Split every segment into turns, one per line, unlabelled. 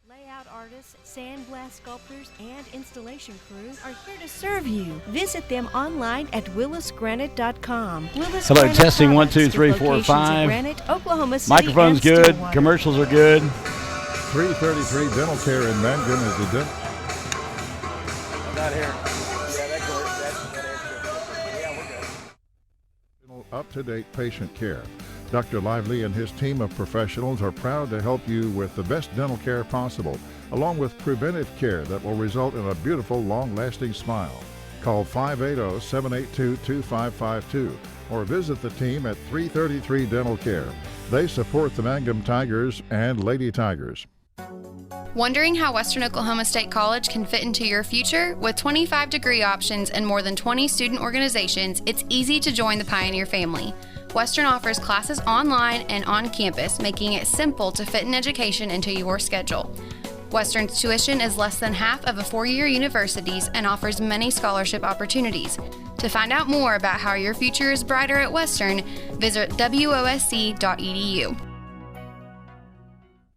Layout artists, sandblast sculptors, and installation crews are here to serve you. Visit them online at willisgranite.com. Willis
Hello,
Granite
testing 1, 2,
Products,
3,
with
4,
locations
5.
in Granite, Oklahoma City,
Microphone's
and
good.
Stillwater.
Commercials are good.
333 Dental Care in Mangum is the dental.
Not here.
Up-to-date patient care. Dr. Lively and his team of professionals are proud to help you with the best dental care possible, along with preventive care that will result in a beautiful, long-lasting smile. Call 580-782-2552 or visit the team at 333 Dental Care. They support the Mangum Tigers and Lady Tigers.
Wondering how Western Oklahoma State College can fit into your future? With 25 degree options and more than 20 student organizations, it's easy to join the Pioneer family. Western offers classes online and on campus, making it simple to fit an education into your schedule. Western's tuition is less than half of a four-year university's and offers many scholarship opportunities. To find out more about how your future is brighter at Western, visit wosc.edu.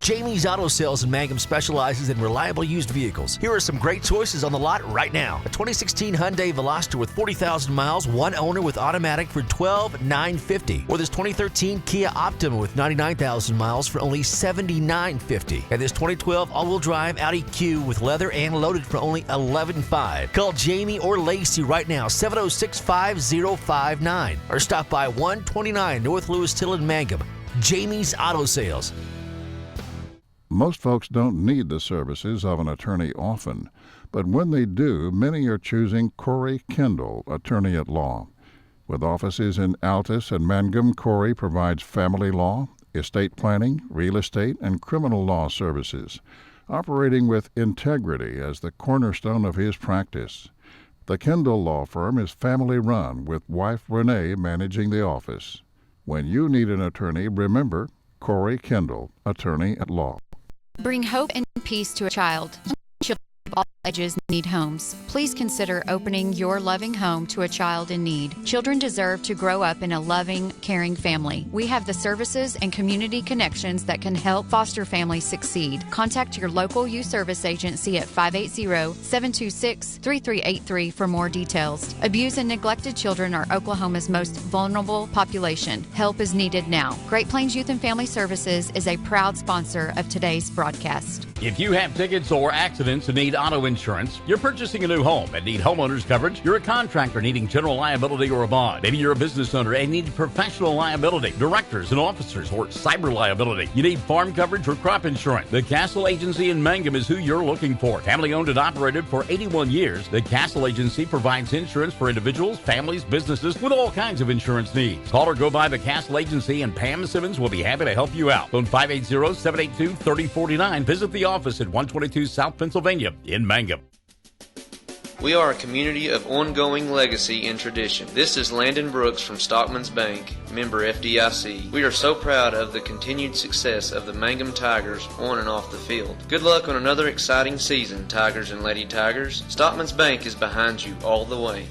Jamie's Auto Sales in Mangum specializes in reliable used vehicles. Here are some great choices on the lot right now. A 2016 Hyundai Veloster with 40,000 miles, one owner with automatic for $12,950. Or this 2013 Kia Optima with 99,000 miles for only $79.50. And this 2012 all-wheel drive Audi Q with leather and loaded for only $11,500. Call Jamie or Lacey right now, 706-5059. Or stop by 129 North Lewis Till in Mangum. Jamie's Auto Sales.
Most folks don't need the services of an attorney often, but when they do, many are choosing Corey Kendall, attorney at law. With offices in Altus and Mangum, Corey provides family law, estate planning, real estate, and criminal law services, operating with integrity as the cornerstone of his practice. The Kendall Law Firm is family-run, with wife Renee managing the office. When you need an attorney, remember Corey Kendall, attorney at law.
Bring hope and peace to a child. Children of all ages need homes. Please consider opening your loving home to a child in need. Children deserve to grow up in a loving, caring family. We have the services and community connections that can help foster families succeed. Contact your local youth service agency at 580-726-3383 for more details. Abused and neglected children are Oklahoma's most vulnerable population. Help is needed now. Great Plains Youth and Family Services is a proud sponsor of today's broadcast.
If you have tickets or accidents and need auto insurance, you're purchasing a new home and need homeowners coverage, you're a contractor needing general liability or a bond, maybe you're a business owner and need professional liability, directors and officers, or cyber liability, you need farm coverage or crop insurance, the Castle Agency in Mangum is who you're looking for. Family owned and operated for 81 years, the Castle Agency provides insurance for individuals, families, businesses with all kinds of insurance needs. Call or go by the Castle Agency and Pam Simmons will be happy to help you out. Phone 580-782-3049. Visit the office at 122 South Pennsylvania in Mangum.
We are a community of ongoing legacy and tradition. This is Landon Brooks from Stockman's Bank, member FDIC. We are so proud of the continued success of the Mangum Tigers on and off the field. Good luck on another exciting season, Tigers and Lady Tigers. Stockman's Bank is behind you all the way.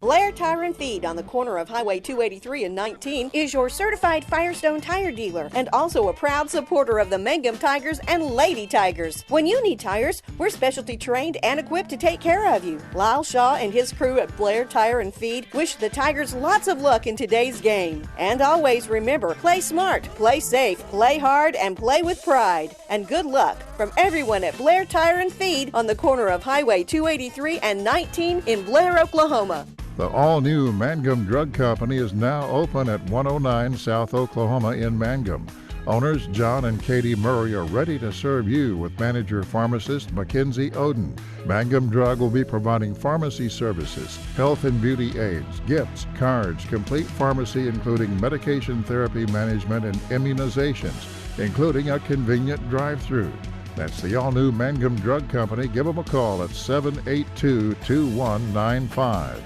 Blair Tire and Feed on the corner of Highway 283 and 19 is your certified Firestone tire dealer and also a proud supporter of the Mangum Tigers and Lady Tigers. When you need tires, we're specialty trained and equipped to take care of you. Lyle Shaw and his crew at Blair Tire and Feed wish the Tigers lots of luck in today's game. And always remember, play smart, play safe, play hard, and play with pride. And good luck from everyone at Blair Tire and Feed on the corner of Highway 283 and 19 in Blair, Oklahoma.
The all-new Mangum Drug Company is now open at 109 South Oklahoma in Mangum. Owners John and Katie Murray are ready to serve you with manager pharmacist Mackenzie Oden. Mangum Drug will be providing pharmacy services, health and beauty aids, gifts, cards, complete pharmacy including medication therapy management and immunizations, including a convenient drive-through. That's the all-new Mangum Drug Company. Give them a call at 782-2195.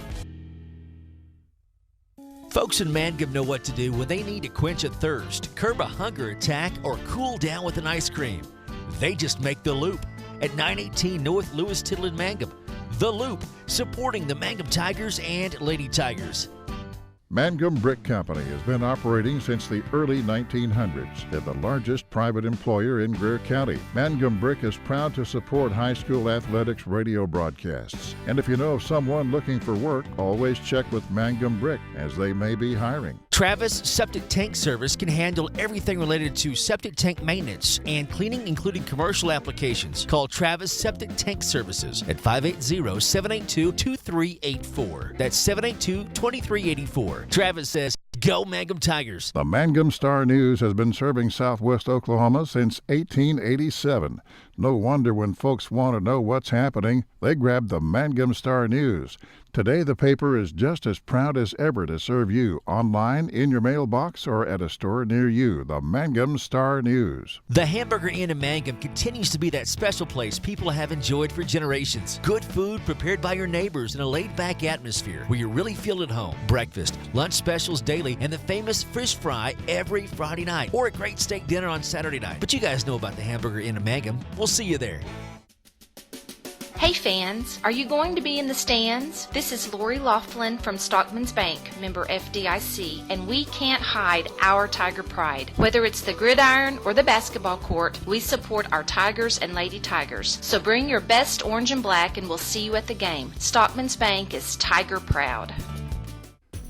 Folks in Mangum know what to do when they need to quench a thirst, curb a hunger attack, or cool down with an ice cream. They just make The Loop at 918 North Lewis Till in Mangum. The Loop, supporting the Mangum Tigers and Lady Tigers.
Mangum Brick Company has been operating since the early 1900s. They're the largest private employer in Greer County. Mangum Brick is proud to support high school athletics radio broadcasts. And if you know of someone looking for work, always check with Mangum Brick, as they may be hiring.
Travis Septic Tank Service can handle everything related to septic tank maintenance and cleaning, including commercial applications. Call Travis Septic Tank Services at 580-782-2384. That's 782-2384. Travis says, go Mangum Tigers.
The Mangum Star News has been serving southwest Oklahoma since 1887. No wonder when folks want to know what's happening, they grab the Mangum Star News. Today, the paper is just as proud as ever to serve you online, in your mailbox, or at a store near you. The Mangum Star News.
The Hamburger Inn in Mangum continues to be that special place people have enjoyed for generations. Good food prepared by your neighbors in a laid-back atmosphere where you really feel at home. Breakfast, lunch specials daily, and the famous fish fry every Friday night, or a great steak dinner on Saturday night. But you guys know about the Hamburger Inn in Mangum. We'll see you there.
Hey fans, are you going to be in the stands? This is Lori Laughlin from Stockman's Bank, member FDIC, and we can't hide our Tiger pride. Whether it's the gridiron or the basketball court, we support our Tigers and Lady Tigers. So bring your best orange and black and we'll see you at the game. Stockman's Bank is Tiger proud.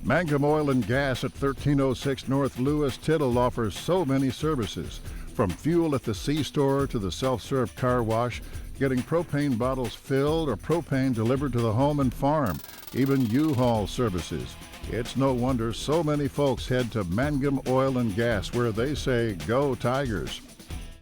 Mangum Oil and Gas at 1306 North Lewis Tittle offers so many services. From fuel at the C-store to the self-serve car wash, getting propane bottles filled or propane delivered to the home and farm, even U-Haul services. It's no wonder so many folks head to Mangum Oil and Gas, where they say, go Tigers.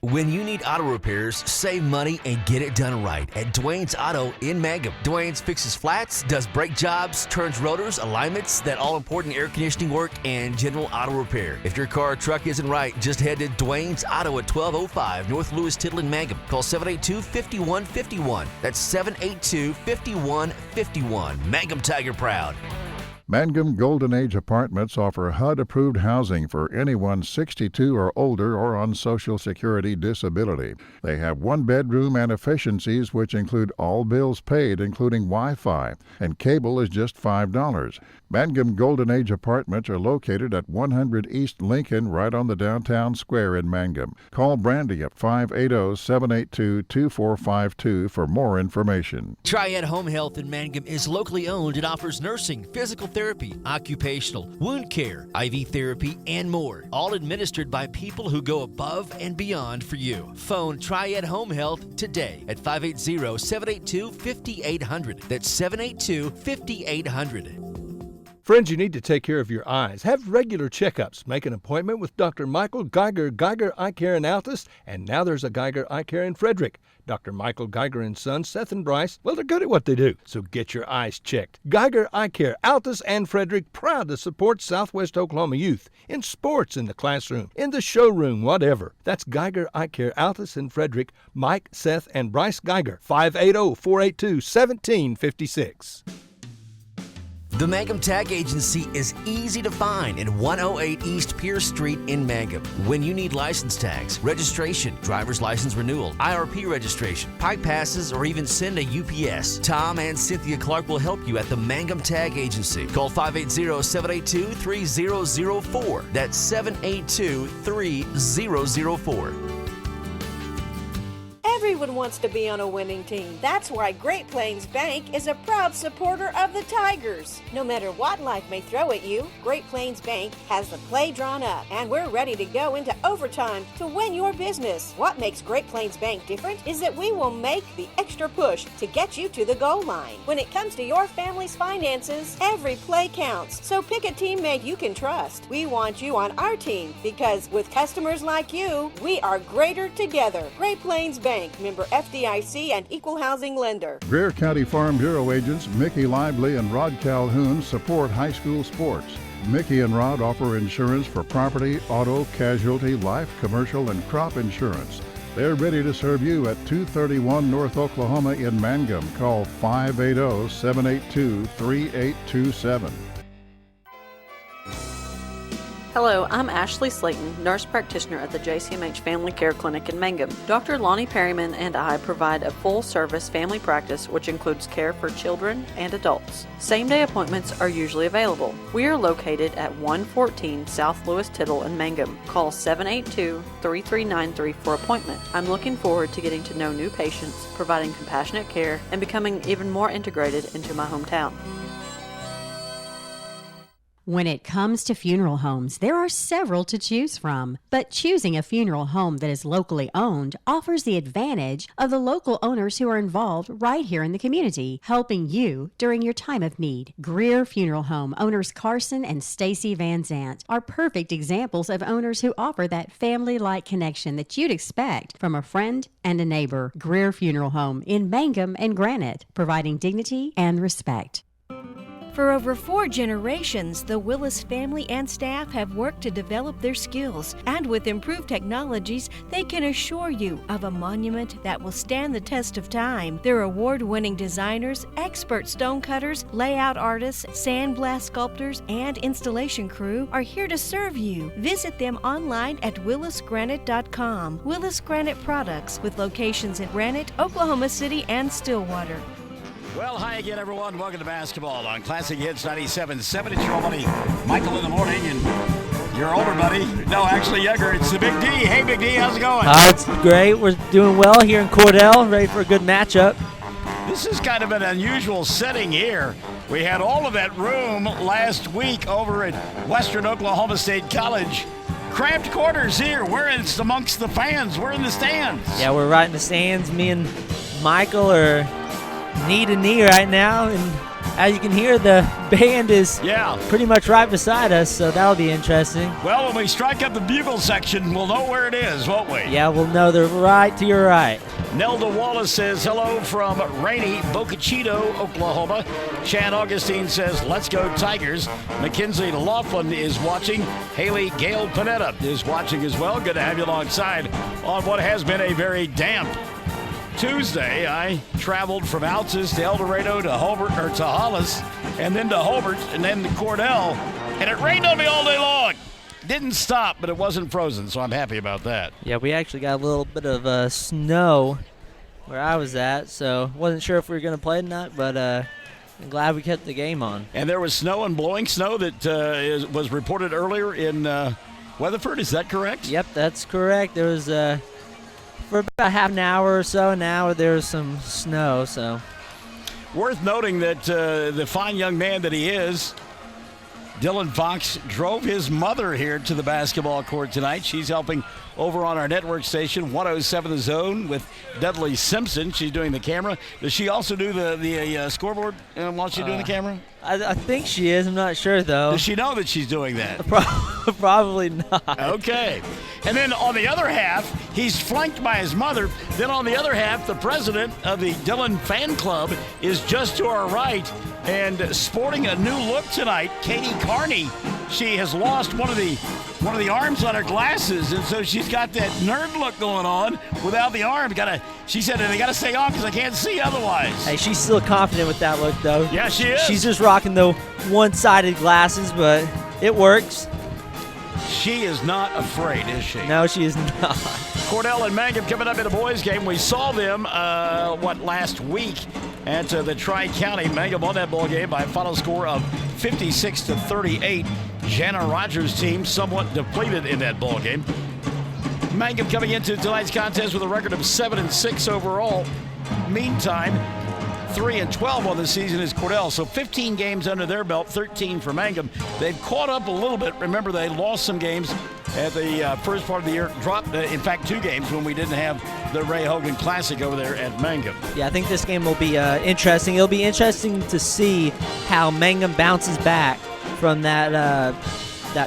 When you need auto repairs, save money and get it done right at Dwayne's Auto in Mangum. Dwayne's fixes flats, does brake jobs, turns rotors, alignments, that all-important air conditioning work, and general auto repair. If your car or truck isn't right, just head to Dwayne's Auto at 1205 North Lewis Tittle in Mangum. Call 782-5151. That's 782-5151. Mangum Tiger proud.
Mangum Golden Age Apartments offer HUD-approved housing for anyone 62 or older or on Social Security disability. They have one bedroom and efficiencies which include all bills paid, including Wi-Fi, and cable is just $5. Mangum Golden Age Apartments are located at 100 East Lincoln, right on the downtown square in Mangum. Call Brandy at 580-782-2452 for more information.
Triad Home Health in Mangum is locally owned and offers nursing, physical therapy, occupational, wound care, IV therapy, and more. All administered by people who go above and beyond for you. Phone Triad Home Health today at 580-782-5800. That's 782-5800.
Friends, you need to take care of your eyes. Have regular checkups. Make an appointment with Dr. Michael Geiger, Geiger Eye Care in Altus, and now there's a Geiger Eye Care in Frederick. Dr. Michael Geiger and Sons, Seth and Bryce, well, they're good at what they do, so get your eyes checked. Geiger Eye Care, Altus and Frederick, proud to support Southwest Oklahoma youth in sports, in the classroom, in the showroom, whatever. That's Geiger Eye Care, Altus and Frederick, Mike, Seth, and Bryce Geiger, 580-482-1756.
The Mangum Tag Agency is easy to find in 108 East Pierce Street in Mangum. When you need license tags, registration, driver's license renewal, IRP registration, pipe passes, or even send a UPS, Tom and Cynthia Clark will help you at the Mangum Tag Agency. Call 580-782-3004. That's 782-3004.
Everyone wants to be on a winning team. That's why Great Plains Bank is a proud supporter of the Tigers. No matter what life may throw at you, Great Plains Bank has the play drawn up, and we're ready to go into overtime to win your business. What makes Great Plains Bank different is that we will make the extra push to get you to the goal line. When it comes to your family's finances, every play counts. So pick a teammate you can trust. We want you on our team because with customers like you, we are greater together. Great Plains Bank, member FDIC and equal housing lender.
Greer County Farm Bureau agents Mickey Lively and Rod Calhoun support high school sports. Mickey and Rod offer insurance for property, auto, casualty, life, commercial, and crop insurance. They're ready to serve you at 231 North Oklahoma in Mangum. Call 580-782-3827.
Hello, I'm Ashley Slayton, nurse practitioner at the JCMH Family Care Clinic in Mangum. Dr. Lonnie Perryman and I provide a full-service family practice which includes care for children and adults. Same-day appointments are usually available. We are located at 114 South Lewis Tittle in Mangum. Call 782-3393 for appointment. I'm looking forward to getting to know new patients, providing compassionate care, and becoming even more integrated into my hometown.
When it comes to funeral homes, there are several to choose from. But choosing a funeral home that is locally owned offers the advantage of the local owners who are involved right here in the community, helping you during your time of need. Greer Funeral Home owners Carson and Stacy Van Zant are perfect examples of owners who offer that family-like connection that you'd expect from a friend and a neighbor. Greer Funeral Home in Mangum and Granite, providing dignity and respect.
For over 4 generations, the Willis family and staff have worked to develop their skills, and with improved technologies, they can assure you of a monument that will stand the test of time. Their award-winning designers, expert stonecutters, layout artists, sandblast sculptors, and installation crew are here to serve you. Visit them online at willisgranite.com. Willis Granite Products, with locations in Granite, Oklahoma City, and Stillwater.
Well, hi again, everyone. Welcome to basketball on Classic Hits 97.7. It's your buddy Michael in the morning, and your older buddy, no, actually younger, it's the Big D. Hey, Big D, how's it going?
It's great. We're doing well here in Cordell, ready for a good matchup.
This is kind of an unusual setting here. We had all of that room last week over at Western Oklahoma State College. Cramped quarters here. We're amongst the fans. We're in the stands.
Yeah, we're right in the stands. Me and Michael are knee to knee right now, and as you can hear, the band is pretty much right beside us, so that'll be interesting.
Well, when we strike up the bugle section, we'll know where it is, won't we?
Yeah, we'll know they're right to your right.
Nelda Wallace says hello from rainy Boca Chico, Oklahoma. Chan Augustine says, let's go Tigers. Mackenzie Laughlin is watching. Haley Gail Panetta is watching as well. Good to have you alongside on what has been a very damp Tuesday. I traveled from Altus to El Dorado to Hollis, and then to Hobart, and then to Cordell, and it rained on me all day long. Didn't stop, but it wasn't frozen, so I'm happy about that.
Yeah, we actually got a little bit of snow where I was at, so wasn't sure if we were going to play tonight, but I'm glad we kept the game on.
And there was snow and blowing snow that was reported earlier in Weatherford. Is that correct?
Yep, that's correct. There was for about half an hour or so now, there was some snow. So,
worth noting that the fine young man that he is, Dylan Fox, drove his mother here to the basketball court tonight. She's helping over on our network station, 107 The Zone, with Dudley Simpson. She's doing the camera. Does she also do the scoreboard while she's doing the camera?
I think she is. I'm not sure, though.
Does she know that she's doing that?
Probably not.
Okay. And then on the other half, he's flanked by his mother. Then on the other half, the president of the Dylan fan club is just to our right and sporting a new look tonight, Katie Carney. She has lost one of the arms on her glasses, and so she's got that nerd look going on without the arm. She said they got to stay on because I can't see otherwise.
Hey, she's still confident with that look, though.
Yeah, she is.
She's just rocking the one-sided glasses, but it works.
She is not afraid, is she?
No, she is not.
Cordell and Mangum coming up in a boys game. We saw them, last week at the Tri-County. Mangum won that ball game by a final score of 56-38. Jana Rogers' team somewhat depleted in that ball game. Mangum coming into tonight's contest with a record of 7-6 overall. Meantime, 3-12 on the season is Cordell, so 15 games under their belt, 13 for Mangum. They've caught up a little bit. Remember, they lost some games at the first part of the year, dropped, in fact, 2 games when we didn't have the Ray Hogan Classic over there at Mangum.
Yeah, I think this game will be interesting. It'll be interesting to see how Mangum bounces back from that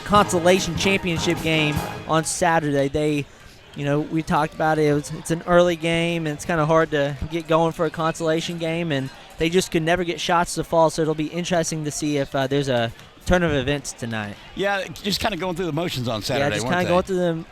consolation championship game on Saturday. We talked about it. It's an early game, and it's kind of hard to get going for a consolation game, and they just could never get shots to fall, so it'll be interesting to see if there's a turn of events tonight.
Yeah, just kind of going through the motions on Saturday,
yeah, just kind of going through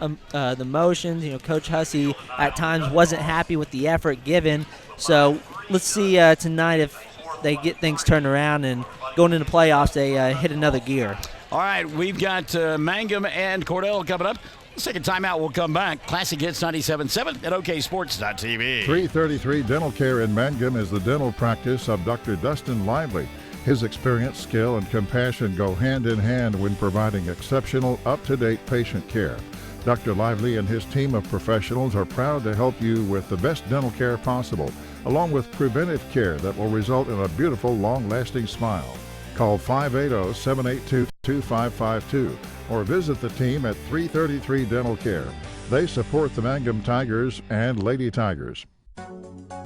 the motions. Coach Hussey at times wasn't happy with the effort given, so let's see tonight if they get things turned around and going into playoffs, they hit another gear.
All right, we've got Mangum and Cordell coming up. Let's take a timeout. We'll come back. Classic Hits 97.7 at OKSports.tv.
333 Dental Care in Mangum is the dental practice of Dr. Dustin Lively. His experience, skill, and compassion go hand in hand when providing exceptional, up-to-date patient care. Dr. Lively and his team of professionals are proud to help you with the best dental care possible, along with preventive care that will result in a beautiful, long-lasting smile. Call 580-782-2552 or visit the team at 333 Dental Care. They support the Mangum Tigers and Lady Tigers.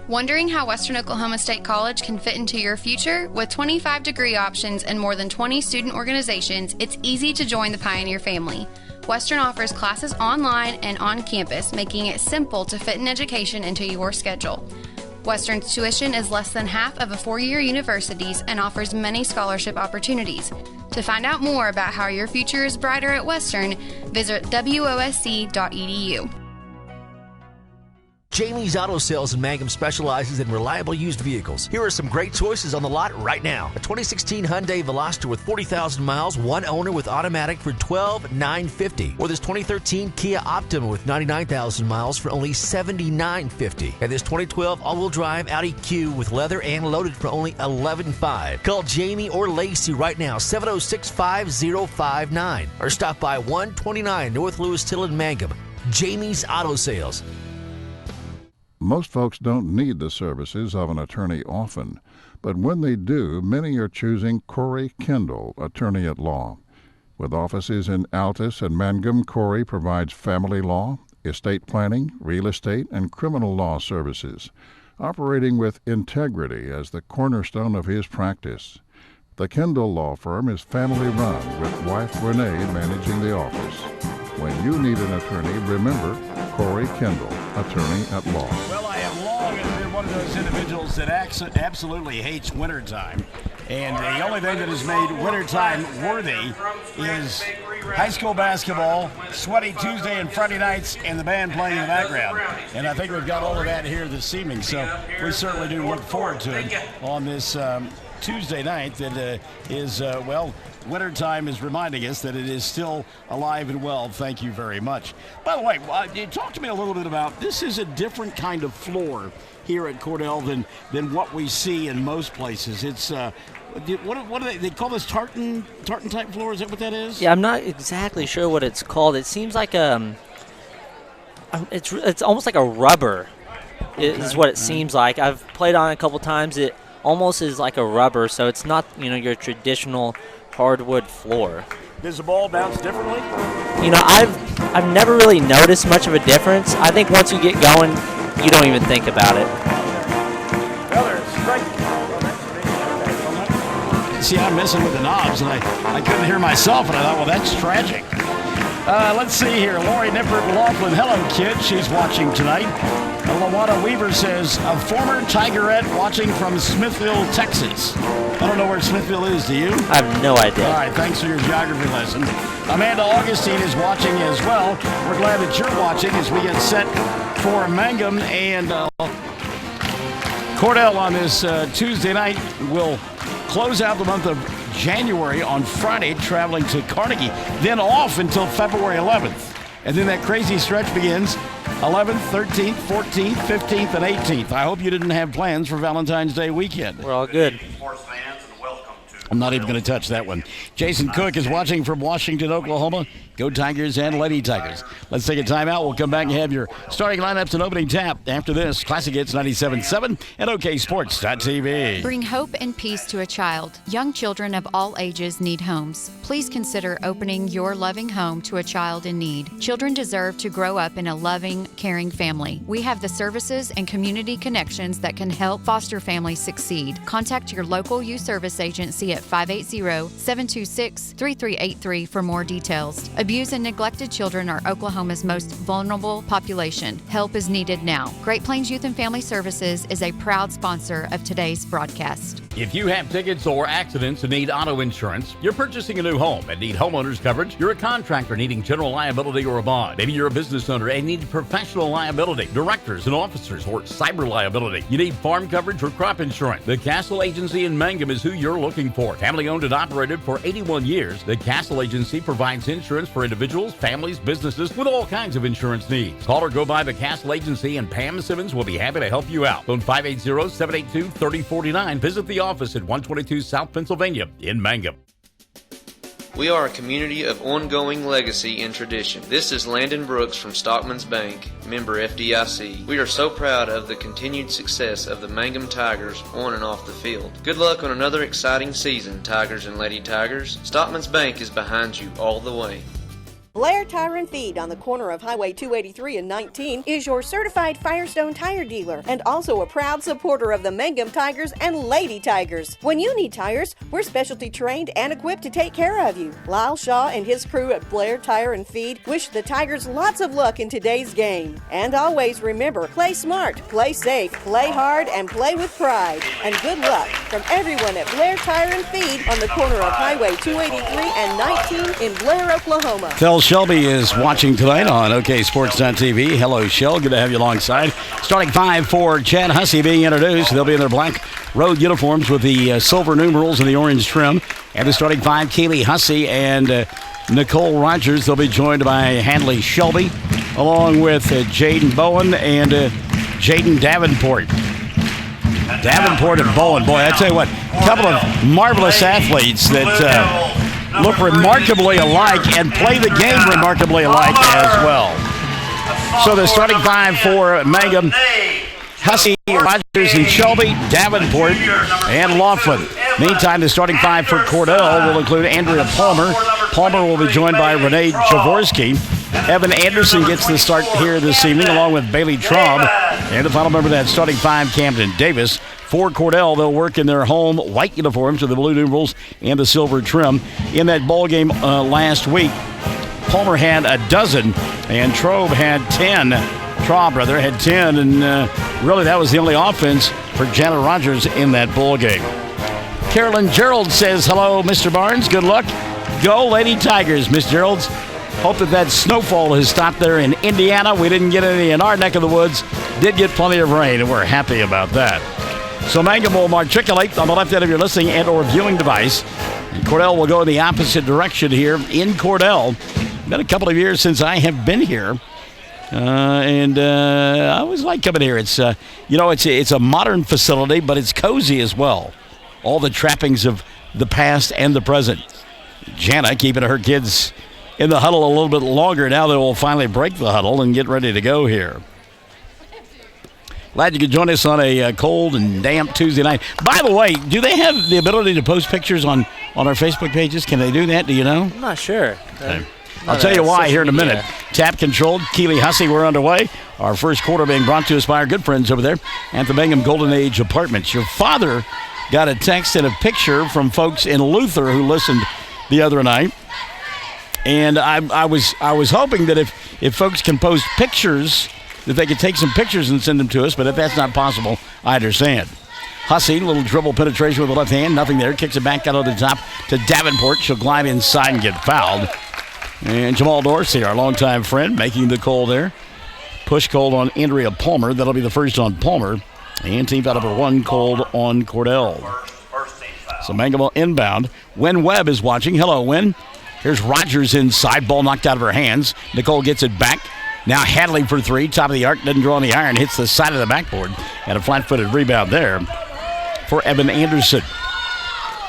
Wondering how Western Oklahoma State College can fit into your future? With 25 degree options and more than 20 student organizations, it's easy to join the Pioneer family. Western offers classes online and on campus, making it simple to fit an education into your schedule. Western's tuition is less than half of a four-year university's and offers many scholarship opportunities. To find out more about how your future is brighter at Western, visit wosc.edu.
Jamie's Auto Sales in Mangum specializes in reliable used vehicles. Here are some great choices on the lot right now. A 2016 Hyundai Veloster with 40,000 miles, one owner with automatic for $12,950. Or this 2013 Kia Optima with 99,000 miles for only $79.50. And this 2012 all-wheel drive Audi Q with leather and loaded for only $11,500. Call Jamie or Lacey right now, 706-5059. Or stop by 129 North Lewis Till in Mangum. Jamie's Auto Sales.
Most folks don't need the services of an attorney often, but when they do, many are choosing Corey Kendall, attorney at law. With offices in Altus and Mangum, Corey provides family law, estate planning, real estate, and criminal law services, operating with integrity as the cornerstone of his practice. The Kendall Law Firm is family-run, with wife Renee managing the office. When you need an attorney, remember Corey Kendall, attorney at law.
Well, I have long been one of those individuals that absolutely hates wintertime. And the only thing that has made wintertime worthy is high school basketball, sweaty Tuesday and Friday nights, and the band playing in the background. And I think we've got all of that here this evening. So we certainly do look forward to it on this Tuesday night that is, wintertime is reminding us that it is still alive and well. Thank you very much. By the way, talk to me a little bit about, this is a different kind of floor here at Cordell than what we see in most places. It's what do they call this, tartan type floor? Is that what that is?
Yeah, I'm not exactly sure what it's called. It seems like it's almost like a rubber. Is what it seems like. I've played on it a couple times. It almost is like a rubber, so it's not your traditional hardwood floor.
Does the ball bounce differently?
I've never really noticed much of a difference. I think once you get going, you don't even think about it.
Well, there's strike. See, I'm messing with the knobs, and I couldn't hear myself, and I thought, well, that's tragic. Let's see here. Lori Nippert Laughlin, hello, kid. She's watching tonight. Lawana Weaver says, a former Tigerette watching from Smithville, Texas. I don't know where Smithville is, do you?
I have no idea.
All right, thanks for your geography lesson. Amanda Augustine is watching as well. We're glad that you're watching as we get set for Mangum and Cordell on this Tuesday night. We'll close out the month of January on Friday, traveling to Carnegie, then off until February 11th. And then that crazy stretch begins 11th, 13th, 14th, 15th, and 18th. I hope you didn't have plans for Valentine's Day weekend.
We're all good.
I'm not even going to touch that one. Jason Cook is watching from Washington, Oklahoma. Go Tigers and Lady Tigers. Let's take a timeout. We'll come back and have your starting lineups and opening tap after this. Classic Hits 97.7 and OKSports.tv.
Bring hope and peace to a child. Young children of all ages need homes. Please consider opening your loving home to a child in need. Children deserve to grow up in a loving, caring family. We have the services and community connections that can help foster families succeed. Contact your local youth service agency at 580-726-3383 for more details. Abused and neglected children are Oklahoma's most vulnerable population. Help is needed now. Great Plains Youth and Family Services is a proud sponsor of today's broadcast.
If you have tickets or accidents and need auto insurance, you're purchasing a new home and need homeowners coverage, you're a contractor needing general liability or a bond, maybe you're a business owner and need professional liability, directors and officers, or cyber liability, you need farm coverage or crop insurance, the Castle Agency in Mangum is who you're looking for. Store. Family owned and operated for 81 years, the Castle Agency provides insurance for individuals, families, businesses with all kinds of insurance needs. Call or go by the Castle Agency and Pam Simmons will be happy to help you out. Phone 580-782-3049. Visit the office at 122 South Pennsylvania in Mangum.
We are a community of ongoing legacy and tradition. This is Landon Brooks from Stockman's Bank, member FDIC. We are so proud of the continued success of the Mangum Tigers on and off the field. Good luck on another exciting season, Tigers and Lady Tigers. Stockman's Bank is behind you all the way.
Blair Tire and Feed on the corner of Highway 283 and 19 is your certified Firestone tire dealer and also a proud supporter of the Mangum Tigers and Lady Tigers. When you need tires, we're specialty trained and equipped to take care of you. Lyle Shaw and his crew at Blair Tire and Feed wish the Tigers lots of luck in today's game. And always remember, play smart, play safe, play hard, and play with pride. And good luck from everyone at Blair Tire and Feed on the corner of Highway 283 and 19 in Blair, Oklahoma.
Shelby is watching tonight on OKSports.tv. Hello, Shell. Good to have you alongside. Starting five for Chad Hussey being introduced. They'll be in their black road uniforms with the silver numerals and the orange trim. And the starting five, Kaylee Hussey and Nicole Rogers. They'll be joined by Handley Shelby, along with Jaden Bowen and Jaden Davenport. Davenport and Bowen. Boy, I tell you what, a couple of marvelous athletes that look remarkably alike and play the game remarkably alike as well. So the starting five for Mangum, Hussey, Rogers, and Shelby, Davenport, and Laughlin. Meantime, the starting five for Cordell will include Andrea Palmer. Palmer will be joined by Renee Jaworski. Evan Anderson gets the start here this evening, along with Bailey Traub. And the final member of that starting five, Camden Davis. For Cordell, they'll work in their home white uniforms with the blue numerals and the silver trim. In that ball game last week, Palmer had a dozen, and Traub had 10. Traub, rather, had 10, and really that was the only offense for Janet Rogers in that ball game. Carolyn Gerald says, hello, Mr. Barnes. Good luck. Go, Lady Tigers, Miss Gerald's. Hope that snowfall has stopped there in Indiana. We didn't get any in our neck of the woods. Did get plenty of rain, and we're happy about that. So Mangum will matriculate on the left end of your listening and or viewing device. And Cordell will go in the opposite direction here in Cordell. Been a couple of years since I have been here. And I always like coming here. It's it's a modern facility, but it's cozy as well. All the trappings of the past and the present. Jana keeping her kids in the huddle a little bit longer. Now they will finally break the huddle and get ready to go here. Glad you could join us on a cold and damp Tuesday night. By the way, do they have the ability to post pictures on our Facebook pages? Can they do that? Do you know?
I'm not sure.
Okay. I'll tell you why here in a minute. Tap controlled. Keely Hussey, we're underway. Our first quarter being brought to us by our good friends over there at the Mangum Golden Age Apartments. Your father got a text and a picture from folks in Luther who listened the other night. And I was hoping that if folks can post pictures, that they could take some pictures and send them to us, but if that's not possible, I understand. Hussey, little dribble penetration with the left hand, nothing there, kicks it back out of the top to Davenport. She'll glide inside and get fouled. And Jamal Dorsey, our longtime friend, making the call there. Push called on Andrea Palmer. That'll be the first on Palmer. And team foul number one called on Cordell. So Mangum will inbound. Wynn Webb is watching. Hello, Wynn. Here's Rogers inside. Ball knocked out of her hands. Nicole gets it back. Now Hadley for three. Top of the arc. Doesn't draw on the iron. Hits the side of the backboard. And a flat-footed rebound there for Evan Anderson.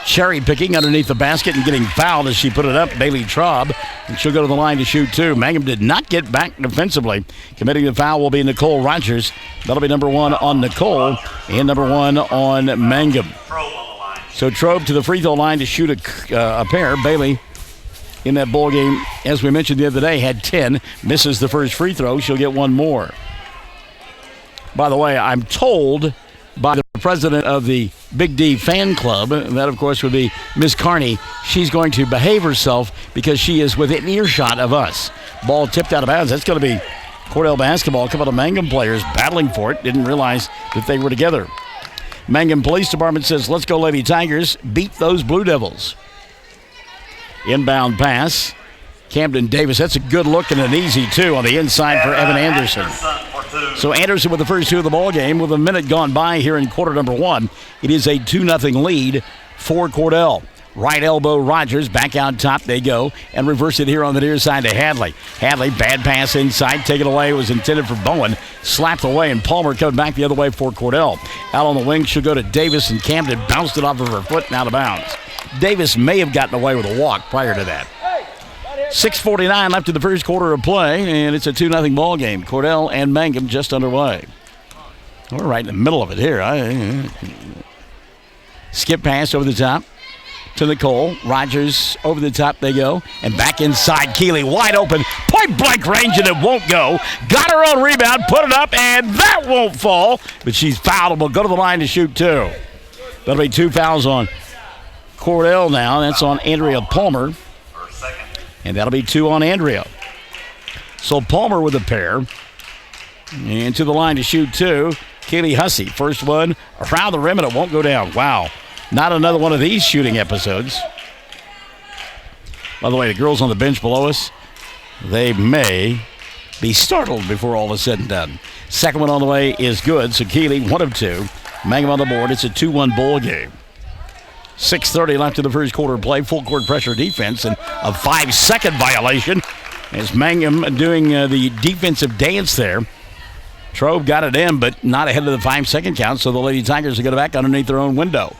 Cherry picking underneath the basket and getting fouled as she put it up. Bailey Traub. And she'll go to the line to shoot two. Mangum did not get back defensively. Committing the foul will be Nicole Rogers. That'll be number one on Nicole and number one on Mangum. So Traub to the free throw line to shoot a pair. Bailey in that ball game, as we mentioned the other day, had 10. Misses the first free throw. She'll get one more. By the way, I'm told by the president of the Big D fan club, and that, of course, would be Ms. Carney, she's going to behave herself because she is within earshot of us. Ball tipped out of bounds. That's going to be Cordell basketball. A couple of Mangum players battling for it. Didn't realize that they were together. Mangum Police Department says, let's go, Lady Tigers. Beat those Blue Devils. Inbound pass. Camden Davis. That's a good look and an easy two on the inside for Evan Anderson. So Anderson with the first two of the ball game with a minute gone by here in quarter number one. It is a 2-0 lead for Cordell. Right elbow Rogers, back out top they go, and reverse it here on the near side to Hadley. Hadley, bad pass inside, taken away. It was intended for Bowen, slapped away, and Palmer coming back the other way for Cordell. Out on the wing, she'll go to Davis, and Camden bounced it off of her foot and out of bounds. Davis may have gotten away with a walk prior to that. 6:49 left in the first quarter of play, and it's a 2-0 ball game. Cordell and Mangum just underway. We're right in the middle of it here. Skip pass over the top to Nicole. Rogers over the top they go. And back inside, Keeley wide open. Point blank range, and it won't go. Got her own rebound, put it up, and that won't fall. But she's fouled. Will go to the line to shoot two. That'll be 2 fouls on Cordell now. That's on Andrea Palmer. And that'll be 2 on Andrea. So Palmer with a pair. And to the line to shoot 2. Keeley Hussey, first one around the rim, and it won't go down. Wow. Not another one of these shooting episodes. By the way, the girls on the bench below us, they may be startled before all is said and done. Second one on the way is good, so Keeley, 1 of 2. Mangum on the board. It's a 2-1 ball game. 6:30 left in the first quarter of play. Full court pressure defense and a 5-second violation as Mangum doing the defensive dance there. Trobe got it in, but not ahead of the 5-second count, so the Lady Tigers are going to back underneath their own window.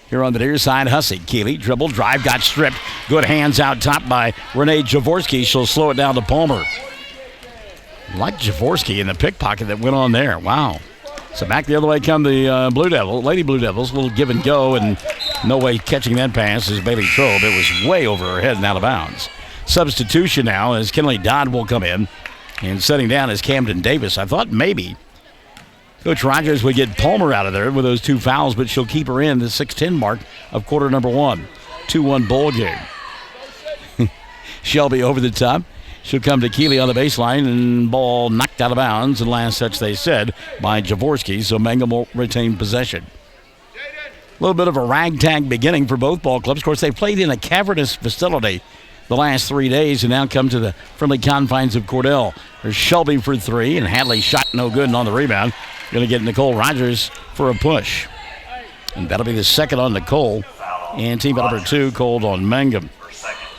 Here on the near side, Hussey. Keeley, dribble, drive, got stripped. Good hands out top by Renee Jaworski. She'll slow it down to Palmer. Like Jaworski in the pickpocket that went on there. Wow. So back the other way come the Lady Blue Devils. A little give and go, and no way catching that pass is Bailey Trobe. It was way over her head and out of bounds. Substitution now as Kinley Dodd will come in. And setting down is Camden Davis. I thought maybe Coach Rogers would get Palmer out of there with those 2 fouls, but she'll keep her in the 6:10 mark of quarter number 1. 2-1 ball game. Shelby over the top. She'll come to Keeley on the baseline, and ball knocked out of bounds. And last touch, they said, by Jaworski, so Mangum will retain possession. A little bit of a ragtag beginning for both ball clubs. Of course, they played in a cavernous facility the last 3 days and now come to the friendly confines of Cordell. There's Shelby for 3, and Hadley shot no good, and on the rebound, going to get Nicole Rogers for a push. And that'll be the second on Nicole, and team number 2 called on Mangum.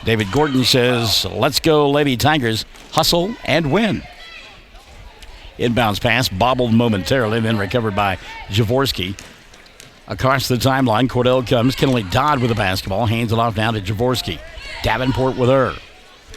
David Gordon says, let's go, Lady Tigers, hustle and win. Inbounds pass, bobbled momentarily, then recovered by Jaworski. Across the timeline, Cordell comes. Kinley Dodd with the basketball, hands it off now to Jaworski. Davenport with her.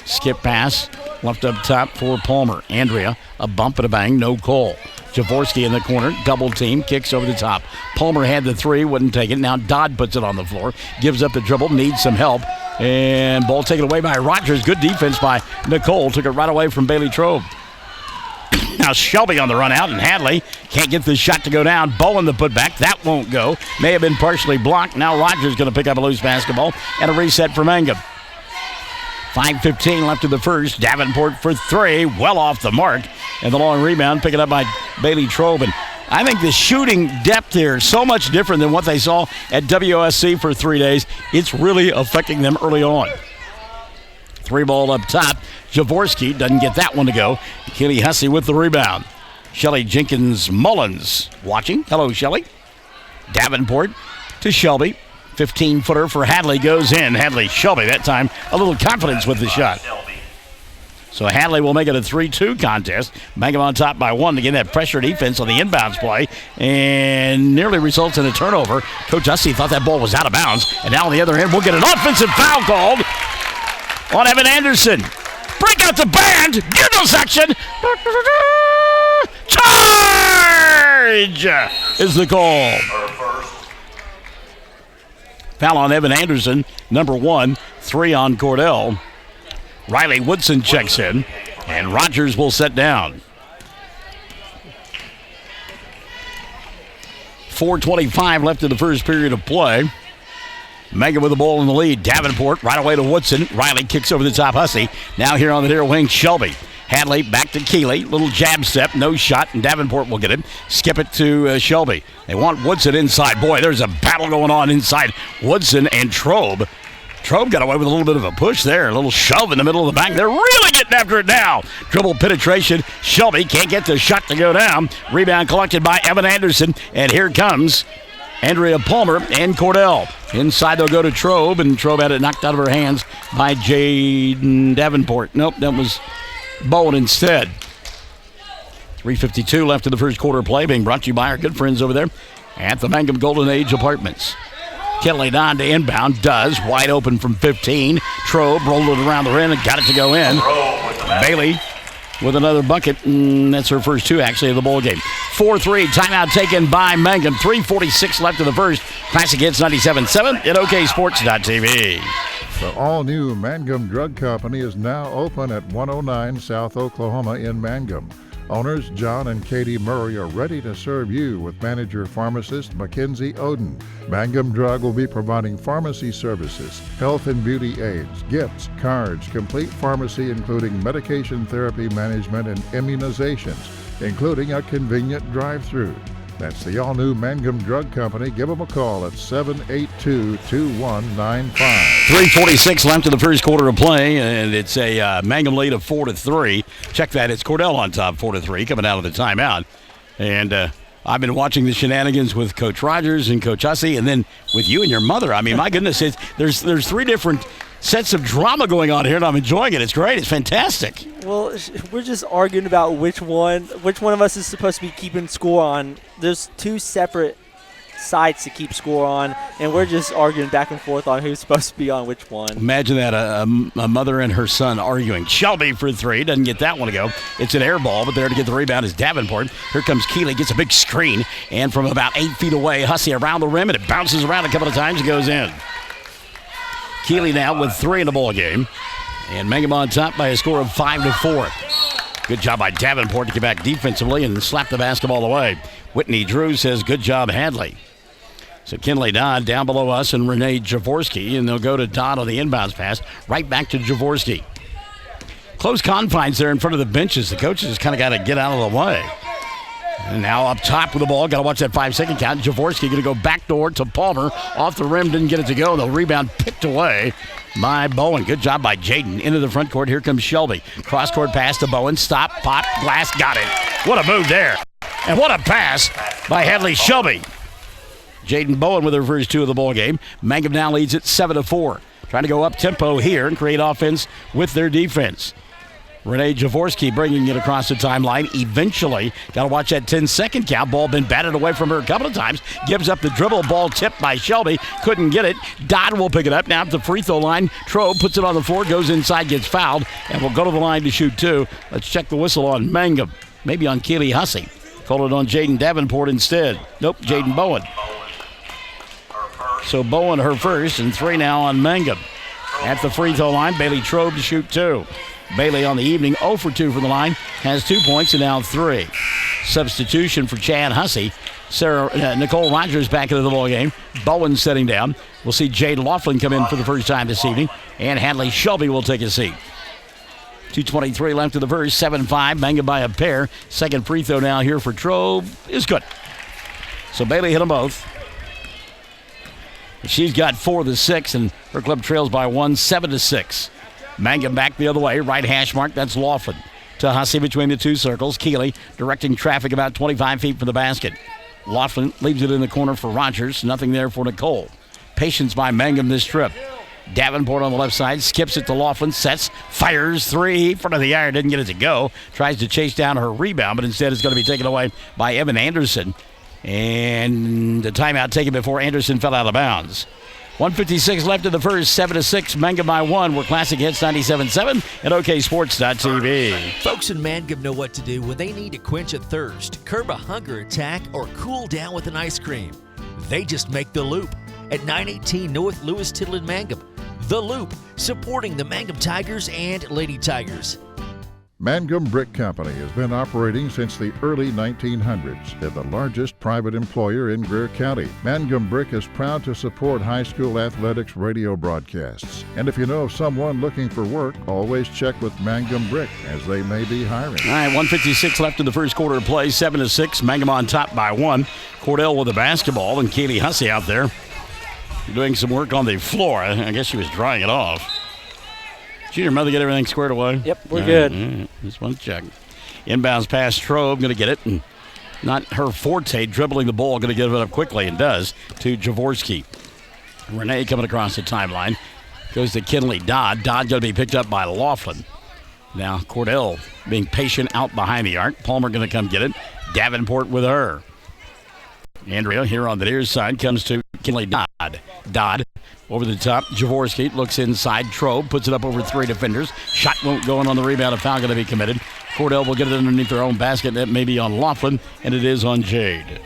Skip pass, left up top for Palmer. Andrea, a bump and a bang, no call. Jaworski in the corner, double team, kicks over the top. Palmer had the 3, wouldn't take it. Now Dodd puts it on the floor, gives up the dribble, needs some help. And ball taken away by Rogers. Good defense by Nicole. Took it right away from Bailey Trobe. Now Shelby on the run out, and Hadley can't get the shot to go down. Bowen the putback. That won't go. May have been partially blocked. Now Rogers going to pick up a loose basketball and a reset for Mangum. 5:15 left in the first. Davenport for 3. Well off the mark. And the long rebound picked up by Bailey Trobe. And I think the shooting depth here is so much different than what they saw at WSC for 3 days. It's really affecting them early on. 3 ball up top. Jaworski doesn't get that one to go. Keeley Hussey with the rebound. Shelly Jenkins Mullins watching. Hello, Shelly. Davenport to Shelby. 15-footer for Hadley goes in. Hadley, Shelby that time. A little confidence with the shot. So Hadley will make it a 3-2 contest. Mangum on top by 1 to get that pressure defense on the inbounds play. And nearly results in a turnover. Coach Hussey thought that ball was out of bounds. And now on the other end, we'll get an offensive foul called on Evan Anderson. Break out the band. Give us action. Charge is the call. Foul on Evan Anderson, number 1, 3 on Cordell. Riley Woodson checks in, and Rogers will set down. 4:25 left in the first period of play. Mangum with the ball in the lead. Davenport right away to Woodson. Riley kicks over the top. Hussey. Now here on the near wing, Shelby. Hadley back to Keeley. Little jab step, no shot, and Davenport will get it. Skip it to Shelby. They want Woodson inside. Boy, there's a battle going on inside Woodson and Trobe. Trobe got away with a little bit of a push there. A little shove in the middle of the back. They're really getting after it now. Dribble penetration. Shelby can't get the shot to go down. Rebound collected by Evan Anderson. And here comes Andrea Palmer and Cordell. Inside they'll go to Trobe, and Trobe had it knocked out of her hands by Jaden Davenport. Nope, that was Bowen instead. 3:52 left in the first quarter play, being brought to you by our good friends over there at the Mangum Golden Age Apartments. Kinley Don to inbound, does, wide open from 15. Trobe rolled it around the rim and got it to go in. Bailey with another bucket, and that's her first two, actually, of the ball game. 4-3, timeout taken by Mangum. 3:46 left in the first. Classic Hits 97.7 at OKSports.tv.
The all-new Mangum Drug Company is now open at 109 South Oklahoma in Mangum. Owners John and Katie Murray are ready to serve you with manager pharmacist Mackenzie Oden. Mangum Drug will be providing pharmacy services, health and beauty aids, gifts, cards, complete pharmacy including medication therapy management and immunizations, including a convenient drive-through. That's the all-new Mangum Drug Company. Give them a call at 782-2195.
3:46 left in the first quarter of play, and it's a Mangum lead of 4-3. Check that. It's Cordell on top, 4-3, coming out of the timeout. And I've been watching the shenanigans with Coach Rogers and Coach Hussey, and then with you and your mother. I mean, my goodness, there's three different sets of drama going on here, and I'm enjoying it. It's great. It's fantastic.
Well, we're just arguing about which one of us is supposed to be keeping score on. There's two separate sites to keep score on, and we're just arguing back and forth on who's supposed to be on which one.
Imagine that, a mother and her son arguing. Shelby for three, doesn't get that one to go. It's an air ball, but there to get the rebound is Davenport. Here comes Keeley, gets a big screen, and from about 8 feet away, Hussey around the rim, and it bounces around a couple of times and goes in. Keeley now with 3 in the ball game, and Mangum on top by a score of 5-4. Good job by Davenport to get back defensively and slap the basketball away. Whitney Drew says, good job, Hadley. So Kinley Dodd down below us and Renee Jaworski, and they'll go to Dodd on the inbounds pass, right back to Jaworski. Close confines there in front of the benches. The coaches just kind of got to get out of the way. And now up top with the ball. Got to watch that 5-second count. Jaworski going to go backdoor to Palmer. Off the rim, didn't get it to go. The rebound picked away by Bowen. Good job by Jaden. Into the front court. Here comes Shelby. Cross-court pass to Bowen. Stop, pop, glass, got it. What a move there. And what a pass by Hadley Shelby. Jaden Bowen with her first 2 of the ball game. Mangum now leads it 7-4. Trying to go up tempo here and create offense with their defense. Renee Jaworski bringing it across the timeline. Eventually, got to watch that 10-second count. Ball been batted away from her a couple of times. Gives up the dribble. Ball tipped by Shelby. Couldn't get it. Dodd will pick it up. Now at the free throw line. Trobe puts it on the floor. Goes inside. Gets fouled. And will go to the line to shoot 2. Let's check the whistle on Mangum. Maybe on Keeley Hussey. Called it on Jaden Davenport instead. Nope, Jaden Bowen. So Bowen her first, and 3 now on Mangum. At the free throw line, Bailey Trobe to shoot 2. Bailey on the evening, 0 for 2 from the line, has 2 points and now 3. Substitution for Chad Hussey. Nicole Rogers back into the ball game. Bowen sitting down. We'll see Jade Laughlin come in for the first time this evening, and Hadley Shelby will take a seat. 2:23 left in the first, 7-5, Mangum by a pair. Second free throw now here for Trobe is good. So Bailey hit them both. She's got 4 of the 6, and her club trails by 1, 7-6. Mangum back the other way, right hash mark, that's Laughlin. To Hussey between the 2 circles. Keeley directing traffic about 25 feet from the basket. Laughlin leaves it in the corner for Rogers, nothing there for Nicole. Patience by Mangum this trip. Davenport on the left side, skips it to Laughlin, sets, fires 3, front of the iron, didn't get it to go. Tries to chase down her rebound, but instead it's going to be taken away by Evan Anderson. And the timeout taken before Anderson fell out of bounds. 1:56 left in the first, 7-6, Mangum by 1. We're Classic Hits 97.7 at OKSports.tv.
Folks in Mangum know what to do when they need to quench a thirst, curb a hunger attack, or cool down with an ice cream. They just make The Loop at 918 North Lewis Tittle in Mangum. The Loop, supporting the Mangum Tigers and Lady Tigers.
Mangum Brick Company has been operating since the early 1900s. They're the largest private employer in Greer County. Mangum Brick is proud to support high school athletics radio broadcasts. And if you know of someone looking for work, always check with Mangum Brick, as they may be hiring.
All right, 1:56 left in the first quarter of play, 7-6, Mangum on top by 1. Cordell with the basketball, and Katie Hussey out there doing some work on the floor. I guess she was drying it off. Did your mother get everything squared away?
Yep, we're good.
Just want to check. Inbounds pass Trobe, going to get it. And not her forte, dribbling the ball, going to give it up quickly, and does, to Jaworski. Renee coming across the timeline. Goes to Kinley Dodd. Dodd going to be picked up by Laughlin. Now Cordell being patient out behind the arc. Palmer going to come get it. Davenport with her. Andrea here on the near side comes to Kinley Dodd. Dodd over the top. Jaworski looks inside. Trobe puts it up over 3 defenders. Shot won't go in on the rebound. A foul going to be committed. Cordell will get it underneath their own basket. That may be on Laughlin, and it is on Jade.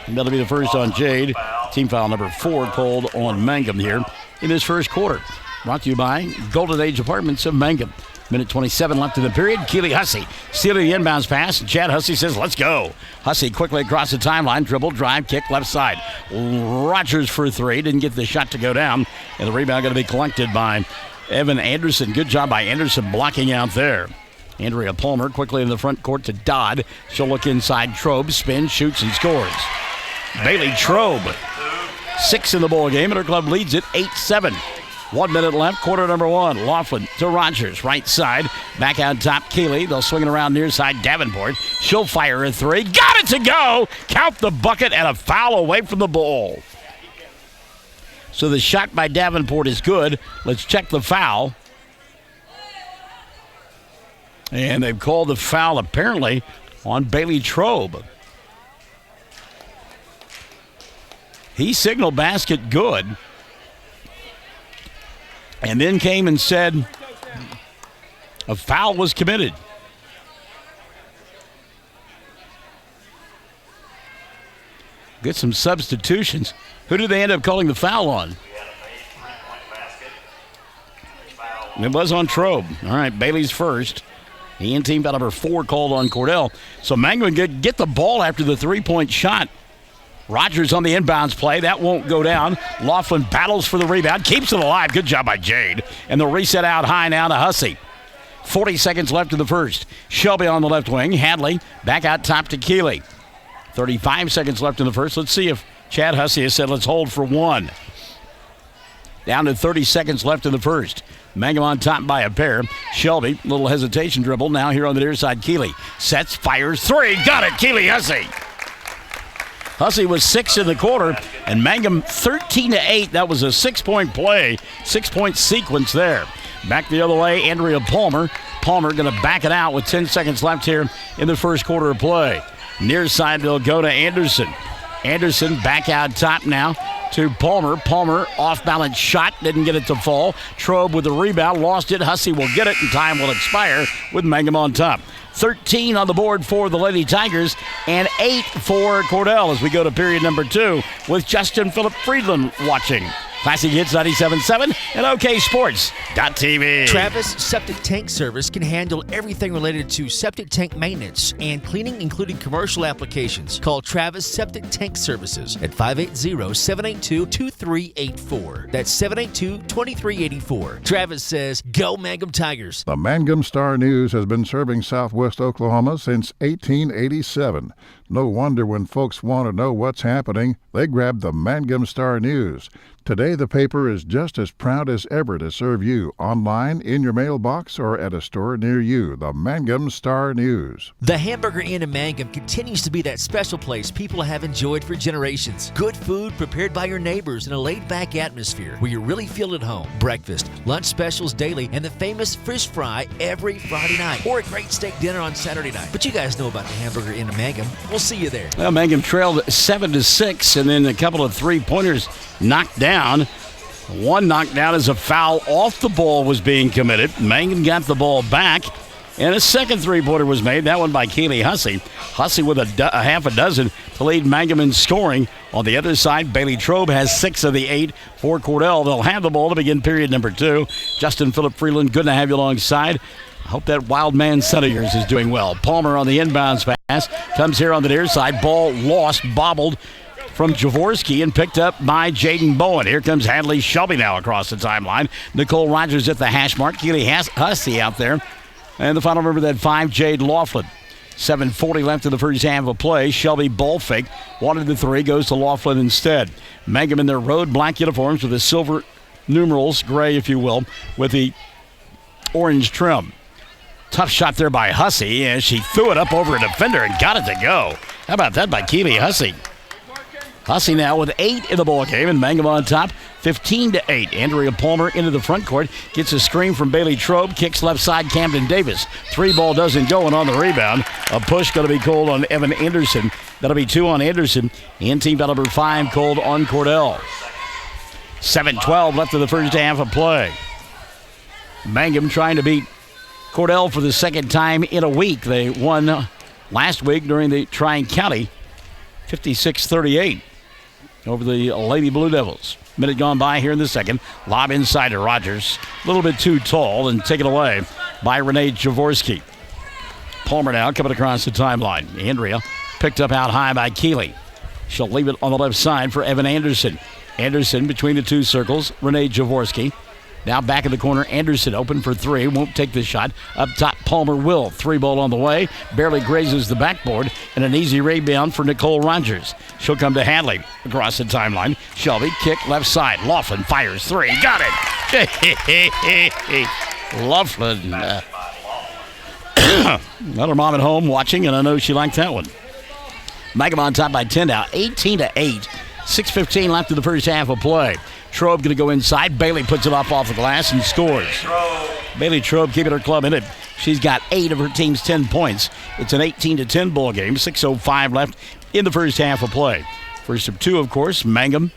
And that'll be the first on Jade. Team foul number 4 called on Mangum here in this first quarter. Brought to you by Golden Age Apartments of Mangum. Minute 27 left in the period. Keely Hussey stealing the inbounds pass. Chad Hussey says, let's go. Hussey quickly across the timeline. Dribble, drive, kick, left side. Rogers for 3. Didn't get the shot to go down. And the rebound going to be collected by Evan Anderson. Good job by Anderson blocking out there. Andrea Palmer quickly in the front court to Dodd. She'll look inside. Trobe spins, shoots, and scores. Bailey Trobe, 6 in the ball game, and her club leads it 8-7. 1 minute left, quarter number 1. Laughlin to Rogers, right side. Back out top, Keeley. They'll swing it around near side, Davenport. She'll fire a 3. Got it to go! Count the bucket and a foul away from the ball. So the shot by Davenport is good. Let's check the foul. And they've called the foul apparently on Bailey Trobe. He signaled basket good. And then came and said a foul was committed. Get some substitutions. Who did they end up calling the foul on? It was on Trobe. All right, Bailey's first. He and team foul number 4 called on Cordell. So Mangum get the ball after the 3-point shot. Rogers on the inbounds play. That won't go down. Laughlin battles for the rebound. Keeps it alive. Good job by Jade. And they'll reset out high now to Hussey. 40 seconds left in the first. Shelby on the left wing. Hadley back out top to Keeley. 35 seconds left in the first. Let's see if Chad Hussey has said let's hold for 1. Down to 30 seconds left in the first. Mangum on top by a pair. Shelby, little hesitation dribble. Now here on the near side, Keeley. Sets, fires, 3. Got it, Keeley Hussey. Hussey was 6 in the quarter, and Mangum 13-8. That was a 6-point play, 6-point sequence there. Back the other way, Andrea Palmer. Palmer going to back it out with 10 seconds left here in the first quarter of play. Near side, they'll go to Anderson. Anderson back out top now to Palmer. Palmer off-balance shot, didn't get it to fall. Trobe with the rebound, lost it. Hussey will get it, and time will expire with Mangum on top. 13 on the board for the Lady Tigers and 8 for Cordell as we go to period number 2 with Justin Phillip Friedland watching. Classic Hits 97.7 and OKSports.tv.
Travis Septic Tank Service can handle everything related to septic tank maintenance and cleaning, including commercial applications. Call Travis Septic Tank Services at 580-782-2384. That's 782-2384. Travis says, go Mangum Tigers.
The Mangum Star News has been serving Southwest Oklahoma since 1887. No wonder when folks want to know what's happening, they grab the Mangum Star News. Today, the paper is just as proud as ever to serve you online, in your mailbox, or at a store near you. The Mangum Star News.
The Hamburger Inn in Mangum continues to be that special place people have enjoyed for generations. Good food prepared by your neighbors in a laid-back atmosphere where you really feel at home. Breakfast, lunch specials daily, and the famous fish fry every Friday night. Or a great steak dinner on Saturday night. But you guys know about the Hamburger Inn in Mangum. We'll see you there.
Well, Mangum trailed 7-6, and then a couple of 3-pointers knocked down. One knocked down as a foul off the ball was being committed. Mangum got the ball back, and a second 3-pointer was made. That one by Keely Hussey. Hussey with a half a dozen to lead Mangum in scoring. On the other side, Bailey Trobe has 6 of the 8 for Cordell. They'll have the ball to begin period number 2. Justin Phillip Freeland, good to have you alongside. I hope that wild man son of yours is doing well. Palmer on the inbounds pass. Comes here on the near side. Ball lost, bobbled from Jaworski and picked up by Jaden Bowen. Here comes Hadley Shelby now across the timeline. Nicole Rogers at the hash mark. Keely Hussey out there. And the final member, that 5, Jade Laughlin. 7:40 left in the first half of play. Shelby ball fake. Wanted the 3, goes to Laughlin instead. Mangum in their road black uniforms with the silver numerals, gray if you will, with the orange trim. Tough shot there by Hussey, and she threw it up over a defender and got it to go. How about that by Keely Hussey? Hussey now with 8 in the ball game, and Mangum on top, 15-8. Andrea Palmer into the front court, gets a screen from Bailey Trobe, kicks left side, Camden Davis. 3 ball doesn't go, and on the rebound, a push going to be called on Evan Anderson. That'll be 2 on Anderson, and team foul number 5 called on Cordell. 7:12 left in the first half of play. Mangum trying to beat Cordell for the second time in a week. They won last week during the Tri-County 56-38 over the Lady Blue Devils. Minute gone by here in the second. Lob inside to Rogers. A little bit too tall and taken away by Renee Jaworski. Palmer now coming across the timeline. Andrea picked up out high by Keeley. She'll leave it on the left side for Evan Anderson. Anderson between the 2 circles. Renee Jaworski. Now back in the corner, Anderson open for 3. Won't take the shot. Up top, Palmer will. 3 ball on the way. Barely grazes the backboard. And an easy rebound for Nicole Rogers. She'll come to Hadley across the timeline. Shelby, kick left side. Laughlin fires 3. Got it. Laughlin. Got her mom at home watching, and I know she liked that one. Mangum on top by 10 now. 18-8. 6:15 left in the first half of play. Trobe going to go inside. Bailey puts it off the glass and scores. Bailey Trobe keeping her club in it. She's got 8 of her team's 10 points. It's an 18-10 ball game. 6:05 left in the first half of play. First of 2, of course, Mangum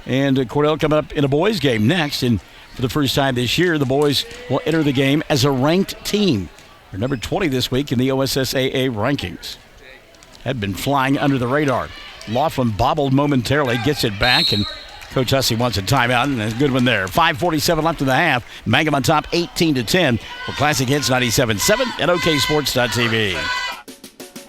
and Cordell coming up in a boys game next. And for the first time this year, the boys will enter the game as a ranked team. They're number 20 this week in the OSSAA rankings. Had been flying under the radar. Laughlin bobbled momentarily, gets it back, and Coach Hussey wants a timeout, and a good one there. 5:47 left in the half. Mangum on top, 18-10. For Classic Hits 97.7 and OKSports.tv.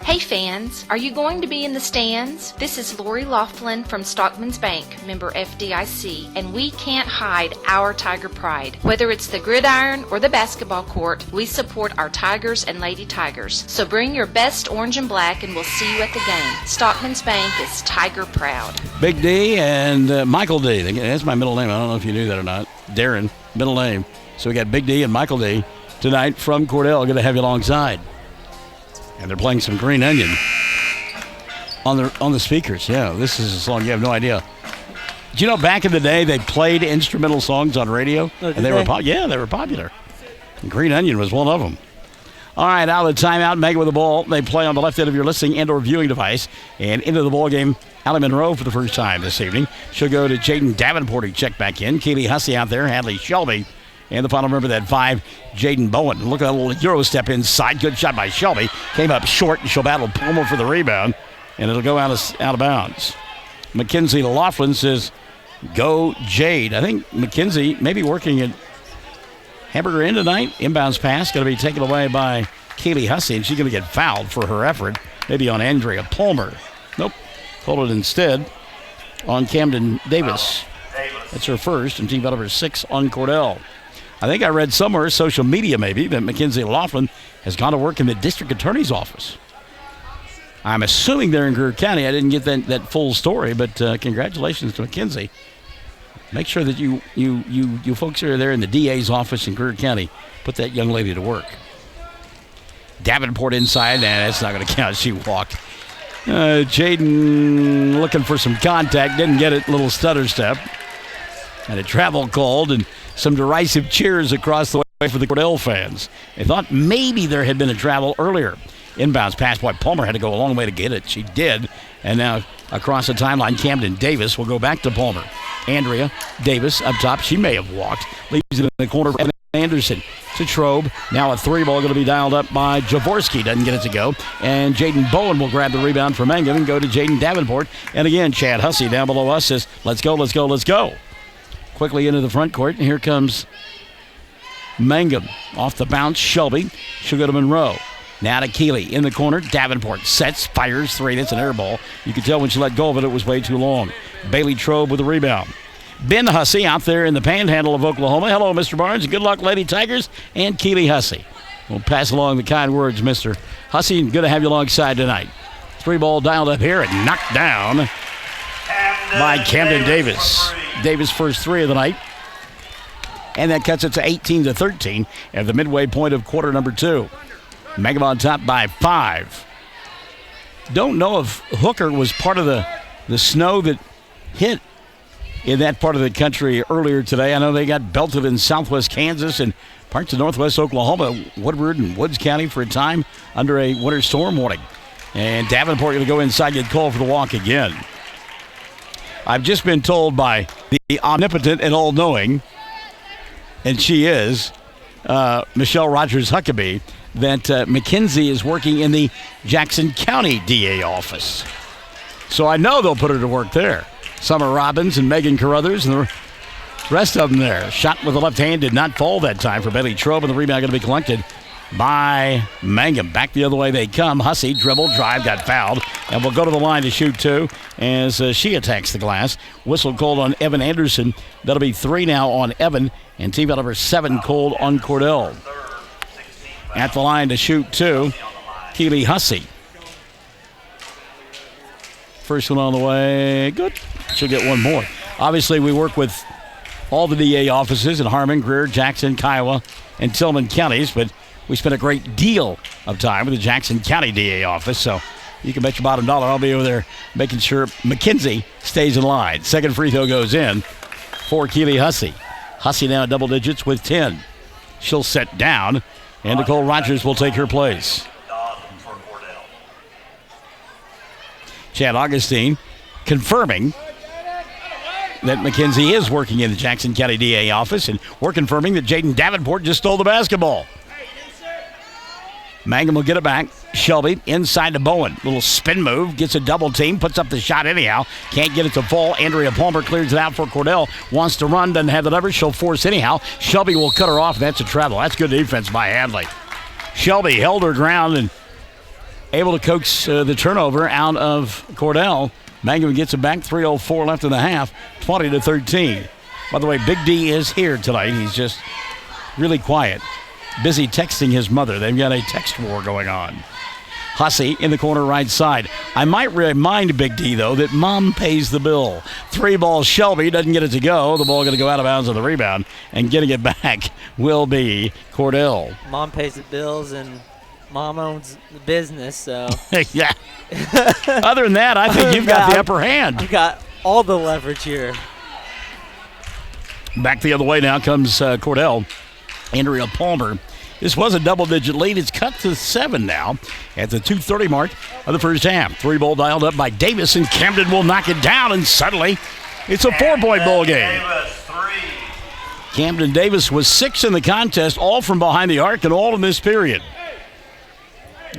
Hey fans, are you going to be in the stands? This is Lori Laughlin from Stockman's Bank, member FDIC, and we can't hide our Tiger pride. Whether it's the gridiron or the basketball court, we support our Tigers and Lady Tigers. So bring your best orange and black and we'll see you at the game. Stockman's Bank is Tiger proud.
Big D and Michael D. That's my middle name. I don't know if you knew that or not. Darren, middle name. So we got Big D and Michael D tonight from Cordell. Going to have you alongside. And they're playing some Green Onion on the speakers. Yeah, this is a song you have no idea. Do you know back in the day they played instrumental songs on radio?
Oh,
and they were popular. And Green Onion was one of them. All right, out of the timeout, Mangum with the ball. They play on the left end of your listening and or viewing device. And into the ball game, Allie Monroe for the first time this evening. She'll go to Jaden Davenport, who checked back in. Keely Hussey out there, Hadley Shelby. And the final member of that 5, Jaden Bowen. Look at that little Euro step inside. Good shot by Shelby. Came up short, and she'll battle Palmer for the rebound. And it'll go out of bounds. Mackenzie Laughlin says, go Jade. I think Mackenzie may be working at Hamburger Inn tonight. Inbounds pass going to be taken away by Keely Hussey, and she's going to get fouled for her effort. Maybe on Andrea Palmer. Nope. Called it instead on Camden Davis. That's her first, and team foul number 6 on Cordell. I think I read somewhere, social media maybe, that Mackenzie Laughlin has gone to work in the district attorney's office. I'm assuming they're in Greer County. I didn't get that full story, but congratulations to Mackenzie. Make sure that you folks who are there in the DA's office in Greer County put that young lady to work. Davenport inside, that's not going to count. She walked. Jaden looking for some contact, didn't get it. Little stutter step. And a travel called and some derisive cheers across the way for the Cordell fans. They thought maybe there had been a travel earlier. Inbounds pass. Boy, Palmer had to go a long way to get it. She did. And now across the timeline, Camden Davis will go back to Palmer. Andrea Davis up top. She may have walked. Leaves it in the corner for Evan Anderson to Trobe. Now a 3-ball going to be dialed up by Jaworski. Doesn't get it to go. And Jaden Bowen will grab the rebound from Mangum and go to Jaden Davenport. And again, Chad Hussey down below us says, let's go, let's go, let's go. Quickly into the front court. And here comes Mangum. Off the bounce, Shelby. She'll go to Monroe. Now to Keeley in the corner. Davenport sets, fires 3. That's an air ball. You could tell when she let go of it, it was way too long. Bailey Trobe with the rebound. Ben Hussey out there in the panhandle of Oklahoma. Hello, Mr. Barnes. Good luck, Lady Tigers. And Keely Hussey. We'll pass along the kind words, Mr. Hussey. Good to have you alongside tonight. 3-ball dialed up here and knocked down by Camden Davis. Davis' first 3 of the night. and that cuts it to 18-13 at the midway point of quarter number 2. Mangum on top by 5. Don't know if Hooker was part of the snow that hit in that part of the country earlier today. I know they got belted in southwest Kansas and parts of northwest Oklahoma, Woodward and Woods County for a time under a winter storm warning. And Davenport going to go inside, get called for the walk again. I've just been told by the omnipotent and all-knowing, and she is, Michelle Rogers Huckabee, that McKenzie is working in the Jackson County DA office. So I know they'll put her to work there. Summer Robbins and Megan Carruthers and the rest of them there. Shot with the left hand did not fall that time for Bailey Trobe, and the rebound going to be collected by Mangum. Back the other way they come. Hussey, dribble, drive, got fouled, and will go to the line to shoot 2 as she attacks the glass. Whistle called on Evan Anderson. That'll be 3 now on Evan, and team foul number 7 called on Cordell. At the line to shoot 2, Keely Hussey. First one on the way. Good. She'll get one more. Obviously, we work with all the DA offices in Harmon, Greer, Jackson, Kiowa, and Tillman counties, but we spent a great deal of time with the Jackson County DA office, so you can bet your bottom dollar I'll be over there making sure McKenzie stays in line. Second free throw goes in for Keely Hussey. Hussey now double digits with 10. She'll set down, and Nicole Rogers will take her place. Chad Augustine confirming that McKenzie is working in the Jackson County DA office, and we're confirming that Jaden Davenport just stole the basketball. Mangum will get it back. Shelby inside to Bowen. Little spin move, gets a double team, puts up the shot anyhow. Can't get it to fall. Andrea Palmer clears it out for Cordell. Wants to run, doesn't have the leverage. She'll force anyhow. Shelby will cut her off. That's a travel. That's good defense by Hadley. Shelby held her ground and able to coax the turnover out of Cordell. Mangum gets it back. 3:04 left in the half. 20-13. By the way, Big D is here tonight. He's just really quiet. Busy texting his mother. They've got a text war going on. Hussey in the corner right side. I might remind Big D, though, that Mom pays the bill. 3 ball Shelby doesn't get it to go. The ball going to go out of bounds on the rebound, and getting it back will be Cordell.
Mom pays the bills, and Mom owns the business, so.
Yeah. Other than that, I think you've got the upper hand.
I've got all the leverage here.
Back the other way now comes Cordell. Andrea Palmer. This was a double-digit lead. It's cut to 7 now at the 2:30 mark of the first half. 3-ball dialed up by Davis, and Camden will knock it down, and suddenly it's a 4-point ball game. Camden Davis was 6 in the contest, all from behind the arc and all in this period.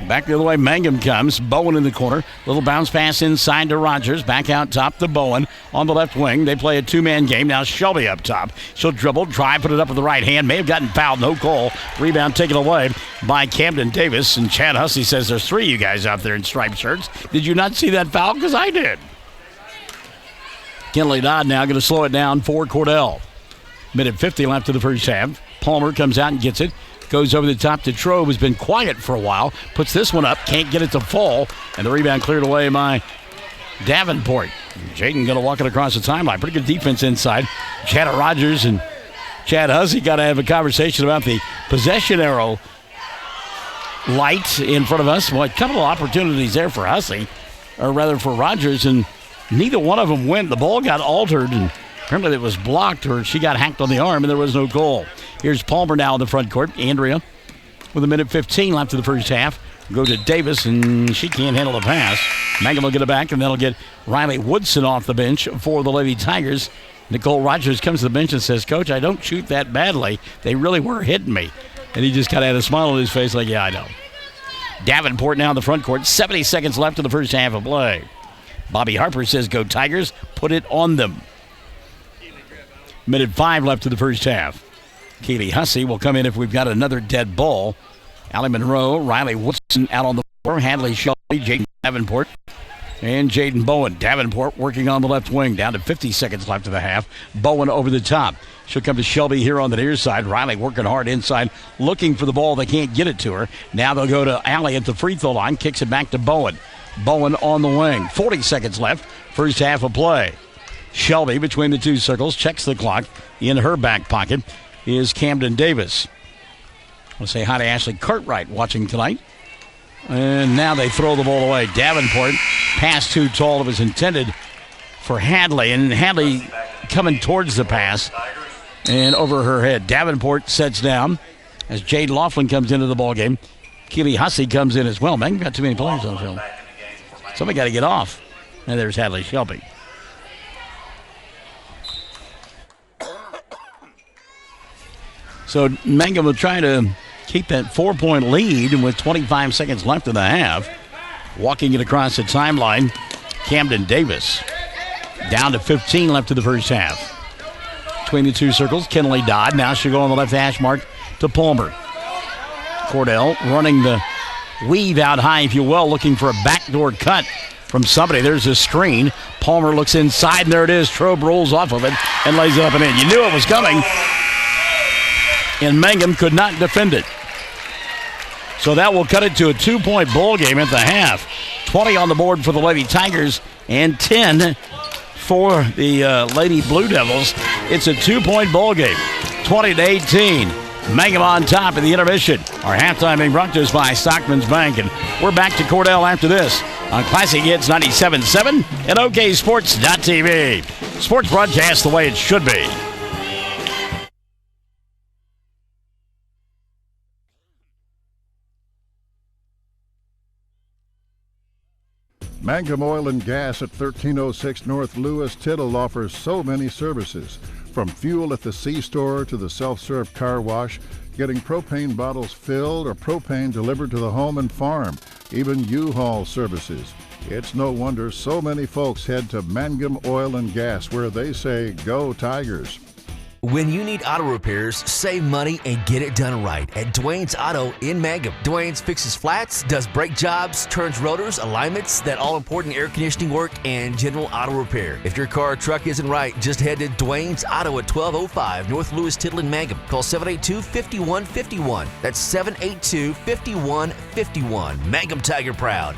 Back the other way, Mangum comes. Bowen in the corner. Little bounce pass inside to Rogers. Back out top to Bowen on the left wing. They play a 2-man game. Now Shelby up top. She'll dribble, drive, put it up with the right hand. May have gotten fouled. No call. Rebound taken away by Camden Davis. And Chad Hussey says there's 3 of you guys out there in striped shirts. Did you not see that foul? Because I did. Kinley Dodd now going to slow it down for Cordell. Minute 50 left to the first half. Palmer comes out and gets it. Goes over the top to Trobe, who's been quiet for a while. Puts this one up, can't get it to fall. And the rebound cleared away by Davenport. Jaden going to walk it across the timeline. Pretty good defense inside. Chad Rogers and Chad Hussey got to have a conversation about the possession arrow light in front of us. Well, a couple of opportunities there for Hussey, or rather for Rogers, and neither one of them went. The ball got altered, and apparently it was blocked, or she got hacked on the arm, and there was no goal. Here's Palmer now in the front court. Andrea with a minute 15 left in the first half. Go to Davis, and she can't handle the pass. Mangum will get it back, and that'll get Riley Woodson off the bench for the Lady Tigers. Nicole Rogers comes to the bench and says, Coach, I don't shoot that badly. They really were hitting me. And he just kind of had a smile on his face like, yeah, I know. Davenport now in the front court. 70 seconds left in the first half of play. Bobby Harper says, go Tigers, put it on them. Minute 5 left in the first half. Keely Hussey will come in if we've got another dead ball. Allie Monroe, Riley Woodson out on the floor. Hadley Shelby, Jaden Davenport, and Jaden Bowen. Davenport working on the left wing. Down to 50 seconds left of the half. Bowen over the top. She'll come to Shelby here on the near side. Riley working hard inside, looking for the ball. They can't get it to her. Now they'll go to Allie at the free throw line. Kicks it back to Bowen. Bowen on the wing. 40 seconds left. First half of play. Shelby between the two circles. Checks the clock in her back pocket. is Camden Davis. I want to say hi to Ashley Cartwright watching tonight. And now they throw the ball away. Davenport, pass too tall. It was intended for Hadley, and Hadley coming towards the pass and over her head. Davenport sets down as Jade Laughlin comes into the ball game. Keely Hussey comes in as well. Man, got too many players on the field. Somebody got to get off. And there's Hadley Shelby. So Mangum will try to keep that 4-point lead with 25 seconds left in the half. Walking it across the timeline, Camden Davis. Down to 15 left in the first half. Between the two circles, Kenley Dodd. Now she'll go on the left hash mark to Palmer. Cordell running the weave out high, if you will, looking for a backdoor cut from somebody. There's a screen. Palmer looks inside, and there it is. Trobe rolls off of it and lays it up and in. You knew it was coming, and Mangum could not defend it. So that will cut it to a 2-point ball game at the half. 20 on the board for the Lady Tigers and 10 for the Lady Blue Devils. It's a 2-point ball game, 20-18. Mangum on top of the intermission. Our halftime being brought to us by Stockman's Bank. And we're back to Cordell after this on Classic Hits 97.7 and OKSports.tv. Sports broadcast the way it should be.
Mangum Oil and Gas at 1306 North Lewis Tittle offers so many services. From fuel at the C-store to the self-serve car wash, getting propane bottles filled or propane delivered to the home and farm, even U-Haul services. It's no wonder so many folks head to Mangum Oil and Gas, where they say, "Go Tigers."
When you need auto repairs, save money and get it done right at Dwayne's Auto in Mangum. Dwayne's fixes flats, does brake jobs, turns rotors, alignments, that all-important air conditioning work, and general auto repair. If your car or truck isn't right, just head to Dwayne's Auto at 1205 North Lewis Tittle in Mangum. Call 782-5151. That's 782-5151. Mangum Tiger Proud.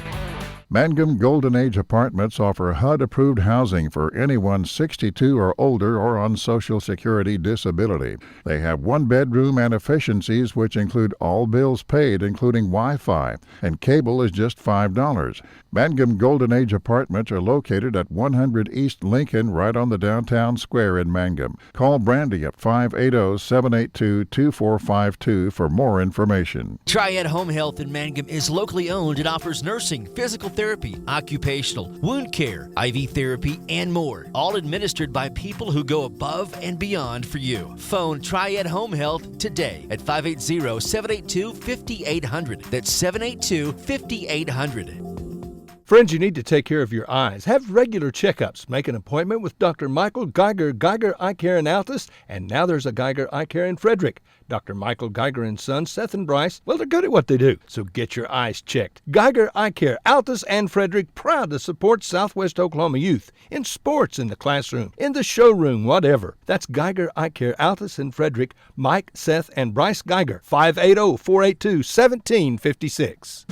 Mangum Golden Age Apartments offer HUD-approved housing for anyone 62 or older or on Social Security disability. They have one-bedroom and efficiencies which include all bills paid, including Wi-Fi, and cable is just $5. Mangum Golden Age Apartments are located at 100 East Lincoln, right on the downtown square in Mangum. Call Brandy at 580-782-2452 for more information.
Triad Home Health in Mangum is locally owned and offers nursing, physical therapy, occupational, wound care, IV therapy, and more. All administered by people who go above and beyond for you. Phone Triad Home Health today at 580-782-5800. That's 782-5800.
Friends, you need to take care of your eyes. Have regular checkups. Make an appointment with Dr. Michael Geiger, Geiger Eye Care in Altus, and now there's a Geiger Eye Care in Frederick. Dr. Michael Geiger and Sons, Seth and Bryce, well, they're good at what they do, so get your eyes checked. Geiger Eye Care, Altus and Frederick, proud to support Southwest Oklahoma youth in sports, in the classroom, in the showroom, whatever. That's Geiger Eye Care, Altus and Frederick, Mike, Seth, and Bryce Geiger, 580-482-1756.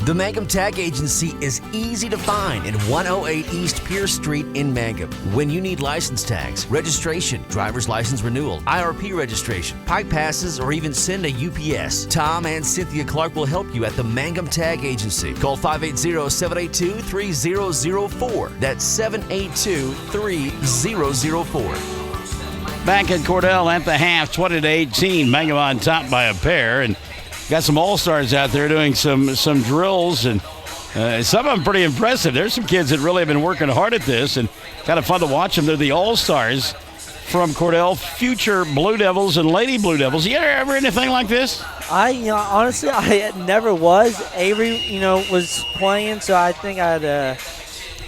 The Mangum Tag Agency is easy to find in 108 East Pierce Street in Mangum. When you need license tags, registration, driver's license renewal, IRP registration, pipe passes, or even send a UPS, Tom and Cynthia Clark will help you at the Mangum Tag Agency. Call 580-782-3004. That's 782-3004.
Back at Cordell at the half, 20-18. Mangum on top by a pair, and got some all-stars out there doing some drills, and some of them pretty impressive. There's some kids that really have been working hard at this, and kind of fun to watch them. They're the all-stars from Cordell, future Blue Devils and Lady Blue Devils. You ever anything like this?
Honestly, I never was. Avery, was playing, so I think I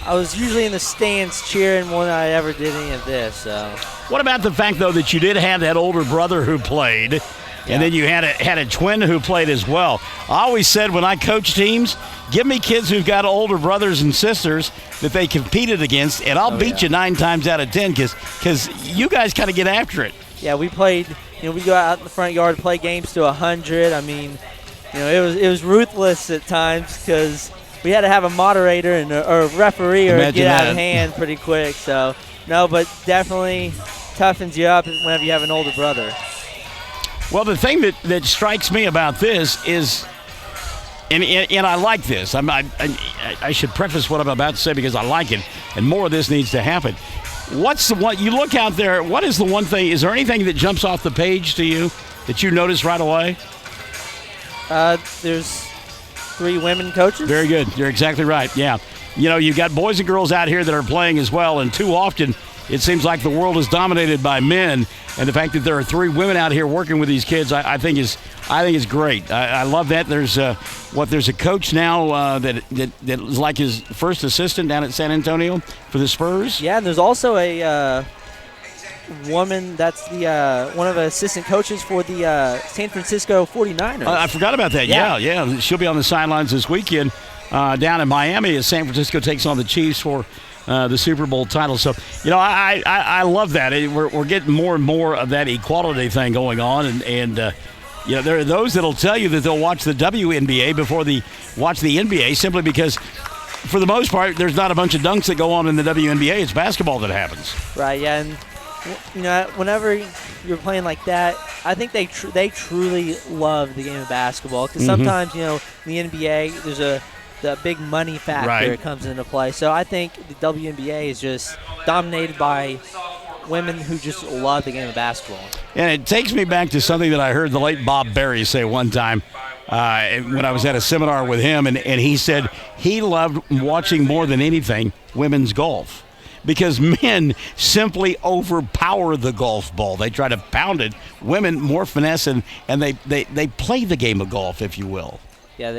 was usually in the stands cheering more than I ever did any of this. So.
What about the fact, though, that you did have that older brother who played? And then you had a twin who played as well. I always said when I coach teams, give me kids who've got older brothers and sisters that they competed against, and I'll beat you 9 times out of 10 because you guys kind of get after it.
Yeah, we played. We go out in the front yard to play games to 100. I mean, it was ruthless at times because we had to have a moderator and or a referee or get out of hand pretty quick. So no, but definitely toughens you up whenever you have an older brother.
Well, the thing that strikes me about this is, and I like this. I should preface what I'm about to say because I like it, and more of this needs to happen. What's the one you look out there? What is the one thing? Is there anything that jumps off the page to you that you notice right away?
There's 3 women coaches.
Very good. You're exactly right. Yeah. You know, you've got boys and girls out here that are playing as well, and too often it seems like the world is dominated by men, and the fact that there are 3 women out here working with these kids, I think is great. I love that. There's a coach now that is like his first assistant down at San Antonio for the Spurs.
Yeah, and there's also a woman that's the one of the assistant coaches for the San Francisco 49ers.
I forgot about that. Yeah. She'll be on the sidelines this weekend down in Miami as San Francisco takes on the Chiefs for the Super Bowl title. So, I love that. We're getting more and more of that equality thing going on, and there are those that'll tell you that they'll watch the WNBA before they watch the NBA simply because, for the most part, there's not a bunch of dunks that go on in the WNBA. It's basketball that happens.
Right, yeah, and whenever you're playing like that, I think they truly love the game of basketball because sometimes, in the NBA, there's the big money factor that comes into play. So I think the WNBA is just dominated by women who just love the game of basketball.
And it takes me back to something that I heard the late Bob Berry say one time when I was at a seminar with him, and he said he loved watching more than anything women's golf because men simply overpower the golf ball. They try to pound it. Women, more finesse, and they play the game of golf, if you will.
Yeah,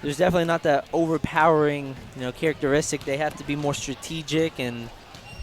there's definitely not that overpowering, characteristic. They have to be more strategic and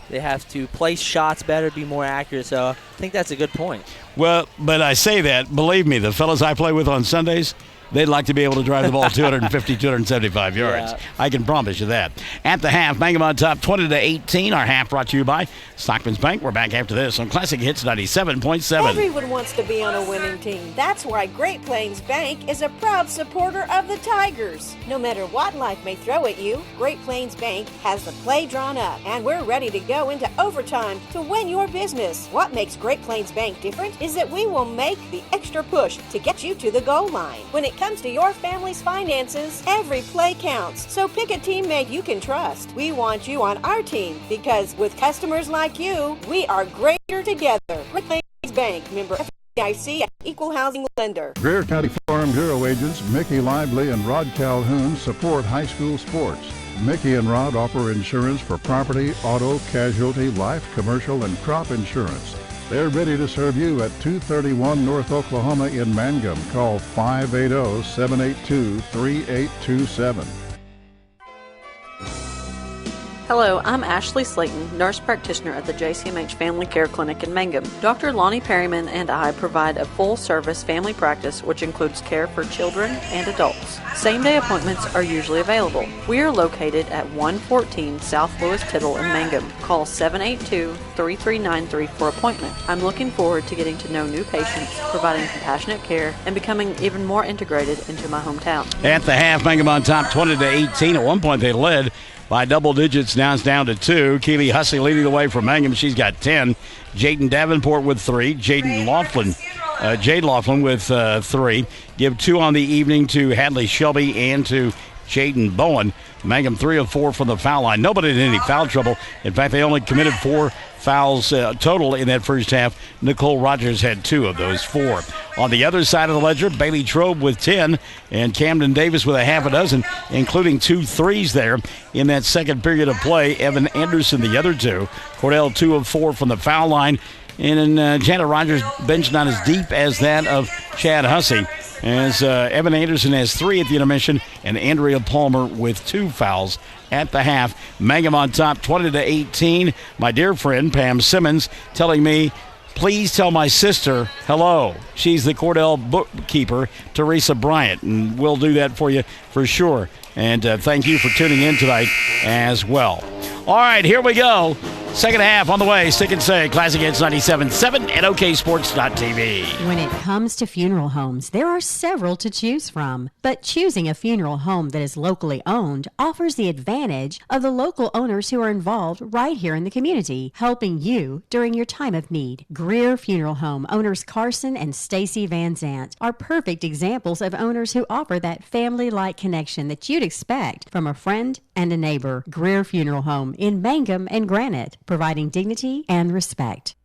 they have to place shots better, be more accurate. So I think that's a good point.
Well, but I say that, believe me, the fellas I play with on Sundays, they'd like to be able to drive the ball 250, 275 yards.
Yeah.
I can promise you that. At the half, Mangum on top 20-18. Our half brought to you by Stockman's Bank. We're back after this on Classic Hits 97.7.
Everyone wants to be on a winning team. That's why Great Plains Bank is a proud supporter of the Tigers. No matter what life may throw at you, Great Plains Bank has the play drawn up, and we're ready to go into overtime to win your business. What makes Great Plains Bank different is that we will make the extra push to get you to the goal line. When it comes to your family's finances, every play counts. So pick a teammate you can trust. We want you on our team because with customers like you, we are greater together. Great Plains Bank, member FDIC, and equal housing lender.
Greer County Farm Bureau agents Mickey Lively and Rod Calhoun support high school sports. Mickey and Rod offer insurance for property, auto, casualty, life, commercial, and crop insurance. They're ready to serve you at 231 North Oklahoma in Mangum. Call 580-782-3827.
Hello, I'm Ashley Slayton, nurse practitioner at the JCMH Family Care Clinic in Mangum. Dr. Lonnie Perryman and I provide a full-service family practice which includes care for children and adults. Same-day appointments are usually available. We are located at 114 South Lewis Tittle in Mangum. Call 782-3393 for appointment. I'm looking forward to getting to know new patients, providing compassionate care, and becoming even more integrated into my hometown.
At the half, Mangum on top 20-18. At one point they led by double digits. Now it's down to 2. Keely Hussey leading the way from Mangum. She's got 10. Jaden Davenport with 3. Jade Laughlin with 3. Give 2 on the evening to Hadley Shelby and to Jaden Bowen. Mangum 3 of 4 from the foul line. Nobody in any foul trouble. In fact, they only committed 4 fouls total in that first half. Nicole Rogers had 2 of those 4. On the other side of the ledger, Bailey Trobe with 10 and Camden Davis with a half a dozen, including 2 threes there in that second period of play. Evan Anderson, the other 2. Cordell 2 of 4 from the foul line. And Janet Rogers' bench not as deep as that of Chad Hussey, as Evan Anderson has 3 at the intermission, and Andrea Palmer with 2 fouls at the half. Mangum on top 20-18. My dear friend Pam Simmons telling me, please tell my sister hello. She's the Cordell bookkeeper, Teresa Bryant, and we'll do that for you for sure. And thank you for tuning in tonight as well. All right, here we go. Second half on the way. Stick and Say, Classic Hits 97.7 and OKSports.tv.
When it comes to funeral homes, there are several to choose from. But choosing a funeral home that is locally owned offers the advantage of the local owners who are involved right here in the community, helping you during your time of need. Greer Funeral Home owners Carson and Stacy Van Zant are perfect examples of owners who offer that family-like connection that you'd expect from a friend and a neighbor. Greer Funeral Home in Mangum and Granite, providing dignity and respect.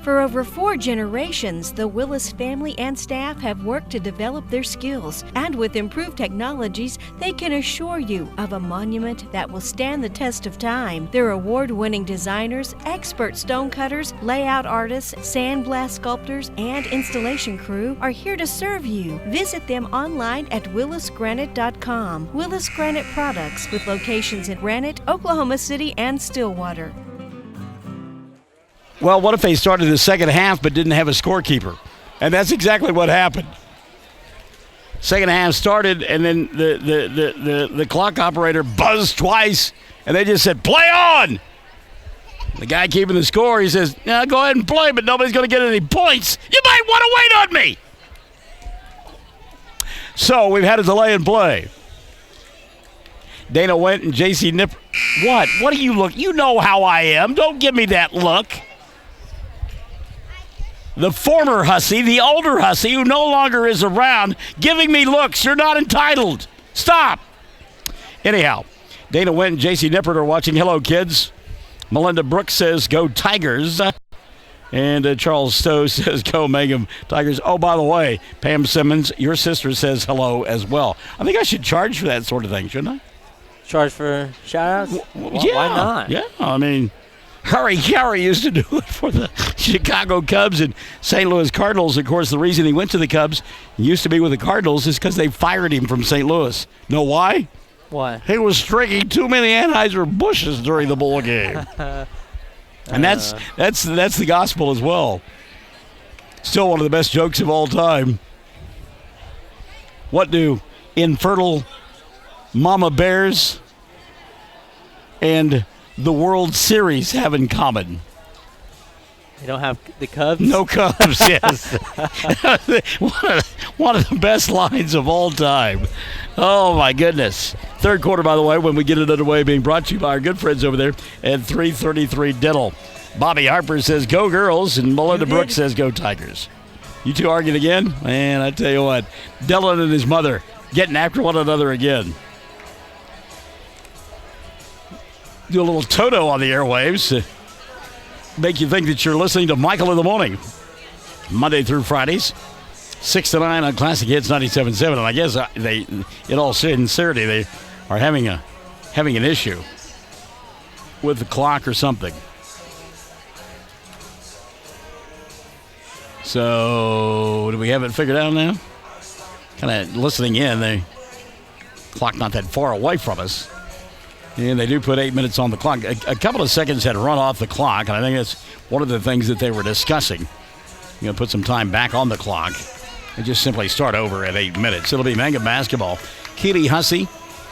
For over 4 generations, the Willis family and staff have worked to develop their skills, and with improved technologies, they can assure you of a monument that will stand the test of time. Their award-winning designers, expert stonecutters, layout artists, sandblast sculptors, and installation crew are here to serve you. Visit them online at willisgranite.com. Willis Granite Products, with locations in Granite, Oklahoma City, and Stillwater.
Well, what if they started the second half but didn't have a scorekeeper? And that's exactly what happened. Second half started, and then the clock operator buzzed twice, and they just said, play on! The guy keeping the score, he says, yeah, go ahead and play, but nobody's going to get any points. You might want to wait on me! So we've had a delay in play. Dana went and J.C. Nipper. What? What do you look? You know how I am. Don't give me that look. The former hussy, the older hussy who no longer is around, giving me looks. You're not entitled. Stop. Anyhow, Dana Went and J.C. Nippert are watching Hello Kids. Melinda Brooks says, go Tigers. And Charles Stowe says, go Mangum Tigers. Oh, by the way, Pam Simmons, your sister, says hello as well. I think I should charge for that sort of thing, shouldn't I?
Charge for shout-outs?
Yeah.
Why not?
Yeah, I mean, Harry Carey used to do it for the Chicago Cubs and St. Louis Cardinals. Of course, the reason he went to the Cubs, used to be with the Cardinals, is because they fired him from St. Louis. Know why?
Why?
He was drinking too many Anheuser-Busch's during the bowl game. And that's the gospel as well. Still one of the best jokes of all time. What do infertile mama bears and the World Series have in common?
They don't have the Cubs?
No Cubs, yes. one of the best lines of all time. Oh, my goodness. Third quarter, by the way, when we get it underway, being brought to you by our good friends over there at 333 Dental. Bobby Harper says, go girls, and Melinda Brooks says, go Tigers. You two arguing again? Man, I tell you what, Dylan and his mother getting after one another again. Do a little Toto on the airwaves. Make you think that you're listening to Michael in the Morning. Monday through Fridays, 6 to 9 on Classic Hits 97.7. And I guess they, in all sincerity, they are having an issue with the clock or something. So, do we have it figured out now? Kind of listening in, the clock not that far away from us. And they do put 8 minutes on the clock. A couple of seconds had run off the clock, and I think that's one of the things that they were discussing. You're going to put some time back on the clock and just simply start over at 8 minutes. It'll be Mangum basketball. Keely Hussey,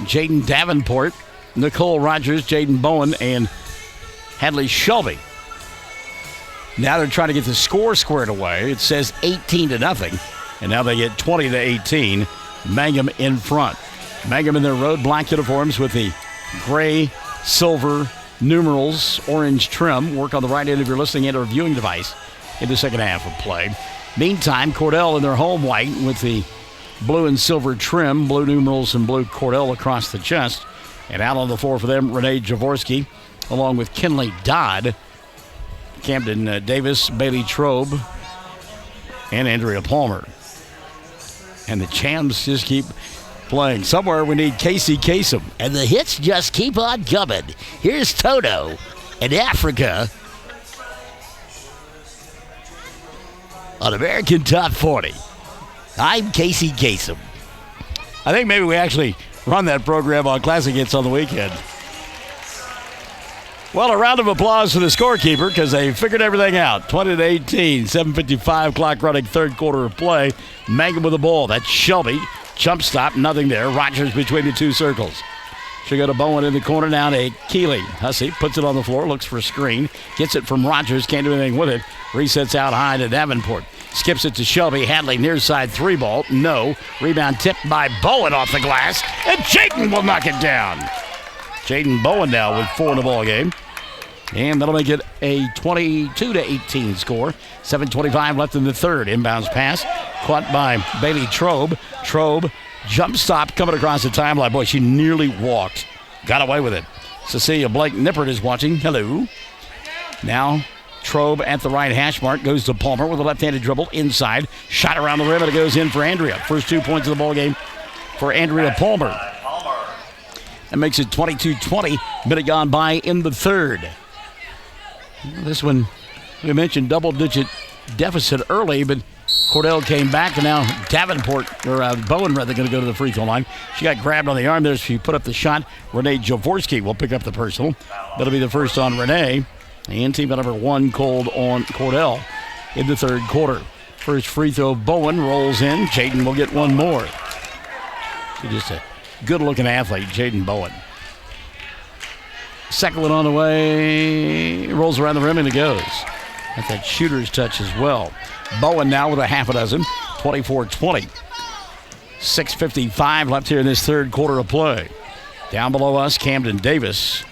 Jaden Davenport, Nicole Rogers, Jaden Bowen, and Hadley Shelby. Now they're trying to get the score squared away. It says 18-0, and now they get 20-18. Mangum in front. Mangum in their road black uniforms with the gray, silver numerals, orange trim. Work on the right end of your listening and or viewing device in the second half of play. Meantime, Cordell in their home white with the blue and silver trim, blue numerals and blue Cordell across the chest. And out on the floor for them, Renee Jaworski, along with Kinley Dodd, Camden Davis, Bailey Trobe, and Andrea Palmer. And the champs just keep playing. Somewhere we need Casey Kasem.
And the hits just keep on coming. Here's Toto in Africa on American Top 40. I'm Casey Kasem.
I think maybe we actually run that program on Classic Hits on the weekend. Well, a round of applause for the scorekeeper because they figured everything out. 20-18, 7:55 clock running, third quarter of play. Mangum with the ball. That's Shelby. Jump stop, nothing there. Rogers between the two circles. She'll go to Bowen in the corner, now to Keeley. Hussey puts it on the floor, looks for a screen. Gets it from Rogers, can't do anything with it. Resets out high to Davenport. Skips it to Shelby. Hadley near side 3 ball. No. Rebound tipped by Bowen off the glass. And Jaden will knock it down. Jaden Bowen now with 4 in the ball game. And that'll make it a 22-18 score. 7:25 left in the third. Inbounds pass caught by Bailey Trobe. Trobe jump stop coming across the timeline. Boy, she nearly walked. Got away with it. Cecilia Blake Nippert is watching. Hello. Now Trobe at the right hash mark goes to Palmer with a left-handed dribble inside. Shot around the rim and it goes in for Andrea. First 2 points of the ball game for Andrea Palmer. That makes it 22-20. Minute gone by in the third. This one, we mentioned double-digit deficit early, but Cordell came back, and now Davenport, or Bowen rather, going to go to the free throw line. She got grabbed on the arm there. She put up the shot. Renee Jaworski will pick up the personal. That'll be the first on Renee. And team number 1 called on Cordell in the third quarter. First free throw, Bowen rolls in. Jaden will get one more. She's just a good-looking athlete, Jaden Bowen. Second one on the way. Rolls around the rim and it goes. That's that shooter's touch as well. Bowen now with a half a dozen. 24-20. 6:55 left here in this third quarter of play. Down below us, Camden Davis.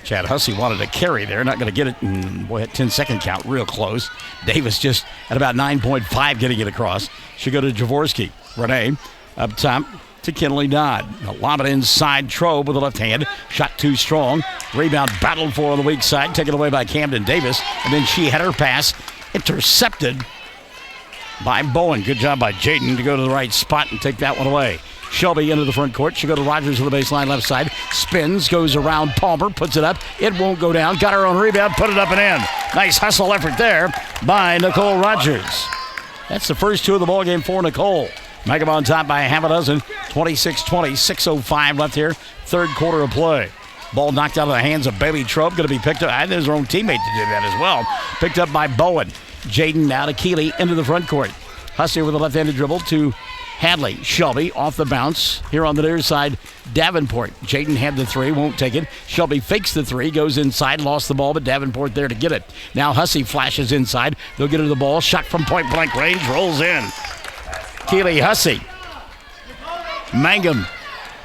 Chad Hussey wanted to carry there. Not going to get it in, boy, at 10-second count. Real close. Davis just at about 9.5 getting it across. Should go to Jaworski. Renee up top to Kinley Dodd. Lob it inside. Trobe with the left hand. Shot too strong. Rebound battled for on the weak side. Taken away by Camden Davis. And then she had her pass intercepted by Bowen. Good job by Jaden to go to the right spot and take that one away. Shelby into the front court. She'll go to Rogers to the baseline left side. Spins, goes around Palmer, puts it up. It won't go down. Got her own rebound, put it up and in. Nice hustle effort there by Nicole Rogers. That's the first 2 of the ball game for Nicole. Mangum on top by a half a dozen. 26-20, 6:05 left here. Third quarter of play. Ball knocked out of the hands of Bailey Trobe. Going to be picked up. I think there's her own teammate to do that as well. Picked up by Bowen. Jaden now to Keeley into the front court. Hussey with a left-handed dribble to Hadley. Shelby off the bounce. Here on the near side, Davenport. Jaden had the 3, won't take it. Shelby fakes the 3, goes inside, lost the ball, but Davenport there to get it. Now Hussey flashes inside. They'll get her the ball. Shot from point-blank range, rolls in. Keeley Hussey. Mangum,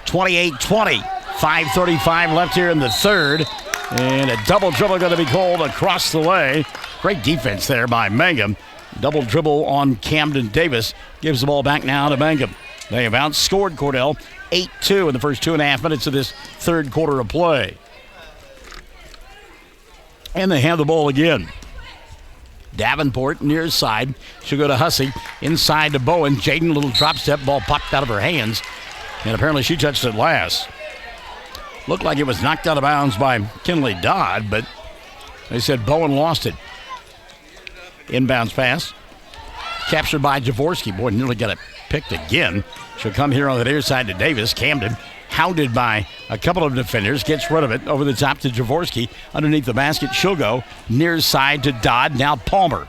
28-20. 5:35 left here in the third. And a double dribble going to be called across the way. Great defense there by Mangum. Double dribble on Camden Davis. Gives the ball back now to Mangum. They have outscored Cordell 8-2 in the first 2.5 minutes of this third quarter of play. And they have the ball again. Davenport near side. She'll go to Hussey. Inside to Bowen. Jaden, little drop step. Ball popped out of her hands. And apparently she touched it last. Looked like it was knocked out of bounds by Kinley Dodd, but they said Bowen lost it. Inbounds pass. Captured by Jaworski. Boy, nearly got it picked again. She'll come here on the near side to Davis. Camden, hounded by a couple of defenders, gets rid of it over the top to Jaworski. Underneath the basket, she'll go near side to Dodd. Now Palmer.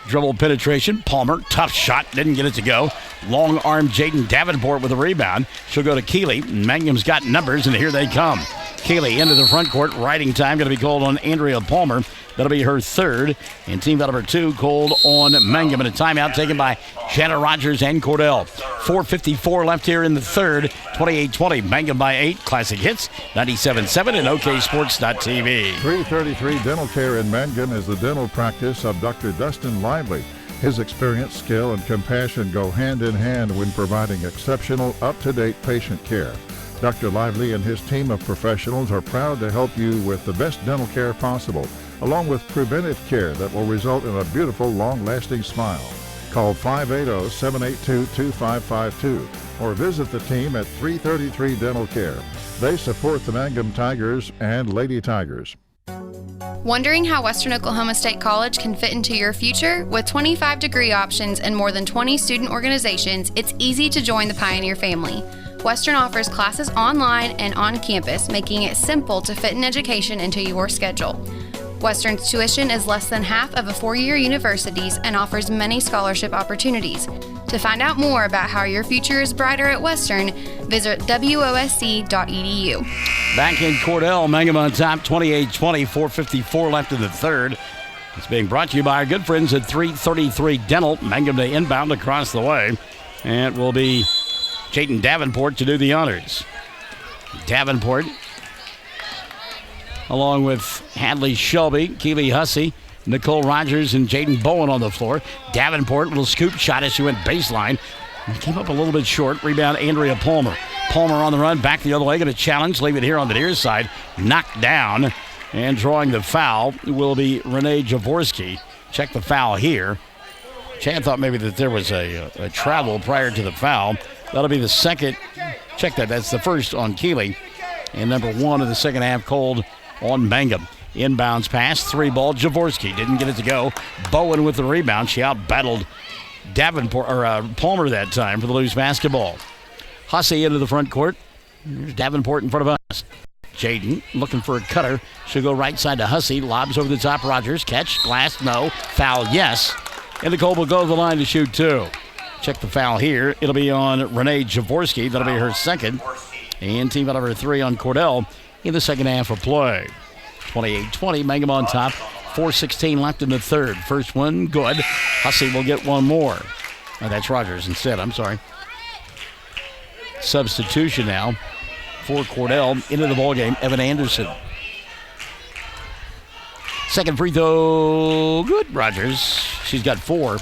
Dribble penetration. Palmer, tough shot, didn't get it to go. Long arm Jaden Davenport with a rebound. She'll go to Keeley. Mangum's got numbers, and here they come. Keeley into the front court. Riding time going to be called on Andrea Palmer. That'll be her third. And team foul number 2 called on Mangum. And a timeout taken by Shanna Rogers and Cordell. 4:54 left here in the third. 28-20. Mangum by 8. Classic Hits. 97.7 and OKSports.tv.
333 Dental Care in Mangum is the dental practice of Dr. Dustin Lively. His experience, skill, and compassion go hand in hand when providing exceptional, up-to-date patient care. Dr. Lively and his team of professionals are proud to help you with the best dental care possible, along with preventive care that will result in a beautiful, long-lasting smile. Call 580-782-2552 or visit the team at 333 Dental Care. They support the Mangum Tigers and Lady Tigers.
Wondering how Western Oklahoma State College can fit into your future? With 25 degree options and more than 20 student organizations, it's easy to join the Pioneer family. Western offers classes online and on campus, making it simple to fit an education into your schedule. Western's tuition is less than half of a four-year university's and offers many scholarship opportunities. To To find out more about how your future is brighter at Western, visit wosc.edu.
Back in Cordell, Mangum on top, 28-20, 4:54 left in the third. It's being brought to you by our good friends at 333 Dental. Mangum to inbound across the way. And it will be Jayden Davenport to do the honors. Davenport, along with Hadley Shelby, Keely Hussey, Nicole Rogers, and Jaden Bowen on the floor. Davenport, little scoop shot as she went baseline. Came up a little bit short. Rebound, Andrea Palmer. Palmer on the run, back the other way. Going to challenge, leave it here on the near side. Knocked down. And drawing the foul will be Renee Jaworski. Check the foul here. Chad thought maybe that there was a travel prior to the foul. That'll be the second. Check that. That's the first on Keeley. And number 1 of the second half called on Mangum. Inbounds pass, 3-ball. Jaworski didn't get it to go. Bowen with the rebound. She out-battled Davenport or Palmer that time for the loose basketball. Hussey into the front court. Here's Davenport in front of us. Jaden looking for a cutter. She'll go right side to Hussey. Lobs over the top. Rogers. Catch. Glass. No. Foul. Yes. And Nicole will go to the line to shoot 2. Check the foul here. It'll be on Renee Jaworski. That'll be her second. And team out of her 3 on Cordell in the second half of play. 28-20, Mangum on top. 4:16 left in the third. First one, good. Hussey will get one more. Oh, that's Rogers instead, I'm sorry. Substitution now for Cordell. Into the ballgame, Evan Anderson. Second free throw, good. Rogers, she's got 4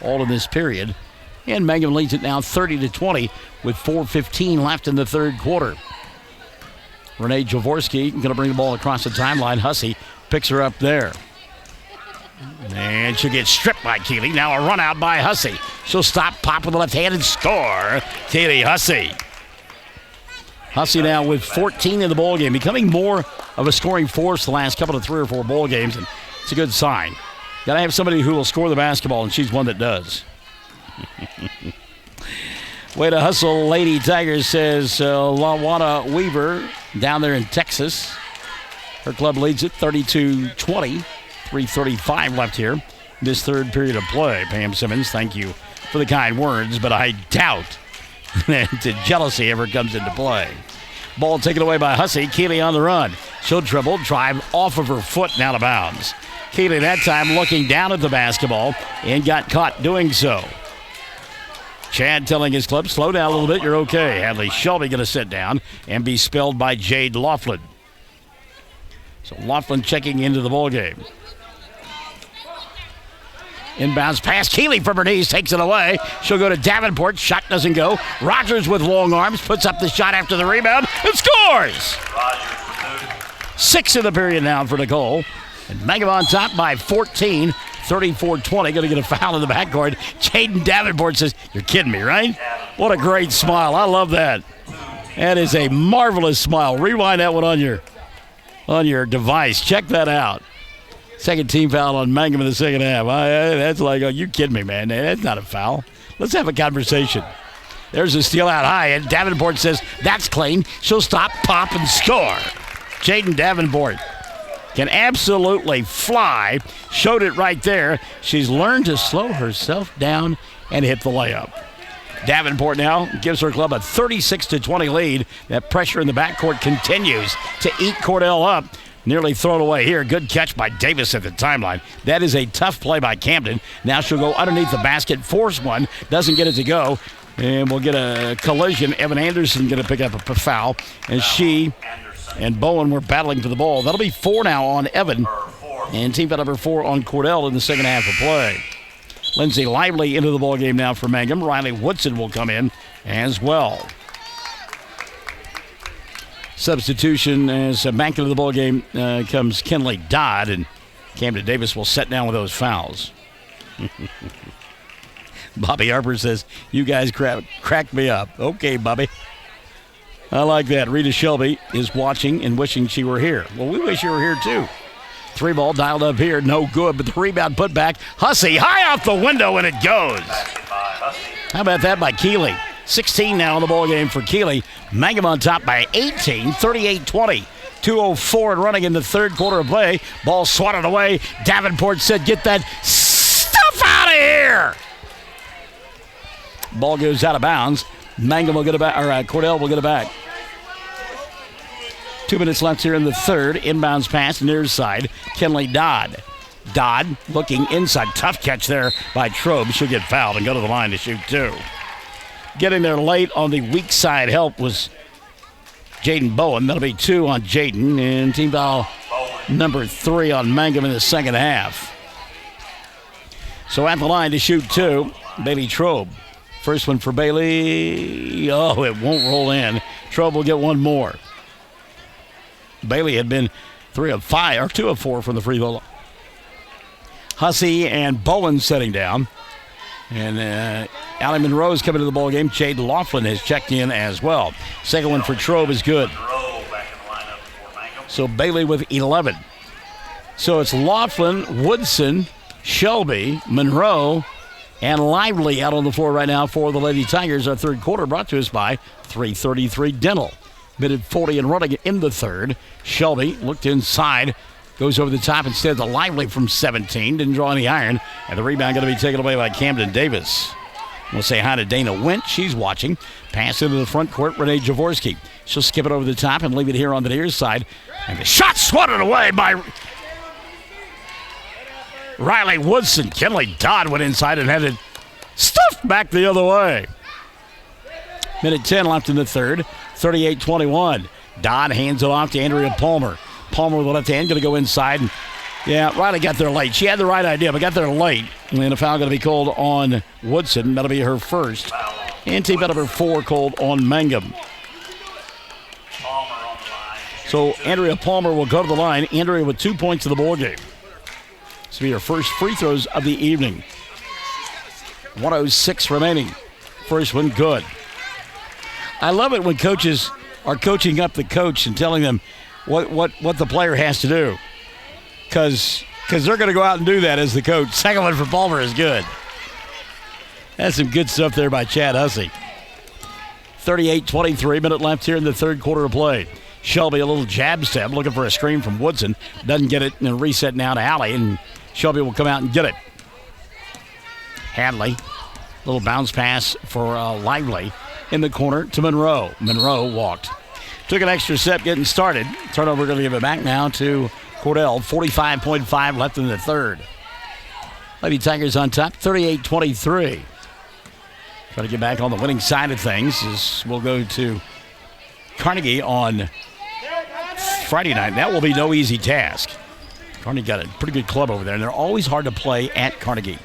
all in this period. And Mangum leads it now 30-20 with 4:15 left in the third quarter. Renee Jaworski going to bring the ball across the timeline. Hussey picks her up there. And she'll get stripped by Keeley. Now a run out by Hussey. She'll stop, pop with the left hand, and score. Keeley Hussey. Hussey now with 14 in the ballgame, becoming more of a scoring force the last couple of 3 or 4 ball games, and it's a good sign. Got to have somebody who will score the basketball, and she's one that does. Way to hustle, Lady Tigers, says LaWanna Weaver down there in Texas. Her club leads it 32-20. 3:35 left here. This third period of play. Pam Simmons, thank you for the kind words, but I doubt that jealousy ever comes into play. Ball taken away by Hussey. Keeley on the run. She'll dribble, drive off of her foot and out of bounds. Keeley that time looking down at the basketball and got caught doing so. Chad telling his club, slow down a little bit, you're okay. Hadley Shelby going to sit down and be spelled by Jade Laughlin. So Laughlin checking into the ballgame. Inbounds pass. Keeley from her knees takes it away. She'll go to Davenport. Shot doesn't go. Rogers with long arms puts up the shot after the rebound and scores. 6 in the period now for Nicole. And Mangum on top by 14. 34-20. Going to get a foul in the backcourt. Jayden Davenport says, you're kidding me, right? What a great smile. I love that. That is a marvelous smile. Rewind that one on your device. Check that out. Second team foul on Mangum in the second half. That's like, oh, you kidding me, man. That's not a foul. Let's have a conversation. There's a steal out high, and Davenport says, that's clean. She'll stop, pop, and score. Jayden Davenport can absolutely fly. Showed it right there. She's learned to slow herself down and hit the layup. Davenport now gives her club a 36-20 lead. That pressure in the backcourt continues to eat Cordell up. Nearly thrown away here. Good catch by Davis at the timeline. That is a tough play by Camden. Now she'll go underneath the basket, force one, doesn't get it to go, and we'll get a collision. Evan Anderson going to pick up a foul, and she and Bowen were battling for the ball. That'll be 4 now on Evan, and team foul number 4 on Cordell in the second half of play. Lindsay Lively into the ballgame now for Mangum. Riley Woodson will come in as well. Substitution as back into the ballgame comes Kenley Dodd, and Camden Davis will set down with those fouls. Bobby Harper says, you guys cracked me up. Okay, Bobby. I like that. Rita Shelby is watching and wishing she were here. Well, we wish you were here, too. 3-ball dialed up here. No good, but the rebound put back. Hussey high off the window, and it goes. How about that by Keeley? 16 now in the ballgame for Keeley. Mangum on top by 18, 38-20. 2:04 and running in the third quarter of play. Ball swatted away. Davenport said, get that stuff out of here. Ball goes out of bounds. Mangum will get it back, or Cordell will get it back. 2 minutes left here in the third. Inbounds pass near side. Kenley Dodd. Dodd looking inside. Tough catch there by Trobe. She'll get fouled and go to the line to shoot two. Getting there late on the weak side help was Jaden Bowen. That'll be 2 on Jaden. And team foul number 3 on Mangum in the second half. So at the line to shoot 2, Bailey Trobe. First one for Bailey. Oh, it won't roll in. Trobe will get one more. Bailey had been 3 of 5 or 2 of 4 from the free throw line. Hussey and Bowen setting down. And Allie Monroe's coming to the ball game. Jade Laughlin has checked in as well. Second one for Trobe is good. So Bailey with 11. So it's Laughlin, Woodson, Shelby, Monroe, and Lively out on the floor right now for the Lady Tigers. Our third quarter brought to us by 333 Dental. Minute 40 and running in the third. Shelby looked inside. Goes over the top instead to Lively from 17. Didn't draw any iron. And the rebound going to be taken away by Camden Davis. We'll say hi to Dana Went. She's watching. Pass into the front court. Renee Jaworski. She'll skip it over the top and leave it here on the near side. And the shot swatted away by Riley Woodson. Kenley Dodd went inside and had it stuffed back the other way. Minute 10 left in the third. 38-21. Dodd hands it off to Andrea Palmer. Palmer with the left hand going to go inside. And, yeah, Riley got there late. She had the right idea, but got there late. And a foul going to be called on Woodson. That'll be her first. And team number 4 called on Mangum. So Andrea Palmer will go to the line. Andrea with 2 points in the ball game. This will be her first free throws of the evening. 1:06 remaining. First one good. I love it when coaches are coaching up the coach and telling them what the player has to do. Because they're going to go out and do that as the coach. Second one for Palmer is good. That's some good stuff there by Chad Hussey. 38-23, minute left here in the third quarter of play. Shelby a little jab step, looking for a screen from Woodson. Doesn't get it, and a reset now to Alley, and Shelby will come out and get it. Hadley, little bounce pass for Lively in the corner to Monroe. Monroe walked. Took an extra step getting started. Turnover going to give it back now to Cordell. 45.5 left in the third. Lady Tigers on top, 38-23. Try to get back on the winning side of things as we'll go to Carnegie on Friday night. That will be no easy task. Carnegie got a pretty good club over there, and they're always hard to play at Carnegie.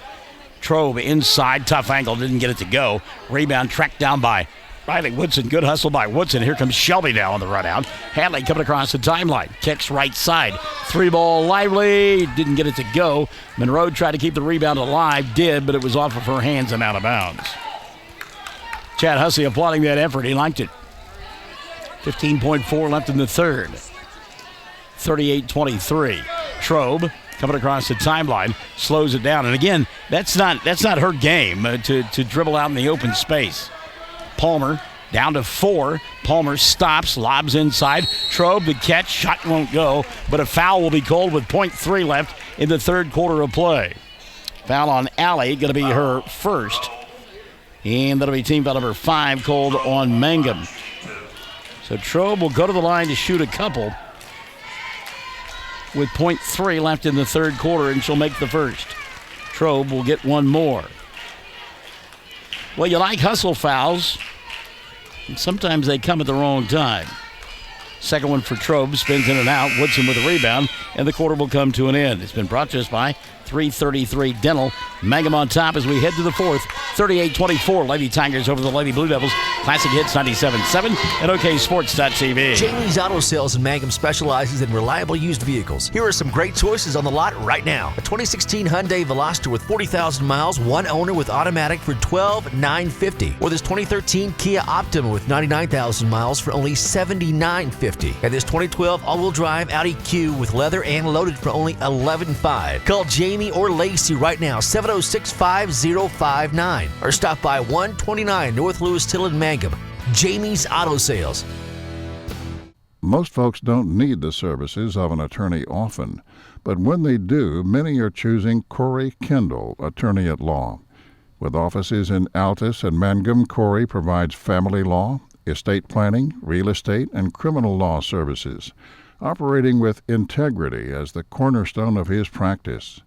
Trobe inside, tough angle, didn't get it to go. Rebound tracked down by Riley Woodson. Good hustle by Woodson. Here comes Shelby now on the run out. Hadley coming across the timeline. Kicks right side. 3-ball Lively. Didn't get it to go. Monroe tried to keep the rebound alive. Did, but it was off of her hands and out of bounds. Chad Hussey applauding that effort. He liked it. 15.4 left in the third. 38-23. Trobe coming across the timeline. Slows it down. And again, that's not her game to dribble out in the open space. Palmer down to 4. Palmer stops, lobs inside. Trobe, the catch, shot won't go, but a foul will be called with .3 left in the third quarter of play. Foul on Alley, going to be her first. And that'll be team foul number 5 called on Mangum. So Trobe will go to the line to shoot a couple with .3 left in the third quarter, and she'll make the first. Trobe will get one more. Well, you like hustle fouls, and sometimes they come at the wrong time. Second one for Trobe, spins in and out. Woodson with a rebound, and the quarter will come to an end. It's been brought to us by 333 Dental. Mangum on top as we head to the fourth. 38-24, Lady Tigers over the Lady Blue Devils. Classic Hits 97.7 and OKSports.tv.
Jamie's Auto Sales in Mangum specializes in reliable used vehicles. Here are some great choices on the lot right now. A 2016 Hyundai Veloster with 40,000 miles, one owner with automatic for $12,950. Or this 2013 Kia Optima with 99,000 miles for only $79,550. And this 2012 all-wheel drive Audi Q with leather and loaded for only $11,550. Call Jamie or Lacey right now, 706-5059. Or stop by 129 North Lewis Till in Mangum. Jamie's Auto Sales.
Most folks don't need the services of an attorney often, but when they do, many are choosing Corey Kendall, attorney at law. With offices in Altus and Mangum, Corey provides family law, estate planning, real estate, and criminal law services, operating with integrity as the cornerstone of his practice.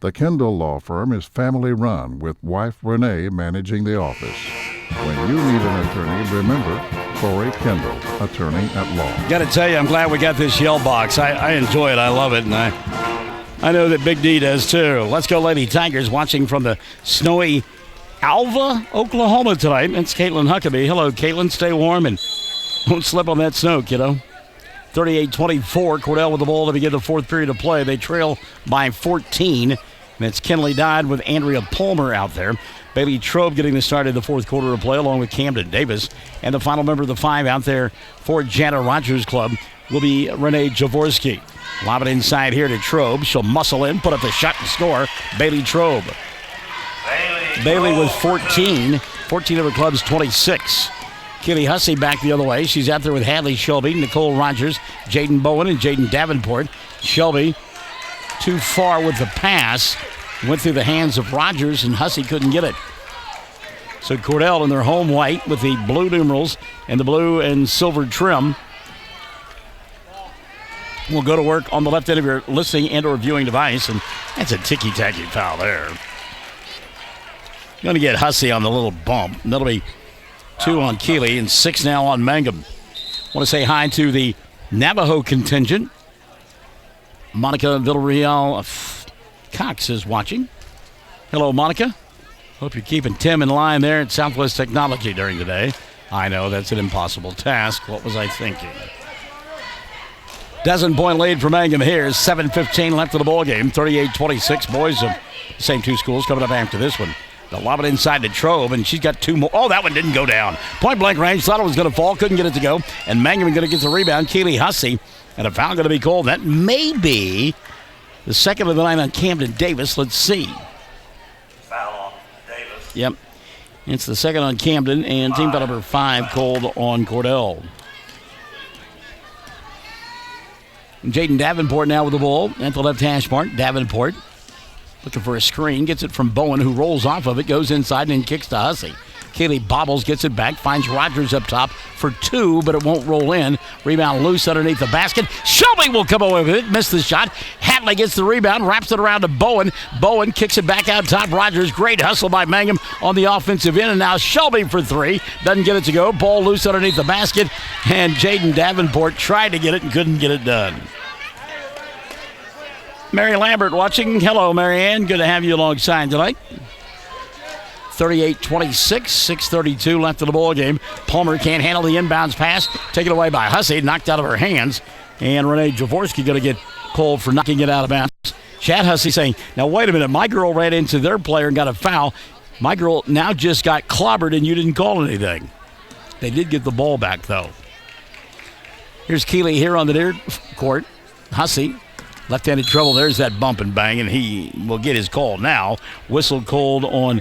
The Kendall Law Firm is family-run, with wife Renee managing the office. When you need an attorney, remember Corey Kendall, attorney at law.
Got to tell you, I'm glad we got this yell box. I enjoy it. I love it, and I know that Big D does too. Let's go, Lady Tigers, watching from the snowy Alva, Oklahoma tonight. It's Caitlin Huckabee. Hello, Caitlin. Stay warm and don't slip on that snow, kiddo. 38-24, Cordell with the ball to begin the fourth period of play. They trail by 14, and it's Kinley Dodd with Andrea Palmer out there. Bailey Trobe getting the start of the fourth quarter of play along with Camden Davis. And the final member of the five out there for Jana Rogers Club will be Renee Jaworski. Lob it inside here to Trobe. She'll muscle in, put up the shot and score. Bailey Trobe. Bailey with 14 of her club's 26. Keely Hussey back the other way. She's out there with Hadley Shelby, Nicole Rogers, Jaden Bowen, and Jaden Davenport. Shelby too far with the pass. Went through the hands of Rogers, and Hussey couldn't get it. So Cordell in their home white with the blue numerals and the blue and silver trim will go to work on the left end of your listening and or viewing device, and that's a ticky-tacky foul there. Going to get Hussey on the little bump. That'll be 2 on Keeley and 6 now on Mangum. Want to say hi to the Navajo contingent. Monica Villarreal Cox is watching. Hello, Monica. Hope you're keeping Tim in line there at Southwest Technology during the day. I know that's an impossible task. What was I thinking? Dozen-point lead for Mangum here. 7:15 left of the ball game. 38-26. Boys of the same two schools coming up after this one. They'll lob it inside to Trobe, and she's got 2 more. Oh, that one didn't go down. Point-blank range. Thought it was going to fall. Couldn't get it to go. And Mangum going to get the rebound. Keely Hussey. And a foul going to be called. That may be the second of the night on Camden Davis. Let's see.
Foul on Davis.
Yep. It's the second on Camden, and team foul number 5 called on Cordell. Jaden Davenport now with the ball at the left hash mark. Davenport looking for a screen. Gets it from Bowen, who rolls off of it, goes inside and kicks to Hussey. Kaylee bobbles, gets it back, finds Rogers up top for 2, but it won't roll in. Rebound loose underneath the basket. Shelby will come away with it, missed the shot. Hadley gets the rebound, wraps it around to Bowen. Bowen kicks it back out top. Rogers, great hustle by Mangum on the offensive end, and now Shelby for 3. Doesn't get it to go. Ball loose underneath the basket, and Jaden Davenport tried to get it and couldn't get it done. Mary Lambert watching. Hello, Marianne. Good to have you alongside tonight. 38-26, 6:32 left of the ball game. Palmer can't handle the inbounds pass. Taken away by Hussey, knocked out of her hands. And Renee Jaworski going to get called for knocking it out of bounds. Chad Hussey saying, now wait a minute, my girl ran into their player and got a foul. My girl now just got clobbered and you didn't call anything. They did get the ball back, though. Here's Keeley here on the near court. Hussey. Left-handed trouble. There's that bump and bang, and he will get his call now. Whistle called on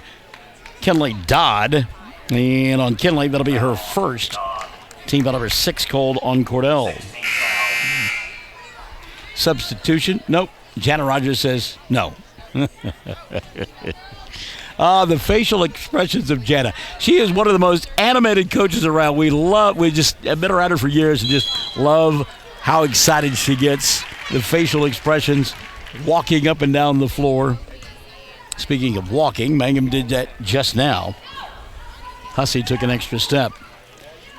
Kinley Dodd. And on Kinley, that'll be her first. Team foul number 6 called on Cordell. Substitution? Nope. Jana Rogers says no. The facial expressions of Jana. She is one of the most animated coaches around. We just have been around her for years and just love how excited she gets. The facial expressions, walking up and down the floor. Speaking of walking, Mangum did that just now. Hussey took an extra step.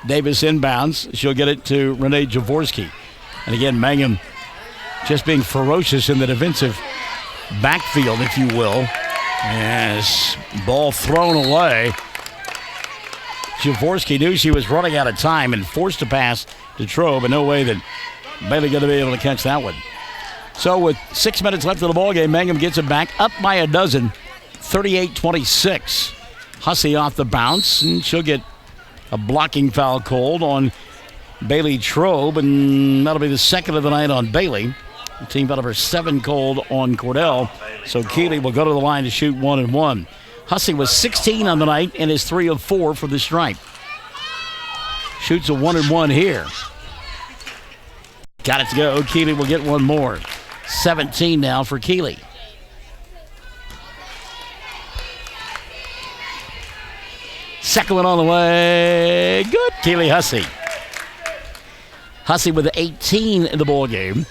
Davis inbounds. She'll get it to Renee Jaworski. And again, Mangum just being ferocious in the defensive backfield, if you will. As ball thrown away. Jaworski knew she was running out of time and forced a pass to Trobe, but no way that Bailey going to be able to catch that one. So with 6 minutes left of the ballgame, Mangum gets it back up by a dozen, 38-26. Hussey off the bounce, and she'll get a blocking foul called on Bailey Trobe, and that'll be the second of the night on Bailey. Team foul number 7 called on Cordell. So Keeley will go to the line to shoot 1 and 1. Hussey was 16 on the night and is 3 of 4 for the stripe. Shoots a 1 and 1 here. Got it to go. Keeley will get one more. 17 now for Keeley. Second one on the way. Good. Keely Hussey. Hussey with 18 in the ball game.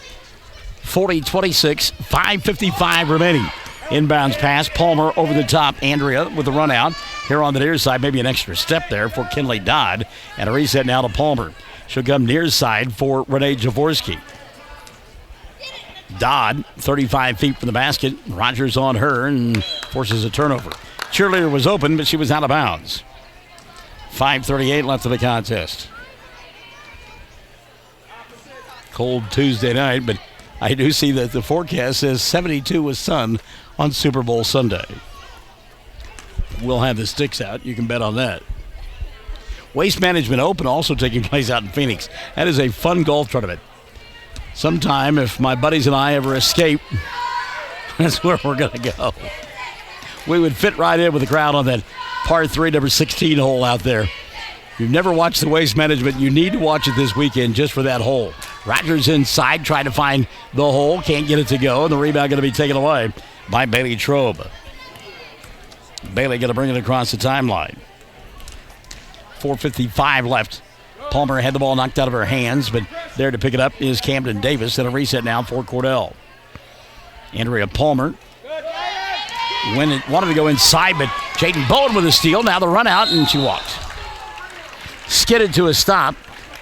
40-26, 5:55 remaining. Inbounds pass. Palmer over the top. Andrea with the run out. Here on the near side, maybe an extra step there for Kinley Dodd. And a reset now to Palmer. She'll come near side for Renee Jaworski. Dodd, 35 feet from the basket. Rogers on her and forces a turnover. Cheerleader was open, but she was out of bounds. 5:38 left in the contest. Cold Tuesday night, but I do see that the forecast says 72 with sun on Super Bowl Sunday. We'll have the sticks out. You can bet on that. Waste Management Open also taking place out in Phoenix. That is a fun golf tournament. Sometime, if my buddies and I ever escape, that's where we're going to go. We would fit right in with the crowd on that par 3, number 16 hole out there. If you've never watched the Waste Management, you need to watch it this weekend just for that hole. Rogers inside, trying to find the hole, can't get it to go, and the rebound going to be taken away by Bailey Trobe. Bailey going to bring it across the timeline. 4:55 left. Palmer had the ball knocked out of her hands, but there to pick it up is Camden Davis, and a reset now for Cordell. Andrea Palmer wanted to go inside, but Jaden Bowen with a steal. Now the run out, and she walked. Skidded to a stop.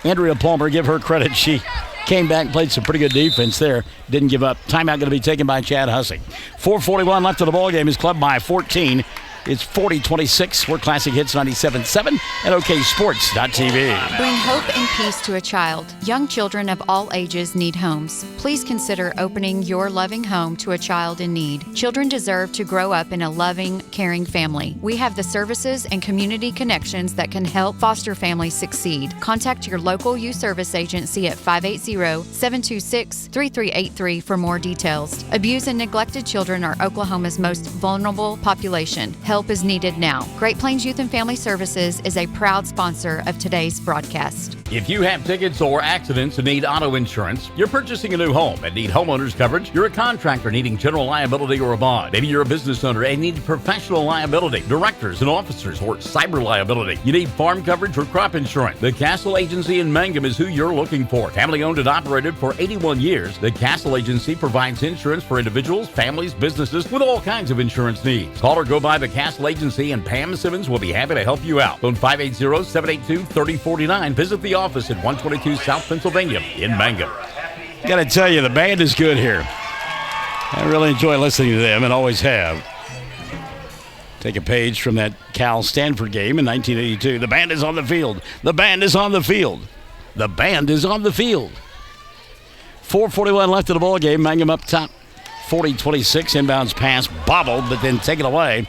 Andrea Palmer, give her credit. She came back and played some pretty good defense there. Didn't give up. Timeout going to be taken by Chad Hussey. 4:41 left of the ball game. Is clubbed by 14. It's 40-26. We're Classic Hits 97.7 and OKSports.tv.
Bring hope and peace to a child. Young children of all ages need homes. Please consider opening your loving home to a child in need. Children deserve to grow up in a loving, caring family. We have the services and community connections that can help foster families succeed. Contact your local youth service agency at 580-726-3383 for more details. Abused and neglected children are Oklahoma's most vulnerable population. Help is needed now. Great Plains Youth and Family Services is a proud sponsor of today's broadcast.
If you have tickets or accidents and need auto insurance, you're purchasing a new home and need homeowners coverage, you're a contractor needing general liability or a bond, maybe you're a business owner and need professional liability, directors and officers, or cyber liability, you need farm coverage or crop insurance, the Castle Agency in Mangum is who you're looking for. Family owned and operated for 81 years, the Castle Agency provides insurance for individuals, families, businesses with all kinds of insurance needs. Call or go by the Castle Agency, and Pam Simmons will be happy to help you out. Phone 580-782-3049. Visit the office at 122 South Pennsylvania in Mangum.
Got to tell you, the band is good here. I really enjoy listening to them and always have. Take a page from that Cal-Stanford game in 1982. The band is on the field. The band is on the field. The band is on the field. 4:41 left of the ball game. Mangum up top. 40-26. Inbounds pass bobbled, but then taken away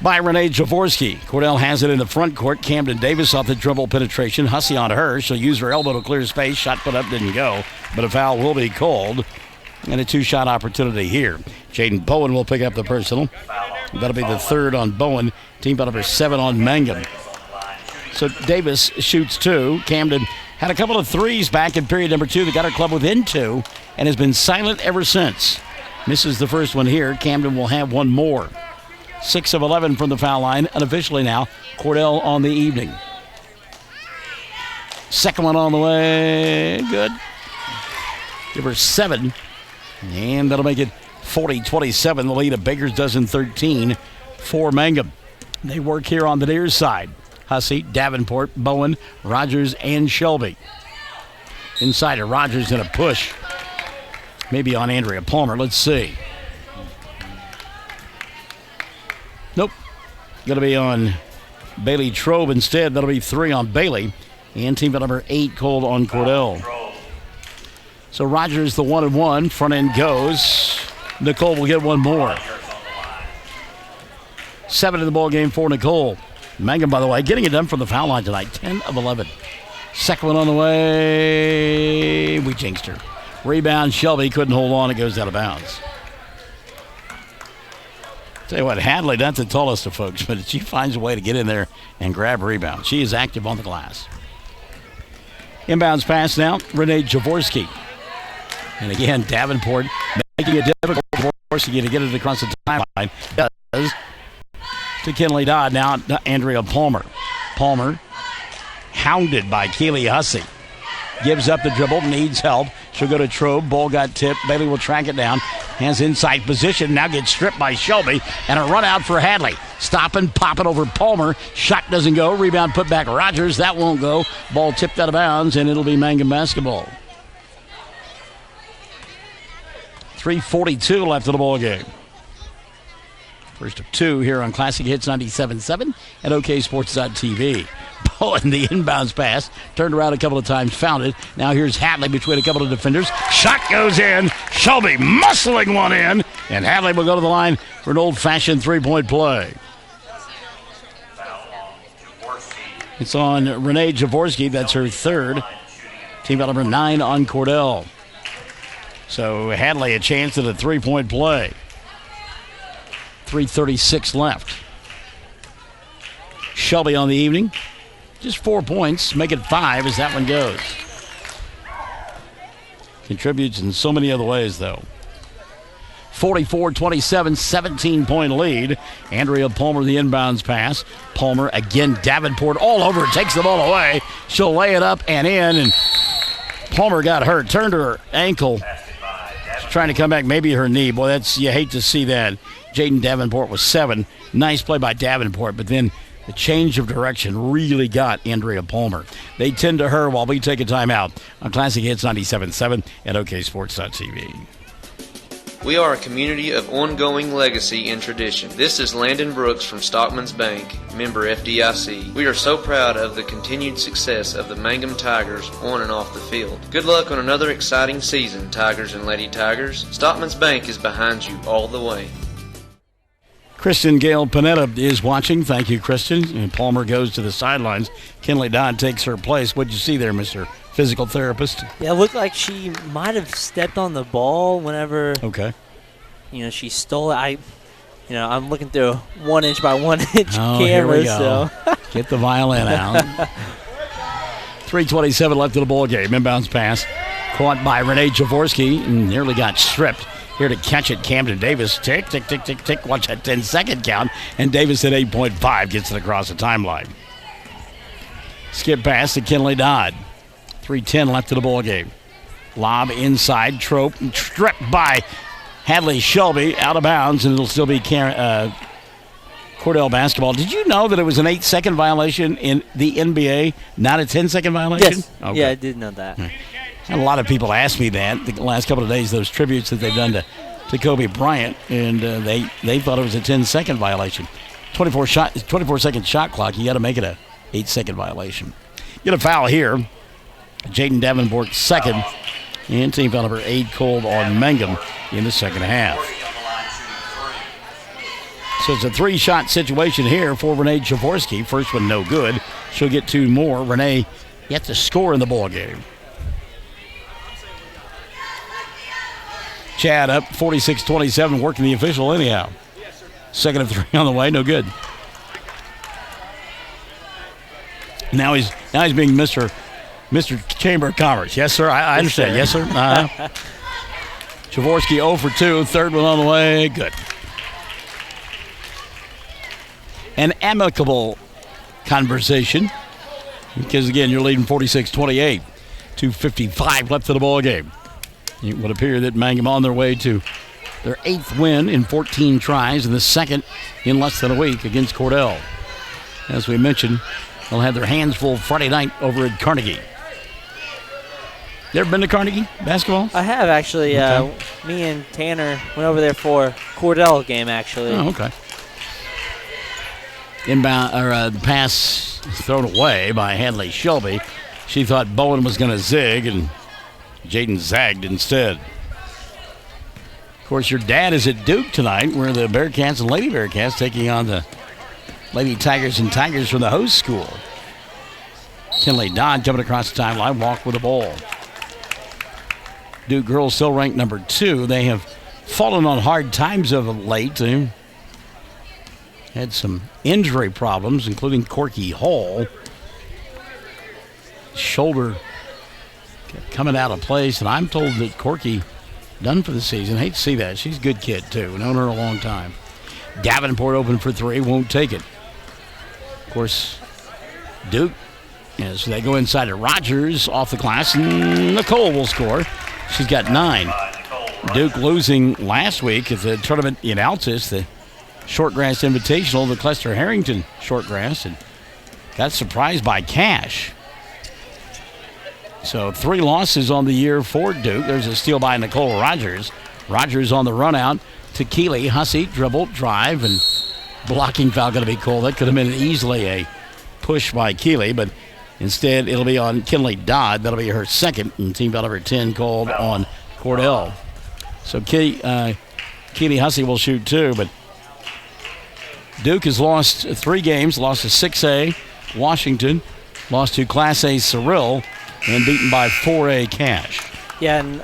by Renee Jaworski. Cordell has it in the front court. Camden Davis off the dribble penetration. Hussey on her. She'll use her elbow to clear space. Shot put up, didn't go. But a foul will be called. And a two-shot opportunity here. Jaden Bowen will pick up the personal. That'll be the third on Bowen. Team foul number 7 on Mangum. So Davis shoots 2. Camden had a couple of threes back in period number 2 that got her club within 2 and has been silent ever since. Misses the first one here. Camden will have one more. 6 of 11 from the foul line. Unofficially now, Cordell on the evening. Second one on the way. Good. Give her 7. And that'll make it 40-27. The lead of Baker's Dozen 13 for Mangum. They work here on the near side. Hussey, Davenport, Bowen, Rogers, and Shelby. Inside of Rogers in a push. Maybe on Andrea Palmer. Let's see. Nope. Going to be on Bailey Trobe instead. That'll be 3 on Bailey. And team foul number 8 called on Cordell. So Rogers the 1-1. Front end goes. Nicole will get one more. 7 in the ball game for Nicole. Mangum, by the way, getting it done from the foul line tonight. 10 of 11. Second one on the way. We jinxed her. Rebound. Shelby couldn't hold on. It goes out of bounds. Tell you what, Hadley, not the tallest of folks, but she finds a way to get in there and grab a rebound. She is active on the glass. Inbounds pass now, Renee Jaworski. And again, Davenport making it difficult for Jaworski to get it across the timeline. Does. to Kinley Dodd. Now Andrea Palmer. Palmer, hounded by Keely Hussey. Gives up the dribble, needs help. She'll go to Trobe. Ball got tipped. Bailey will track it down. Has inside position. Now gets stripped by Shelby. And a run out for Hadley. Stopping, popping over Palmer. Shot doesn't go. Rebound put back Rogers. That won't go. Ball tipped out of bounds, and it'll be Mangum basketball. 3:42 left in the ball game. First of two here on Classic Hits 97.7 and OKSports.tv. Bowen, the inbounds pass, turned around a couple of times, found it. Now here's Hadley between a couple of defenders. Shot goes in. Shelby muscling one in, and Hadley will go to the line for an old-fashioned three-point play. It's on Renee Jaworski. That's her third. Team foul number 9 on Cordell. So Hadley a chance at a three-point play. 3:36 left. Shelby on the evening. Just 4 points. Make it 5 as that one goes. Contributes in so many other ways, though. 44-27, 17-point lead. Andrea Palmer, the inbounds pass. Palmer, again, Davenport all over. Takes the ball away. She'll lay it up and in, and Palmer got hurt. Turned her ankle. She's trying to come back, maybe her knee. Boy, that's, you hate to see that. Jaden Davenport was 7. Nice play by Davenport, but then the change of direction really got Andrea Palmer. They tend to her while we take a timeout on Classic Hits 97.7 at OKSports.tv.
We are a community of ongoing legacy and tradition. This is Landon Brooks from Stockman's Bank, member FDIC. We are so proud of the continued success of the Mangum Tigers on and off the field. Good luck on another exciting season, Tigers and Lady Tigers. Stockman's Bank is behind you all the way.
Kristen Gale Panetta is watching. Thank you, Kristen. And Palmer goes to the sidelines. Kinley Dodd takes her place. What'd you see there, Mr. Physical Therapist?
Yeah, it looked like she might have stepped on the ball whenever.
Okay.
She stole it. I'm looking through a 1-inch by 1-inch camera.
Here we go.
So
Get the violin out. 3:27 left in the ball game. Inbounds pass. Caught by Renee Jaworski and nearly got stripped. Here to catch it, Camden Davis. Tick, tick, tick, tick, tick. Watch that 10-second count. And Davis at 8.5 gets it across the timeline. Skip pass to Kinley Dodd. 3:10 left in the ball game. Lob inside. Trope. Stripped by Hadley Shelby. Out of bounds, and it'll still be Cordell basketball. Did you know that it was an 8-second violation in the NBA, not a 10-second violation?
Yes.
Okay.
Yeah, I did know that.
And a lot of people asked me that the last couple of days, those tributes that they've done to Kobe Bryant, and they thought it was a 10-second violation. 24-second shot clock, you got to make it a 8-second violation. Get a foul here. Jaden Davenport second, and team foul number 8 called on Mangum in the second half. So it's a 3-shot situation here for Renee Jaworski. First one no good. She'll get 2 more. Renee yet to score in the ball game. Chad up 46-27, working the official anyhow. Second of 3 on the way, no good. Now he's being Mr. Chamber of Commerce. Yes, sir. I understand. Yes, sir. Jaworski 0 for 2. Third one on the way. Good. An amicable conversation because, again, you're leading 46-28. 2:55 left in the ball game. It would appear that Mangum on their way to their 8th win in 14 tries and the second in less than a week against Cordell. As we mentioned, they'll have their hands full Friday night over at Carnegie. You ever been to Carnegie basketball?
I have, actually.
Okay.
Me and Tanner went over there for Cordell game, actually.
Oh, okay. Inbound, the pass thrown away by Hadley Shelby. She thought Bowen was going to zig, and Jaden zagged instead. Of course, your dad is at Duke tonight, where the Bearcats and Lady Bearcats taking on the Lady Tigers and Tigers from the host school. Kinley Dodd coming across the timeline, walk with the ball. Duke girls still ranked number 2. They have fallen on hard times of late. They had some injury problems, including Corky Hall. Shoulder coming out of place, and I'm told that Corky done for the season. Hate to see that. She's a good kid, too. Known her a long time. Davenport open for three, won't take it. Of course, Duke, as they go inside to Rogers off the glass, and Nicole will score. She's got 9. Duke losing last week at the tournament in Altus, the Shortgrass Invitational, the Clester Harrington Shortgrass, and got surprised by Cash. So 3 losses on the year for Duke. There's a steal by Nicole Rogers. Rogers on the run out to Keeley. Hussey, dribble, drive, and blocking foul going to be called. That could have been easily a push by Keeley, but instead it'll be on Kinley Dodd. That'll be her second, and team foul number 10 called on Cordell. So Keeley Hussey will shoot 2, but Duke has lost 3 games, lost to 6A Washington, lost to Class A Cyril, and beaten by 4A Cash.
Yeah, and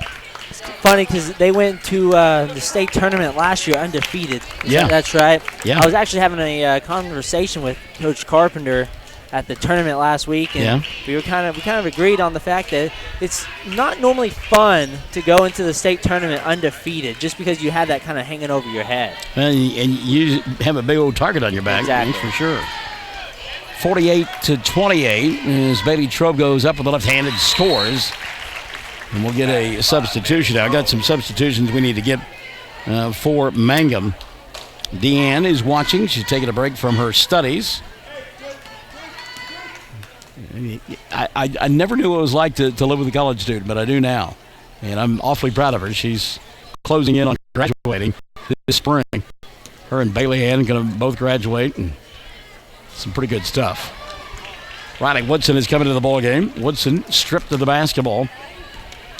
it's funny because they went to the state tournament last year undefeated. That's right.
Yeah.
I was actually having a conversation with Coach Carpenter at the tournament last week, and we kind of agreed on the fact that it's not normally fun to go into the state tournament undefeated, just because you have that kind of hanging over your head.
And you have a big old target on your back,
exactly.
For sure. 48-28 as Bailey Trobe goes up with the left hand and scores. And we'll get a substitution. I got some substitutions we need to get for Mangum. Deanne is watching. She's taking a break from her studies. I never knew what it was like to live with a college student, but I do now. And I'm awfully proud of her. She's closing in on graduating this spring. Her and Bailey Ann going to both graduate, and some pretty good stuff. Riley Woodson is coming to the ball game. Woodson stripped of the basketball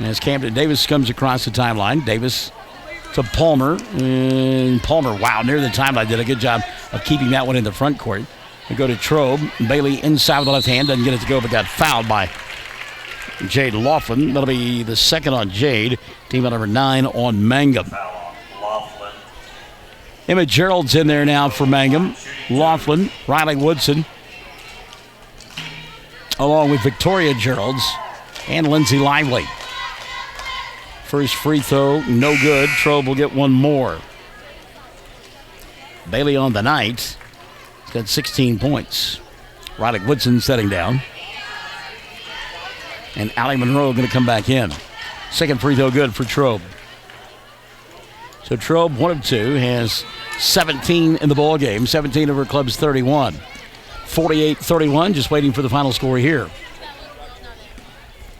as Camden Davis comes across the timeline. Davis to Palmer. And Palmer, wow, near the timeline, did a good job of keeping that one in the front court. We go to Trobe. Bailey inside with the left hand. Doesn't get it to go, but got fouled by Jade Laughlin. That'll be the second on Jade. Team number 9 on Mangum. Emma Gerald's in there now for Mangum. Laughlin, Riley Woodson, along with Victoria Gerald's and Lindsay Lively. First free throw, no good. Trobe will get one more. Bailey on the night. He's got 16 points. Riley Woodson setting down. And Allie Monroe going to come back in. Second free throw good for Trobe. So Trobe, 1 of 2, has 17 in the ball game. 17 of her club's 31. 48-31, just waiting for the final score here.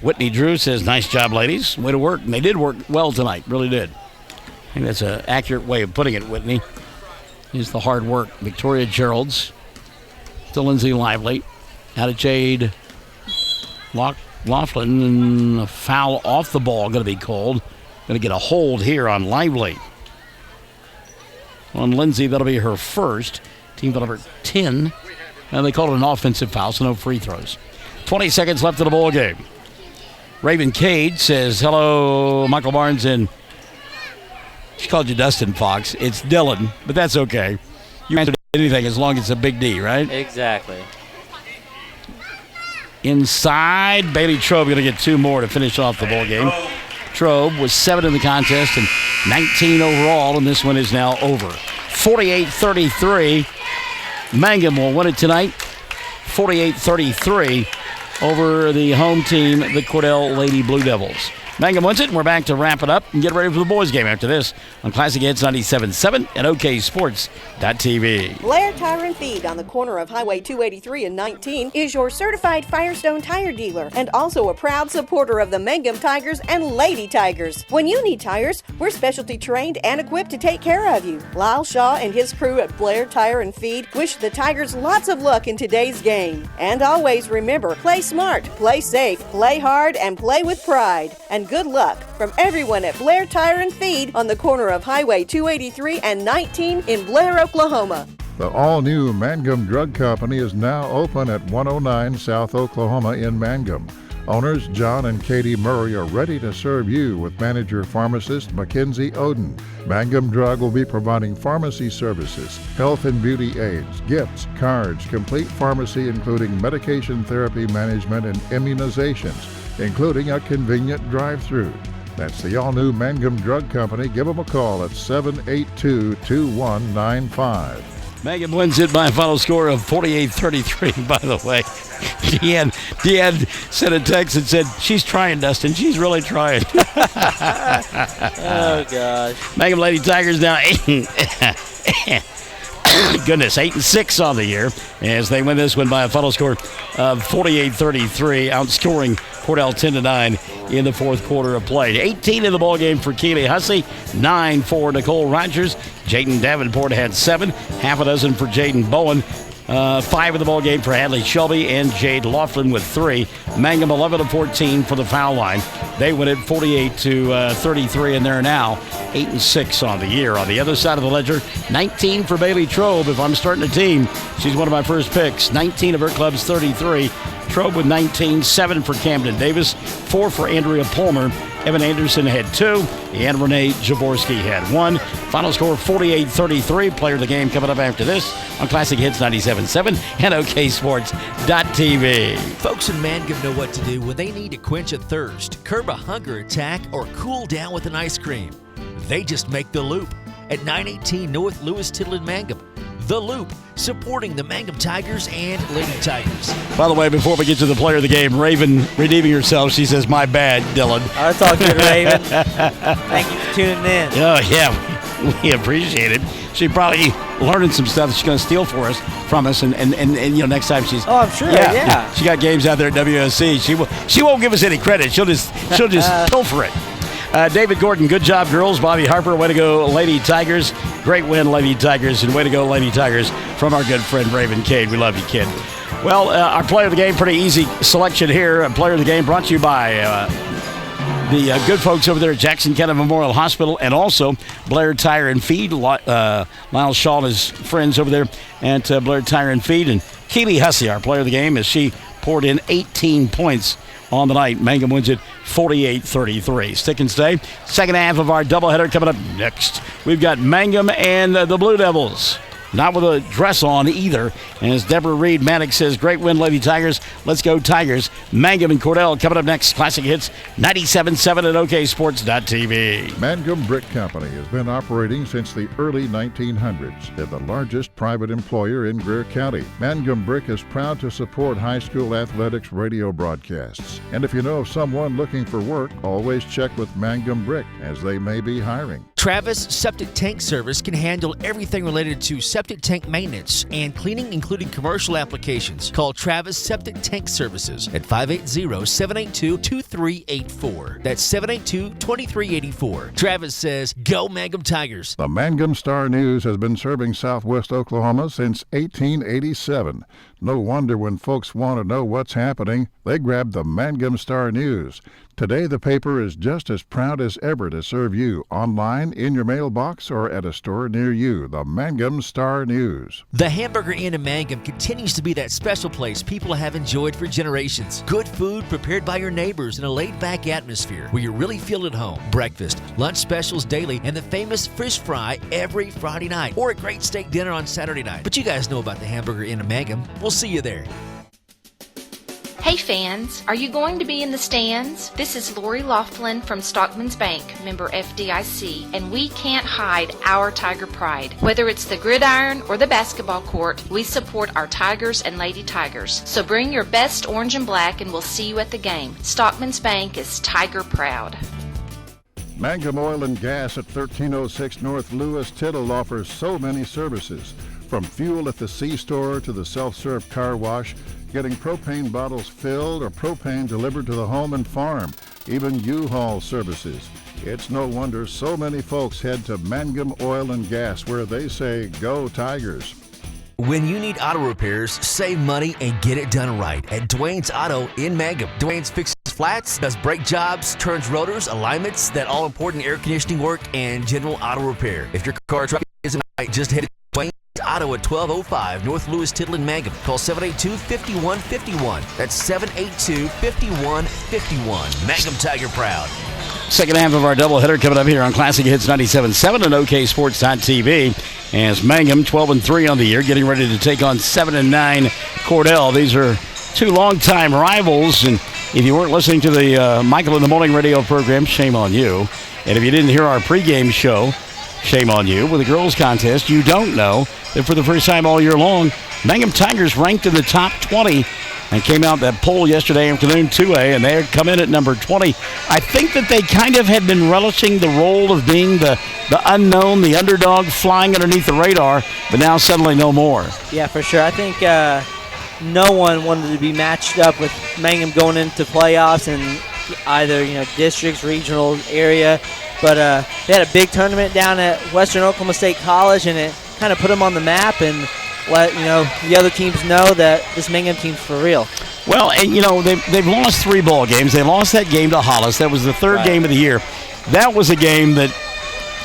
Whitney Drew says, nice job, ladies. Way to work. And they did work well tonight, really did. I think that's an accurate way of putting it, Whitney. Is the hard work. Victoria Gerald's to Lindsay Lively. Out of Jade Laughlin, and a foul off the ball going to be called. Going to get a hold here on Lively. On Lindsay, that'll be her first. Team foul number 10. And they called it an offensive foul, so no free throws. 20 seconds left in the ball game. Raven Cade says, hello, Michael Barnes, and she called you Dustin Fox. It's Dylan, but that's okay. You answer to anything as long as it's a big D, right?
Exactly.
Inside, Bailey Trobe going to get 2 more to finish off the ball game. Trobe was 7 in the contest and 19 overall, and this one is now over. 48-33. Mangum will win it tonight. 48-33 over the home team, the Cordell Lady Blue Devils. Mangum wins it, and we're back to wrap it up and get ready for the boys' game after this on Classic Hits 97.7 and OKSports.tv.
Blair Tire and Feed on the corner of Highway 283 and 19 is your certified Firestone tire dealer and also a proud supporter of the Mangum Tigers and Lady Tigers. When you need tires, we're specialty trained and equipped to take care of you. Lyle Shaw and his crew at Blair Tire and Feed wish the Tigers lots of luck in today's game. And always remember, play smart, play safe, play hard, and play with pride. And good luck from everyone at Blair Tire and Feed on the corner of Highway 283 and 19 in Blair, Oklahoma.
The all-new Mangum Drug Company is now open at 109 South Oklahoma in Mangum. Owners John and Katie Murray are ready to serve you with manager pharmacist Mackenzie Oden. Mangum Drug will be providing pharmacy services, health and beauty aids, gifts, cards, complete pharmacy including medication therapy management and immunizations, including a convenient drive-through. That's the all-new Mangum Drug Company. Give them a call at 782-2195.
Mangum wins it by a final score of 48-33, by the way. Deanne sent a text and said, she's trying, Dustin. She's really trying.
Oh, gosh.
Mangum Lady Tigers now 8-6 on the year as they win this one by a final score of 48-33, outscoring Cordell 10-9 in the fourth quarter of play. 18 in the ballgame for Keely Hussey, 9 for Nicole Rogers. Jaden Davenport had 7, half a dozen for Jaden Bowen. 5 in the ball game for Hadley Shelby and Jade Laughlin with 3. Mangum 11 of 14 for the foul line. They win it 48-33, and they're now 8-6 on the year. On the other side of the ledger, 19 for Bailey Trobe. If I'm starting a team, she's one of my first picks. 19 of her club's 33. Trobe with 19, 7 for Camden Davis, 4 for Andrea Palmer. Evan Anderson had 2, and Renee Jaworski had 1. Final score 48-33. Player of the game coming up after this on Classic Hits 97.7 and OKSports.tv.
Folks in Mangum know what to do when they need to quench a thirst, curb a hunger attack, or cool down with an ice cream. They just make the Loop at 918 North Lewis Tittle in Mangum. The Loop, supporting the Mangum Tigers and Lady Tigers.
By the way, before we get to the player of the game, Raven redeeming herself. She says, my bad, Dylan.
I'll talk to you, Raven. Thank you for tuning in.
Oh, yeah, we appreciate it. She's probably learning some stuff that she's going to steal from us, and next time she's...
Oh, I'm sure, yeah.
She got games out there at WSC. She won't give us any credit. She'll just pilfer it. David Gordon, good job, girls. Bobby Harper, way to go, Lady Tigers. Great win, Lady Tigers, and way to go, Lady Tigers, from our good friend Raven Cade. We love you, kid. Well, our player of the game, pretty easy selection here. Player of the game brought to you by the good folks over there at Jackson County Memorial Hospital, and also Blair Tire and Feed. Miles Shaw and his friends over there at Blair Tire and Feed. And Keely Hussey, our player of the game, as she poured in 18 points on the night. Mangum wins it 48-33. Stick and stay. Second half of our doubleheader coming up next. We've got Mangum and the Blue Devils. Not with a dress on either. And as Deborah Reed Maddox says, great win, Lady Tigers. Let's go Tigers. Mangum and Cordell coming up next. Classic Hits 97.7 at OKSports.tv.
Mangum Brick Company has been operating since the early 1900s. They're the largest private employer in Greer County. Mangum Brick is proud to support high school athletics radio broadcasts. And if you know of someone looking for work, always check with Mangum Brick, as they may be hiring.
Travis Septic Tank Service can handle everything related to septic tank maintenance and cleaning, including commercial applications. Call Travis Septic Tank Services at 580-782-2384. That's 782-2384. Travis says, go Mangum Tigers.
The Mangum Star News has been serving Southwest Oklahoma since 1887. No wonder when folks want to know what's happening, they grab the Mangum Star News. Today, the paper is just as proud as ever to serve you online, in your mailbox, or at a store near you. The Mangum Star News.
The Hamburger Inn in Mangum continues to be that special place people have enjoyed for generations. Good food prepared by your neighbors in a laid-back atmosphere where you really feel at home. Breakfast, lunch specials daily, and the famous fish fry every Friday night, or a great steak dinner on Saturday night. But you guys know about the Hamburger Inn in Mangum. We'll see you there.
Hey fans, are you going to be in the stands? This is Lori Laughlin from Stockman's Bank, member FDIC, and we can't hide our Tiger pride. Whether it's the gridiron or the basketball court, we support our Tigers and Lady Tigers. So bring your best orange and black and we'll see you at the game. Stockman's Bank is Tiger proud.
Mangum Oil and Gas at 1306 North Lewis Tittle offers so many services. From fuel at the C-store to the self-serve car wash, getting propane bottles filled or propane delivered to the home and farm, even U-Haul services. It's no wonder so many folks head to Mangum Oil and Gas, where they say, go Tigers.
When you need auto repairs, save money and get it done right at Dwayne's Auto in Mangum. Dwayne's fixes flats, does brake jobs, turns rotors, alignments, that all-important air conditioning work, and general auto repair. If your car or truck isn't right, just head to Dwayne's Auto at 1205 North Lewis Tittle in Mangum. Call 782-5151. That's 782-5151. Mangum Tiger proud.
Second half of our doubleheader coming up here on Classic Hits 97.7 and OKSports.tv. As Mangum 12-3 on the year, getting ready to take on 7-9 Cordell. These are two longtime rivals, and if you weren't listening to the Michael in the Morning radio program, shame on you. And if you didn't hear our pregame show, shame on you. With the girls contest, you don't know that for the first time all year long, Mangum Tigers ranked in the top 20 and came out that poll yesterday afternoon, 2A, and they come in at number 20. I think that they kind of had been relishing the role of being the unknown, the underdog, flying underneath the radar, but now suddenly no more.
Yeah, for sure. I think no one wanted to be matched up with Mangum going into playoffs in either districts, regional area, but they had a big tournament down at Western Oklahoma State College, and it kind of put them on the map and let the other teams know that this Mangum team's for real.
Well, and they've lost 3 ball games. They lost that game to Hollis. That was the third game of the year. That was a game that,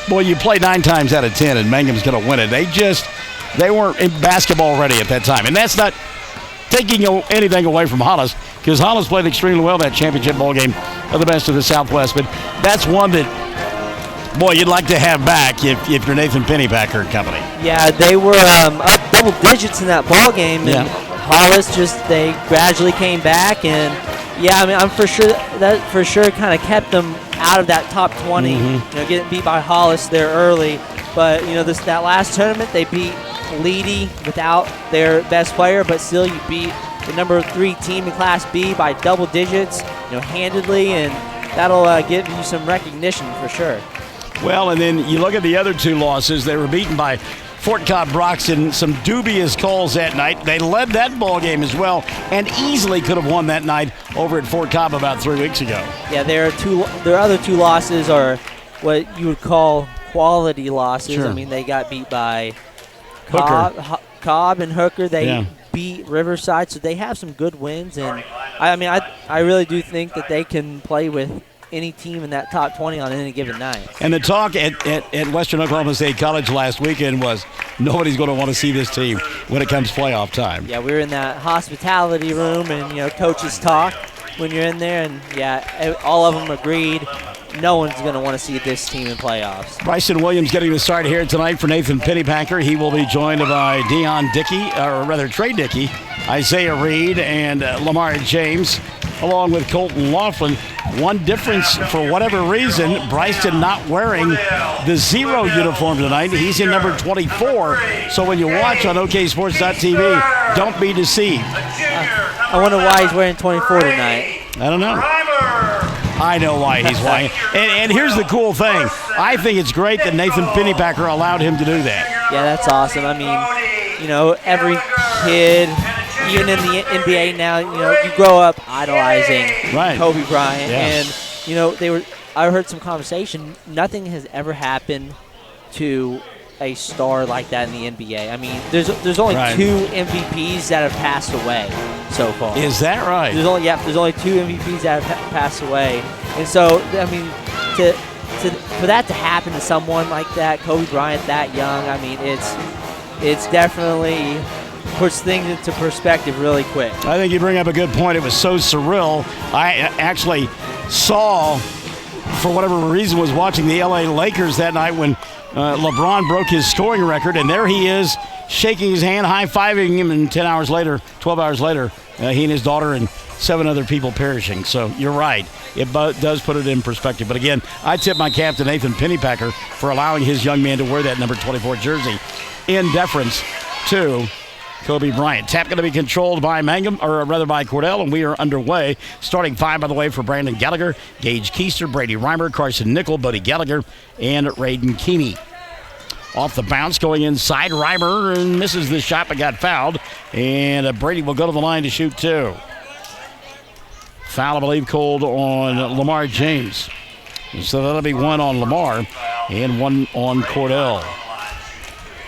boy, you play 9 times out of 10, and Mangum's going to win it. They weren't in basketball ready at that time, and that's not taking anything away from Hollis, because Hollis played extremely well that championship ball game of the best of the Southwest. But that's one that, boy, you'd like to have back if you're Nathan Pennypacker and company.
Yeah, they were up double digits in that ball game, and Hollis they gradually came back, and I'm for sure that kind of kept them out of that top 20. Getting beat by Hollis there early, but that last tournament they beat Leedy without their best player, but still you beat the number 3 team in Class B by double digits, handedly, and that'll give you some recognition for sure.
Well, and then you look at the other 2 losses. They were beaten by Fort Cobb Broxton, some dubious calls that night. They led that ball game as well and easily could have won that night over at Fort Cobb about 3 weeks ago.
Yeah, their other 2 losses are what you would call quality losses.
Sure.
I mean, they got beat by Cobb and Hooker. They beat Riverside, so they have some good wins. And I really do think that they can play with any team in that top 20 on any given night.
And the talk at Western Oklahoma State College last weekend was nobody's going to want to see this team when it comes playoff time.
Yeah, we were in that hospitality room, and coaches talk when you're in there, and all of them agreed. No one's going to want to see this team in playoffs.
Bryson Williams getting the start here tonight for Nathan Pennypacker. He will be joined by Trey Dickey, Isaiah Reed, and Lamar James, along with Colton Laughlin. One difference, for whatever reason, Bryson not wearing the 0 uniform tonight. He's in number 24. So when you watch on OKSports.tv, don't be deceived.
I wonder why he's wearing 24 tonight.
I don't know. I know why he's wearing. And here's the cool thing. I think it's great that Nathan Pennypacker allowed him to do that.
Yeah, that's awesome. I mean, every kid, even in the NBA now, you grow up idolizing Kobe Bryant.
Yes.
And, I heard some conversation. Nothing has ever happened to a star like that in the NBA. I mean, there's only 2 MVPs that have passed away so far.
Is that right?
There's only 2 MVPs that have passed away. And so, I mean, for that to happen to someone like that, Kobe Bryant that young, I mean, it's definitely puts things into perspective really quick.
I think you bring up a good point. It was so surreal. I actually saw, for whatever reason, was watching the LA Lakers that night when LeBron broke his scoring record, and there he is shaking his hand, high-fiving him, and 12 hours later, he and his daughter and 7 other people perishing. So you're right. It does put it in perspective. But again, I tip my cap to Nathan Pennypacker for allowing his young man to wear that number 24 jersey in deference to Kobe Bryant. Tap going to be controlled by Mangum, or rather by Cordell, and we are underway. Starting 5, by the way, for Brandon Gallagher, Gage Keister, Brady Reimer, Carson Nickel, Bodie Gallagher, and Raiden Keeney. Off the bounce, going inside, Reimer and misses the shot but got fouled, and Brady will go to the line to shoot 2. Foul, I believe, called on Lamar James. So that'll be 1 on Lamar and 1 on Cordell.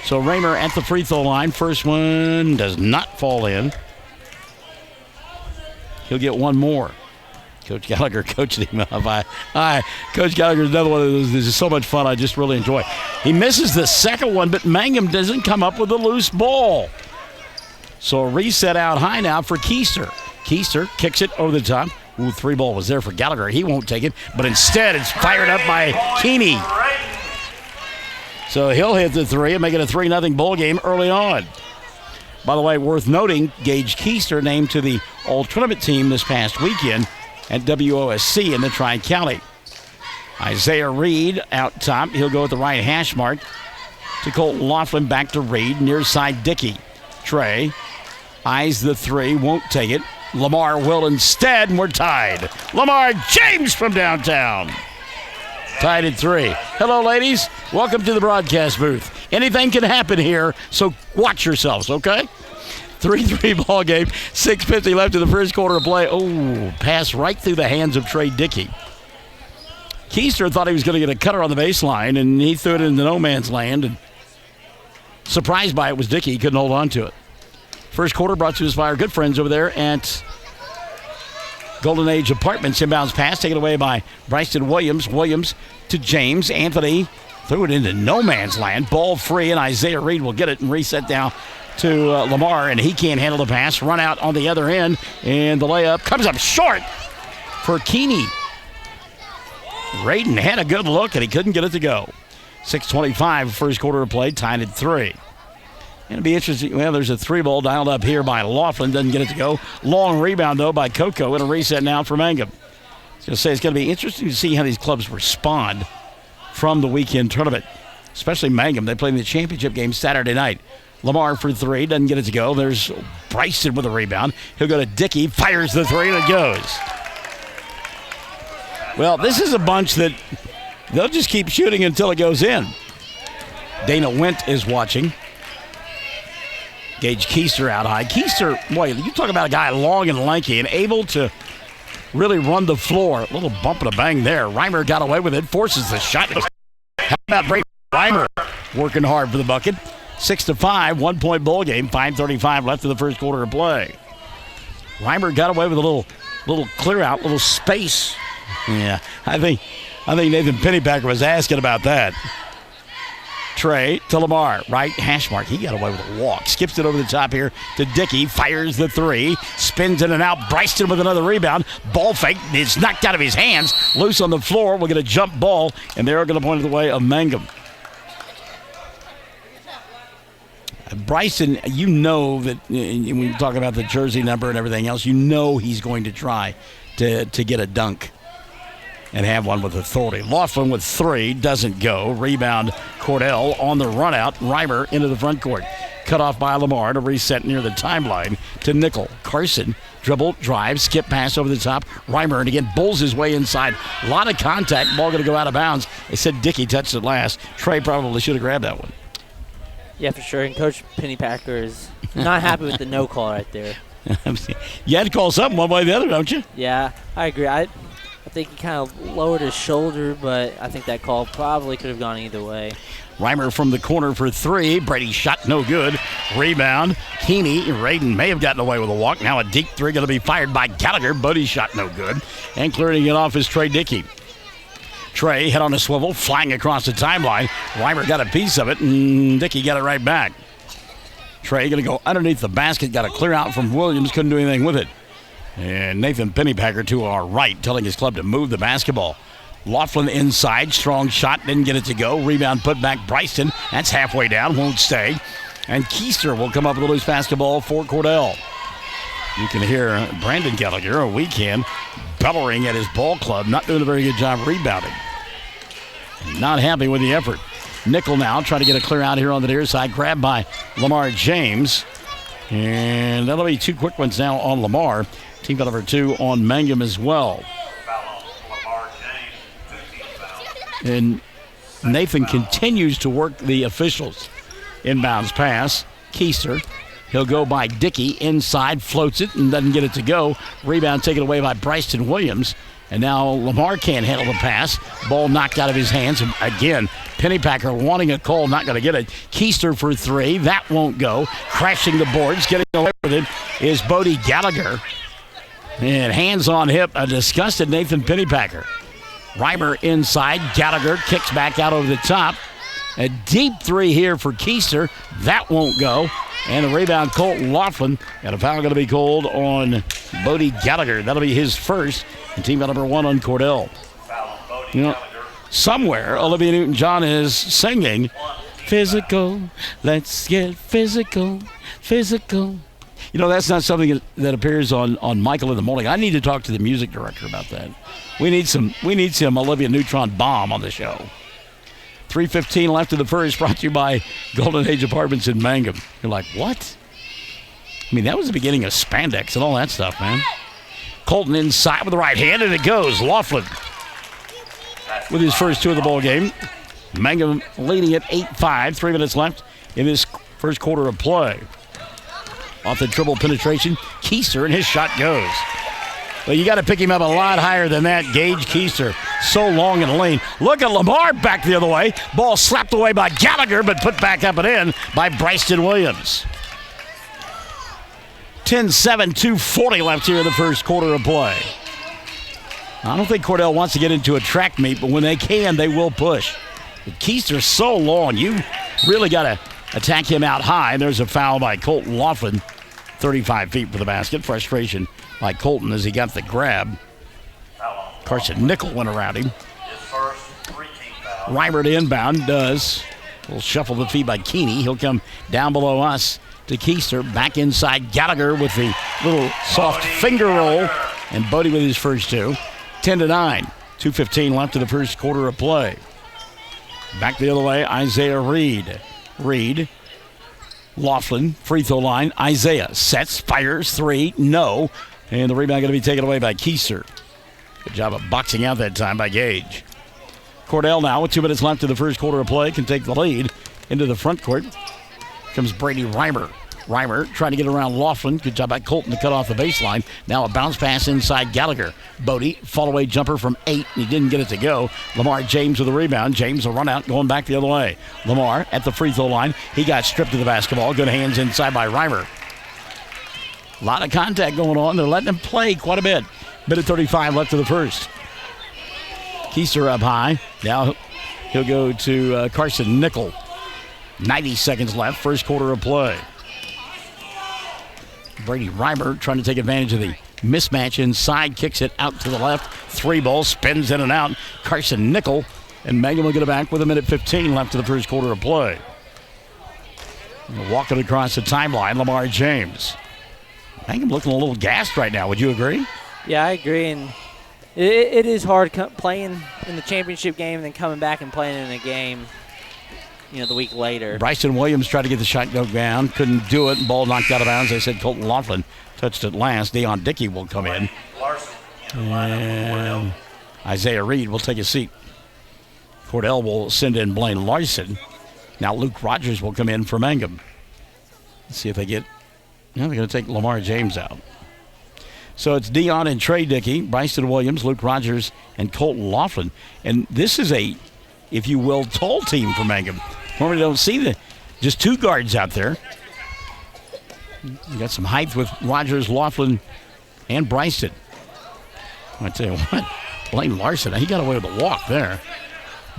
So Reimer at the free throw line. First one does not fall in. He'll get 1 more. Coach Gallagher coaching him up. Coach Gallagher's another one of those. This is so much fun. I just really enjoy. He misses the second one, but Mangum doesn't come up with a loose ball. So a reset out high now for Keister. Keister kicks it over the top. 3 ball was there for Gallagher. He won't take it, but instead it's fired up by Keeney. So he'll hit the 3 and make it a 3-0 ball game early on. By the way, worth noting, Gage Keister named to the all-tournament team this past weekend. at WOSC in the Tri-County. Isaiah Reed out top. He'll go at the right hash mark to Colton Laughlin. Back to Reed. Near side Dickey. Trey eyes the three. Won't take it. Lamar will instead, and we're tied. Lamar James from downtown. Tied at 3. Hello, ladies. Welcome to the broadcast booth. Anything can happen here, so watch yourselves, okay? 3-3 ball game. 6:50 left in the first quarter of play. Oh, pass right through the hands of Trey Dickey. Keister thought he was going to get a cutter on the baseline, and he threw it into no man's land. And surprised by it was Dickey. He couldn't hold on to it. First quarter brought to us by our good friends over there at Golden Age Apartments. Inbounds pass taken away by Bryson Williams. Williams to James. Anthony threw it into no man's land. Ball free, and Isaiah Reed will get it and reset down to Lamar, and he can't handle the pass. Run out on the other end, and the layup comes up short for Keeney. Radin had a good look, and he couldn't get it to go. 6:25 first quarter of play, tied at 3. It'll be interesting. Well, there's a 3 ball dialed up here by Laughlin. Doesn't get it to go. Long rebound, though, by Coco, and a reset now for Mangum. I was going to say it's going to be interesting to see how these clubs respond from the weekend tournament, especially Mangum. They played in the championship game Saturday night. Lamar for 3, doesn't get it to go. There's Bryson with a rebound. He'll go to Dickey, fires the 3, and it goes. Well, this is a bunch that they'll just keep shooting until it goes in. Dana Wendt is watching. Gage Keister out high. Keister, boy, you talk about a guy long and lanky and able to really run the floor. A little bump and a bang there. Reimer got away with it, forces the shot. How about Reimer working hard for the bucket? 6-5, 1-point ball game. 5:35 left in the first quarter of play. Reimer got away with a little clear out, little space. Yeah, I think Nathan Pennypacker was asking about that. Trey to Lamar, right hash mark. He got away with a walk. Skips it over the top here to Dickey. Fires the 3. Spins in and out. Bryson with another rebound. Ball fake. It's knocked out of his hands. Loose on the floor. We'll get a jump ball, and they're going to point it the way of Mangum. Bryson, you know that when you talk about the jersey number and everything else, you know he's going to try to get a dunk and have one with authority. Laughlin with 3, doesn't go. Rebound, Cordell on the run out. Reimer into the front court. Cut off by Lamar to reset near the timeline to Nickel. Carson, dribble, drive, skip pass over the top. Reimer, and again, bulls his way inside. A lot of contact. Ball going to go out of bounds. They said Dickey touched it last. Trey probably should have grabbed that one.
Yeah, for sure. And Coach Pennypacker is not happy with the no call right there.
You had to call something one way or the other, don't you?
Yeah, I agree. I think he kind of lowered his shoulder, but I think that call probably could have gone either way.
Reimer from the corner for 3. Brady shot no good. Rebound. Keeney. Radin may have gotten away with a walk. Now a deep 3 going to be fired by Gallagher. Buddy shot no good. And clearing it off is Trey Dickey. Trey head on a swivel, flying across the timeline. Reimer got a piece of it, and Dickey got it right back. Trey going to go underneath the basket. Got a clear out from Williams. Couldn't do anything with it. And Nathan Pennypacker to our right, telling his club to move the basketball. Laughlin inside, strong shot, didn't get it to go. Rebound put back Bryson. That's halfway down, won't stay. And Keister will come up with a loose basketball for Cordell. You can hear Brandon Gallagher, or we can, bellowing at his ball club, not doing a very good job rebounding. Not happy with the effort. Nickel now trying to get a clear out here on the near side. Grabbed by Lamar James. And that'll be 2 quick ones now on Lamar. Team foul number 2 on Mangum as well. And Nathan continues to work the officials. Inbounds pass. Keister. He'll go by Dickey. Inside, floats it and doesn't get it to go. Rebound taken away by Bryson Williams. And now Lamar can't handle the pass. Ball knocked out of his hands. And again, Pennypacker wanting a call, not going to get it. Keister for 3. That won't go. Crashing the boards, getting away with it is Bodie Gallagher. And hands on hip, a disgusted Nathan Pennypacker. Reimer inside. Gallagher kicks back out over the top. A deep 3 here for Keister. That won't go. And the rebound, Colton Laughlin. And a foul going to be called on Bodie Gallagher. That'll be his first. And team foul number 1 on Cordell. You know, somewhere Olivia Newton-John is singing, physical, let's get physical, physical. That's not something that appears on Michael in the Morning. I need to talk to the music director about that. We need some Olivia Neutron-Bomb on the show. 3:15 left in the first, brought to you by Golden Age Apartments in Mangum. You're like, what? I mean, that was the beginning of spandex and all that stuff, man. Colton inside with the right hand, and it goes. Laughlin with his first 2 of the ball game. Mangum leading at 8-5. 3 minutes left in this first quarter of play. Off the dribble penetration, Keister, and his shot goes. Well, you got to pick him up a lot higher than that. Gage Keister, so long in the lane. Look at Lamar back the other way. Ball slapped away by Gallagher, but put back up and in by Bryson Williams. 10-7, 2:40 left here in the first quarter of play. I don't think Cordell wants to get into a track meet, but when they can, they will push. But Keister's so long, you really got to attack him out high. There's a foul by Colton Laughlin, 35 feet for the basket. Frustration by Colton as he got the grab. Carson Nickel went around him. Reimer to inbound, does. We'll shuffle the feet by Keeney. He'll come down below us to Keister. Back inside Gallagher with the little soft finger roll. And Bodie with his first 2. 10-9. 2:15 left in the first quarter of play. Back the other way, Isaiah Reed. Reed. Laughlin, free throw line. Isaiah sets, fires, 3, no. And the rebound going to be taken away by Keister. Good job of boxing out that time by Gage. Cordell now with 2 minutes left in the first quarter of play can take the lead into the front court. Comes Brady Reimer. Reimer trying to get around Laughlin. Good job by Colton to cut off the baseline. Now a bounce pass inside Gallagher. Bodie, fall away jumper from 8. And he didn't get it to go. Lamar James with the rebound. James a run out going back the other way. Lamar at the free throw line. He got stripped of the basketball. Good hands inside by Reimer. A lot of contact going on. They're letting him play quite a bit. Minute 35 left of the first. Keister up high. Now he'll go to Carson Nickel. 90 seconds left. First quarter of play. Brady Reimer trying to take advantage of the mismatch inside. Kicks it out to the left. 3 ball. Spins in and out. Carson Nickel. And Mangum will get it back with 1:15 left of the first quarter of play. Walking across the timeline, Lamar James. Mangum looking a little gassed right now. Would you agree?
Yeah, I agree. And it is hard playing in the championship game and then coming back and playing in a game, the week later.
Bryson Williams tried to get the shot go down. Couldn't do it. Ball knocked out of bounds. They said Colton Laughlin touched it last. Deion Dickey will come in. And Isaiah Reed will take a seat. Cordell will send in Blaine Larson. Now Luke Rogers will come in for Mangum. Let's see if they get... Now they're going to take Lamar James out. So it's Deion and Trey Dickey, Bryson Williams, Luke Rogers, and Colton Laughlin. And this is a, if you will, tall team for Mangum. Normally don't see just 2 guards out there. You got some height with Rogers, Laughlin, and Bryson. I tell you what, Blaine Larson, he got away with a walk there.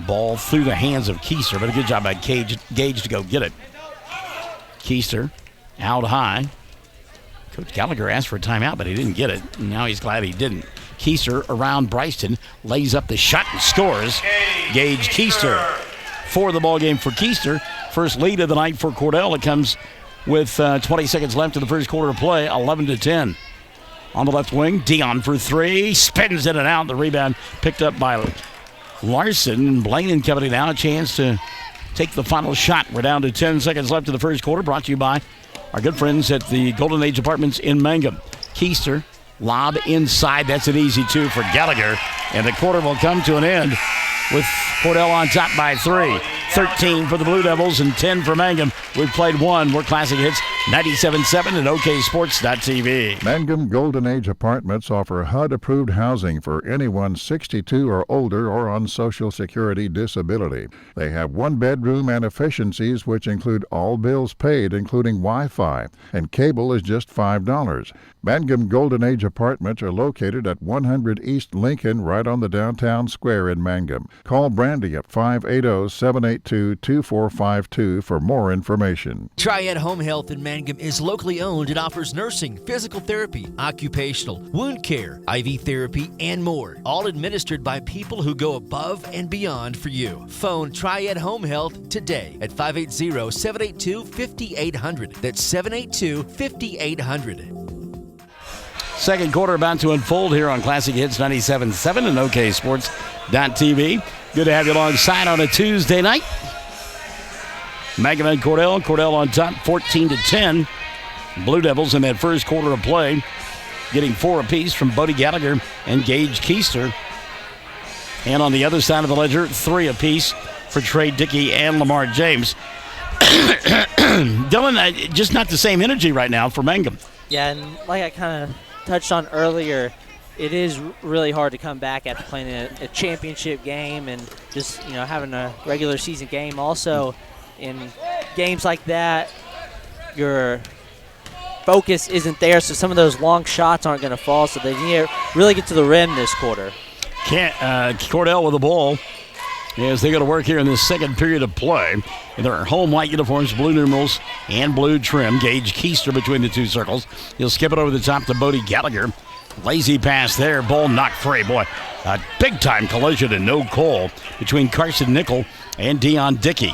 Ball through the hands of Keister, but a good job by Gage to go get it. Keister out high. Coach Gallagher asked for a timeout, but he didn't get it. And now he's glad he didn't. Keister around Bryston, lays up the shot and scores. Gage Keister for the ball game for Keister. First lead of the night for Cordell. It comes with 20 seconds left in the first quarter of play, 11-10. On the left wing, Deion for 3, spins in and out. The rebound picked up by Larson. Blaine coming down, a chance to take the final shot. We're down to 10 seconds left in the first quarter. Brought to you by our good friends at the Golden Age Apartments in Mangum. Keister, lob inside. That's an easy 2 for Gallagher. And the quarter will come to an end with Cordell on top by 3. 13 for the Blue Devils and 10 for Mangum. We've played 1. More classic hits, 97.7 and OKSports.tv.
Mangum Golden Age Apartments offer HUD-approved housing for anyone 62 or older or on Social Security disability. They have 1-bedroom and efficiencies which include all bills paid, including Wi-Fi, and cable is just $5. Mangum Golden Age Apartments are located at 100 East Lincoln, right on the downtown square in Mangum. Call Brandy at 580-782-2452 for more information.
Triad Home Health in Mangum Mangum is locally owned and offers nursing, physical therapy, occupational, wound care, IV therapy, and more. All administered by people who go above and beyond for you. Phone Triad Home Health today at 580-782-5800. That's 782-5800.
Second quarter about to unfold here on Classic Hits 97.7 and OKSports.tv. Good to have you alongside on a Tuesday night. Mangum and Cordell. Cordell on top, 14-10. Blue Devils in that first quarter of play, getting 4 apiece from Bodie Gallagher and Gage Keister. And on the other side of the ledger, 3 apiece for Trey Dickey and Lamar James. Dylan, just not the same energy right now for Mangum.
Yeah, and like I kind of touched on earlier, it is really hard to come back after playing a championship game and just, having a regular season game. Also, in games like that, your focus isn't there, so some of those long shots aren't going to fall, so they need to really get to the rim this quarter.
Cordell with the ball as they go to work here in this second period of play. In their home white uniforms, blue numerals, and blue trim. Gage Keister between the two circles. He'll skip it over the top to Bodie Gallagher. Lazy pass there. Ball knocked free. Boy, a big-time collision and no call between Carson Nickel and Dion Dickey.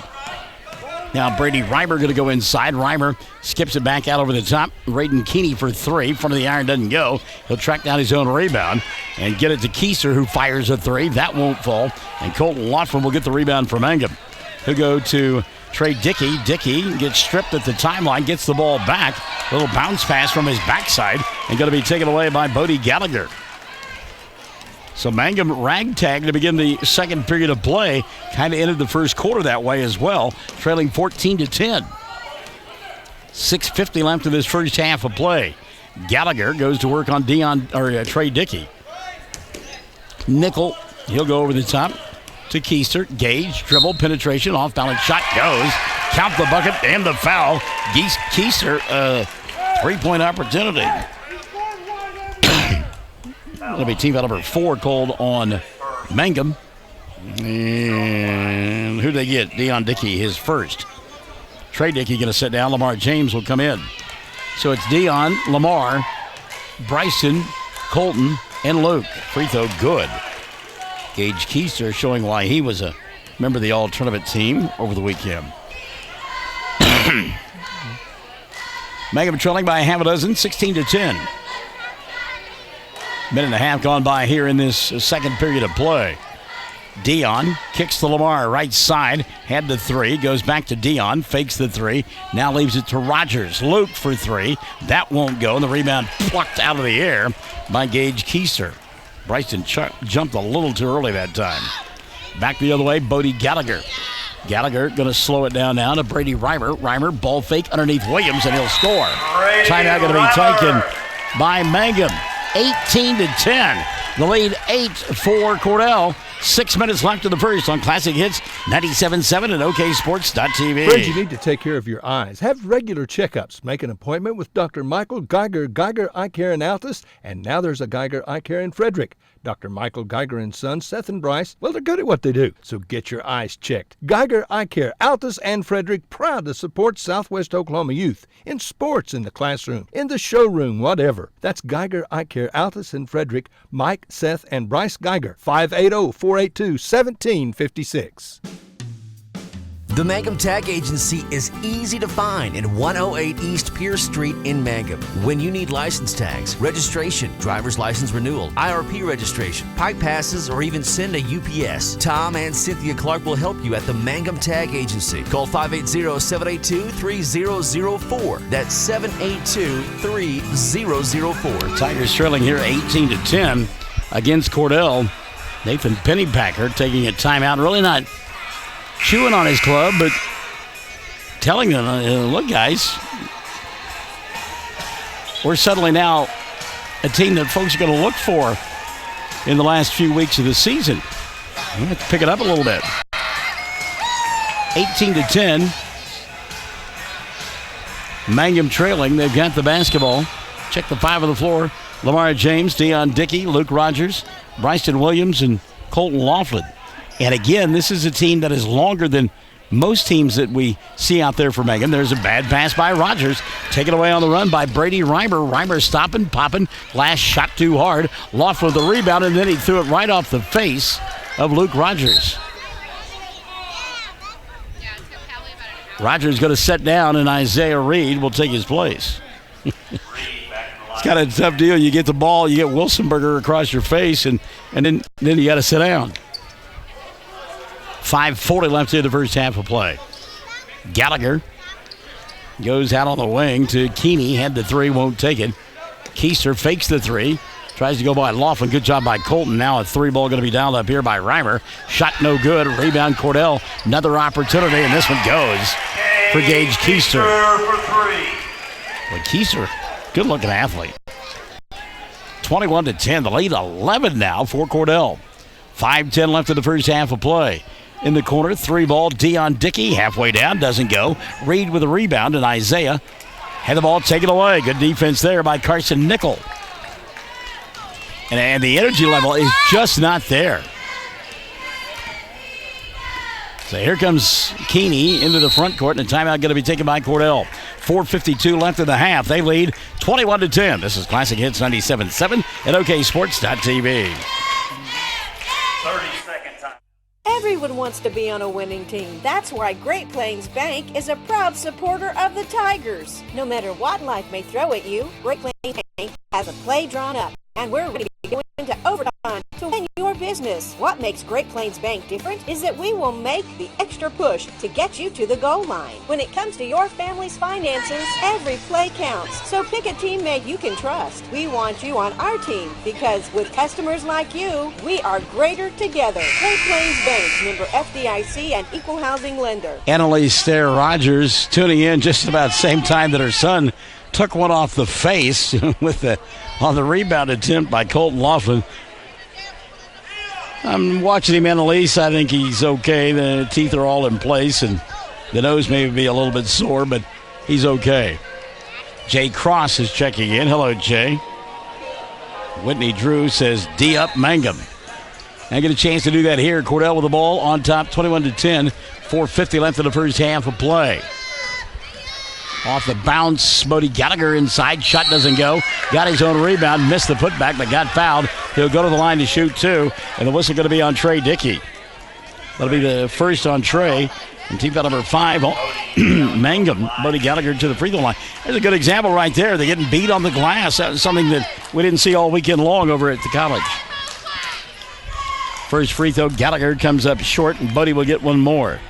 Now Brady Reimer going to go inside. Reimer skips it back out over the top. Raiden Keeney for 3. Front of the iron doesn't go. He'll track down his own rebound and get it to Keister, who fires a 3. That won't fall. And Colton Laughlin will get the rebound from Mangum. He'll go to Trey Dickey. Dickey gets stripped at the timeline, gets the ball back. A little bounce pass from his backside and going to be taken away by Bodie Gallagher. So Mangum ragtag to begin the second period of play. Kind of ended the first quarter that way as well, trailing 14-10. 6:50 left in this first half of play. Gallagher goes to work on Trey Dickey. Nickel, he'll go over the top to Keister. Gage, dribble, penetration, off-balance shot goes. Count the bucket and the foul. Keister, three-point opportunity. It'll be team foul number 4 called on Mangum. And who they get? Dion Dickey, his first. Trey Dickey going to sit down. Lamar James will come in. So it's Dion, Lamar, Bryson, Colton, and Luke. Free throw good. Gage Keister showing why he was a member of the all-tournament team over the weekend. Mangum trailing by a half a dozen, 16-10. Minute and a half gone by here in this second period of play. Dion kicks to Lamar, right side, had the 3, goes back to Dion, fakes the 3, now leaves it to Rogers. Luke for 3, that won't go, and the rebound plucked out of the air by Gage Keister. Bryson jumped a little too early that time. Back the other way, Bodie Gallagher. Gallagher going to slow it down now to Brady Reimer. Reimer, ball fake underneath Williams, and he'll score. Timeout going to be taken by Mangum. 18-10. The lead 8 for Cordell. 6 minutes left in the first on Classic Hits 97.7 and OKSports.tv.
Friends, you need to take care of your eyes. Have regular checkups. Make an appointment with Dr. Michael Geiger, Geiger Eye Care in Altus, and now there's a Geiger Eye Care in Frederick. Dr. Michael Geiger and Sons, Seth and Bryce, well, they're good at what they do, so get your eyes checked. Geiger Eye Care, Altus and Frederick, proud to support Southwest Oklahoma youth in sports, in the classroom, in the showroom, whatever. That's Geiger Eye Care, Altus and Frederick, Mike, Seth, and Bryce Geiger, 580-482-1756.
The Mangum Tag Agency is easy to find in 108 East Pierce Street in Mangum. When you need license tags, registration, driver's license renewal, IRP registration, pipe passes, or even send a UPS, Tom and Cynthia Clark will help you at the Mangum Tag Agency. Call 580-782-3004. That's 782-3004.
Tigers trailing here 18-10 against Cordell. Nathan Pennypacker taking a timeout. Really not chewing on his club, but telling them, look, guys, we're suddenly now a team that folks are going to look for in the last few weeks of the season. We have to pick it up a little bit. 18-10. Mangum trailing. They've got the basketball. Check the 5 on the floor. Lamar James, Dion Dickey, Luke Rogers, Bryson Williams, and Colton Laughlin. And again, this is a team that is longer than most teams that we see out there for Mangum. There's a bad pass by Rogers. Taken away on the run by Brady Reimer. Reimer stopping, popping. Last shot too hard. Laughlin with the rebound, and then he threw it right off the face of Luke Rogers. Rogers going to set down, and Isaiah Reed will take his place. It's kind of a tough deal. You get the ball, you get Wilsonberger across your face, and then you got to sit down. 5:40 left in the first half of play. Gallagher goes out on the wing to Keeney. Had the three, won't take it. Keister fakes the three. Tries to go by Laughlin. Good job by Colton. Now a three ball going to be down up here by Reimer. Shot no good. Rebound Cordell. Another opportunity, and this one goes for Gage Keister. Well, Keister, good-looking athlete. 21-10. The lead 11 now for Cordell. 5:10 left in the first half of play. In the corner, three ball, Dion Dickey, halfway down, doesn't go. Reed with a rebound, and Isaiah had the ball taken away. Good defense there by Carson Nickel. And the energy level is just not there. So here comes Keeney into the front court, and a timeout going to be taken by Cordell. 4:52 left in the half. They lead 21-10. This is Classic Hits 97.7 at OKSports.tv.
30-second time.
Everyone wants to be on a winning team. That's why Great Plains Bank is a proud supporter of the Tigers. No matter what life may throw at you, Great Plains Bank has a play drawn up, and we're ready to go into overtime to win your business. What makes Great Plains Bank different is that we will make the extra push to get you to the goal line. When it comes to your family's finances, every play counts. So pick a teammate you can trust. We want you on our team because with customers like you, we are greater together. Great Plains Bank, member FDIC and equal housing lender.
Annalise Stair Rogers tuning in just about the same time that her son took one off the face on the rebound attempt by Colton Laughlin. I'm watching him, Annalise. I think he's okay. The teeth are all in place, and the nose may be a little bit sore, but he's okay. Jay Cross is checking in. Hello, Jay. Whitney Drew says, D up Mangum. I get a chance to do that here. Cordell with the ball on top, 21-10. 4:50 left in the first half of play. Off the bounce, Bodie Gallagher inside. Shot doesn't go. Got his own rebound. Missed the putback, but got fouled. He'll go to the line to shoot two. And the whistle going to be on Trey Dickey. That'll be the first on Trey. And team foul number 5, Mangum. Bodie Gallagher to the free throw line. There's a good example right there. They're getting beat on the glass. That was something that we didn't see all weekend long over at the college. First free throw, Gallagher comes up short, and Bodie will get one more.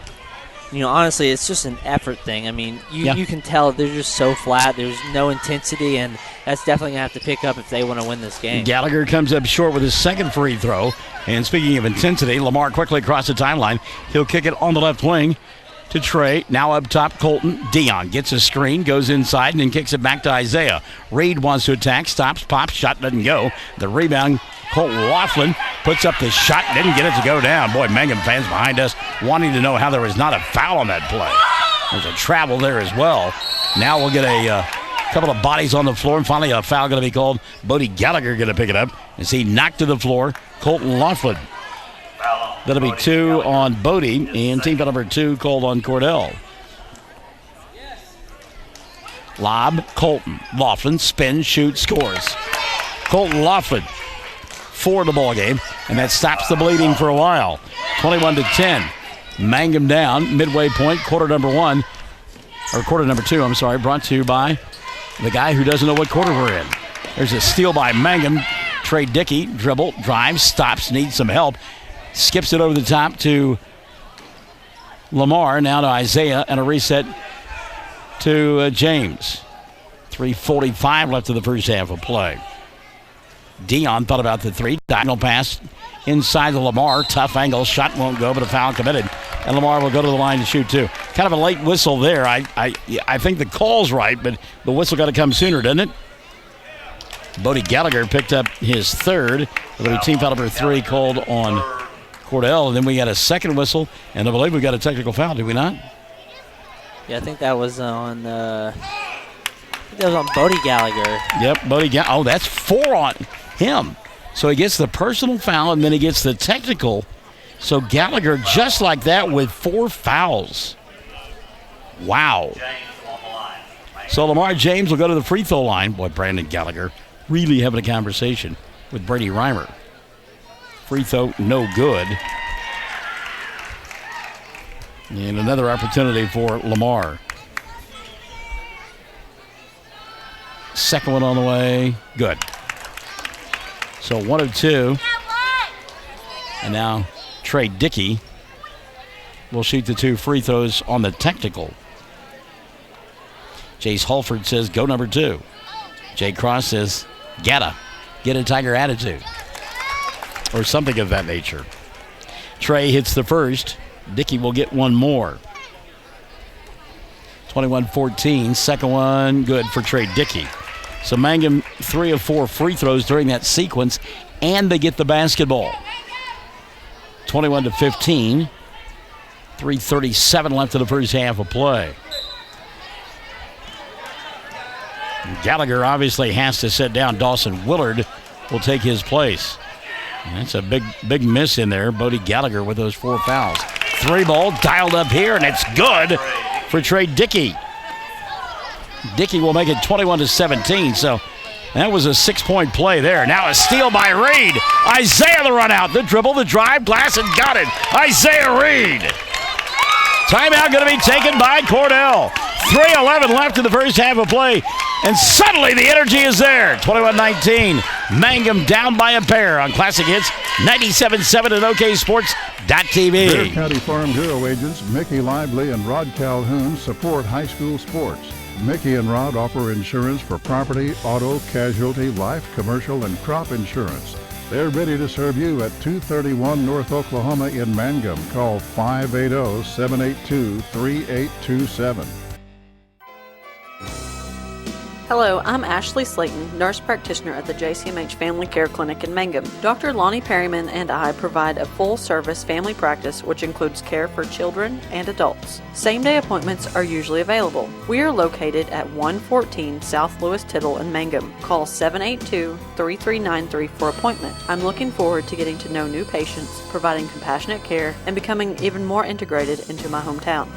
You know, honestly, it's just an effort thing. I mean, you can tell they're just so flat. There's no intensity, and that's definitely going to have to pick up if they want to win this game.
Gallagher comes up short with his second free throw. And speaking of intensity, Lamar quickly across the timeline. He'll kick it on the left wing to Trey. Now up top, Colton. Dion gets a screen, goes inside, and then kicks it back to Isaiah. Reed wants to attack, stops, pops, shot doesn't go. The rebound, Colton Laughlin puts up the shot, didn't get it to go down. Boy, Mangum fans behind us wanting to know how there was not a foul on that play. There's a travel there as well. Now we'll get a couple of bodies on the floor, and finally a foul going to be called. Bodie Gallagher going to pick it up as he knocked to the floor. Colton Laughlin. That'll be 2 on Bodie, and team foul number 2 called on Cordell. Lob, Colton. Laughlin spins, shoots, scores. Colton Laughlin, 4 in the ball game, and that stops the bleeding for a while. 21-10. Mangum down, midway point, quarter number 2, brought to you by the guy who doesn't know what quarter we're in. There's a steal by Mangum. Trey Dickey, dribble, drives, stops, needs some help. Skips it over the top to Lamar, now to Isaiah, and a reset to James. 3:45 left in the first half of play. Dion thought about the three. Diagonal pass inside the Lamar. Tough angle. Shot won't go, but a foul committed. And Lamar will go to the line to shoot two. Kind of a late whistle there. I think the call's right, but the whistle got to come sooner, doesn't it? Bodie Gallagher picked up his third. The team foul number 3 called on Cordell. And then we got a second whistle, and I believe we got a technical foul, did we not?
Yeah, I think that was on Bodie Gallagher.
Yep, Bodie Gallagher. Oh, that's 4 on him. So he gets the personal foul, and then he gets the technical. So Gallagher, just like that, with 4 fouls. Wow. So Lamar James will go to the free throw line. Boy, Brandon Gallagher really having a conversation with Brady Reimer. Free throw, no good. And another opportunity for Lamar. Second one on the way. Good. So 1 of 2. And now Trey Dickey will shoot the 2 free throws on the technical. Jace Hulford says, go number 2. Jay Cross says, gotta get a Tiger attitude. Or something of that nature. Trey hits the first. Dickey will get one more. 21-14. Second one, good for Trey Dickey. So Mangum, 3 of 4 free throws during that sequence, and they get the basketball. 21-15. 3:37 left in the first half of play. Gallagher obviously has to sit down. Dawson Willard will take his place. That's a big miss in there. Bodie Gallagher with those 4 fouls. 3 ball dialed up here, and it's good for Trey Dickey. Dickey will make it 21-17. So that was a 6-point play there. Now a steal by Reed. Isaiah the run out. The dribble, the drive, glass, and got it. Isaiah Reed. Timeout going to be taken by Cordell. 3:11 left in the first half of play. And suddenly the energy is there. 21-19. Mangum down by a pair on Classic Hits 97.7 at OKSports.tv.
Bear County Farm Bureau agents Mickey Lively and Rod Calhoun support high school sports. Mickey and Rod offer insurance for property, auto, casualty, life, commercial, and crop insurance. They're ready to serve you at 231 North Oklahoma in Mangum. Call 580-782-3827.
Hello, I'm Ashley Slayton, nurse practitioner at the JCMH Family Care Clinic in Mangum. Dr. Lonnie Perryman and I provide a full-service family practice which includes care for children and adults. Same-day appointments are usually available. We are located at 114 South Lewis Tittle in Mangum. Call 782-3393 for appointment. I'm looking forward to getting to know new patients, providing compassionate care, and becoming even more integrated into my hometown.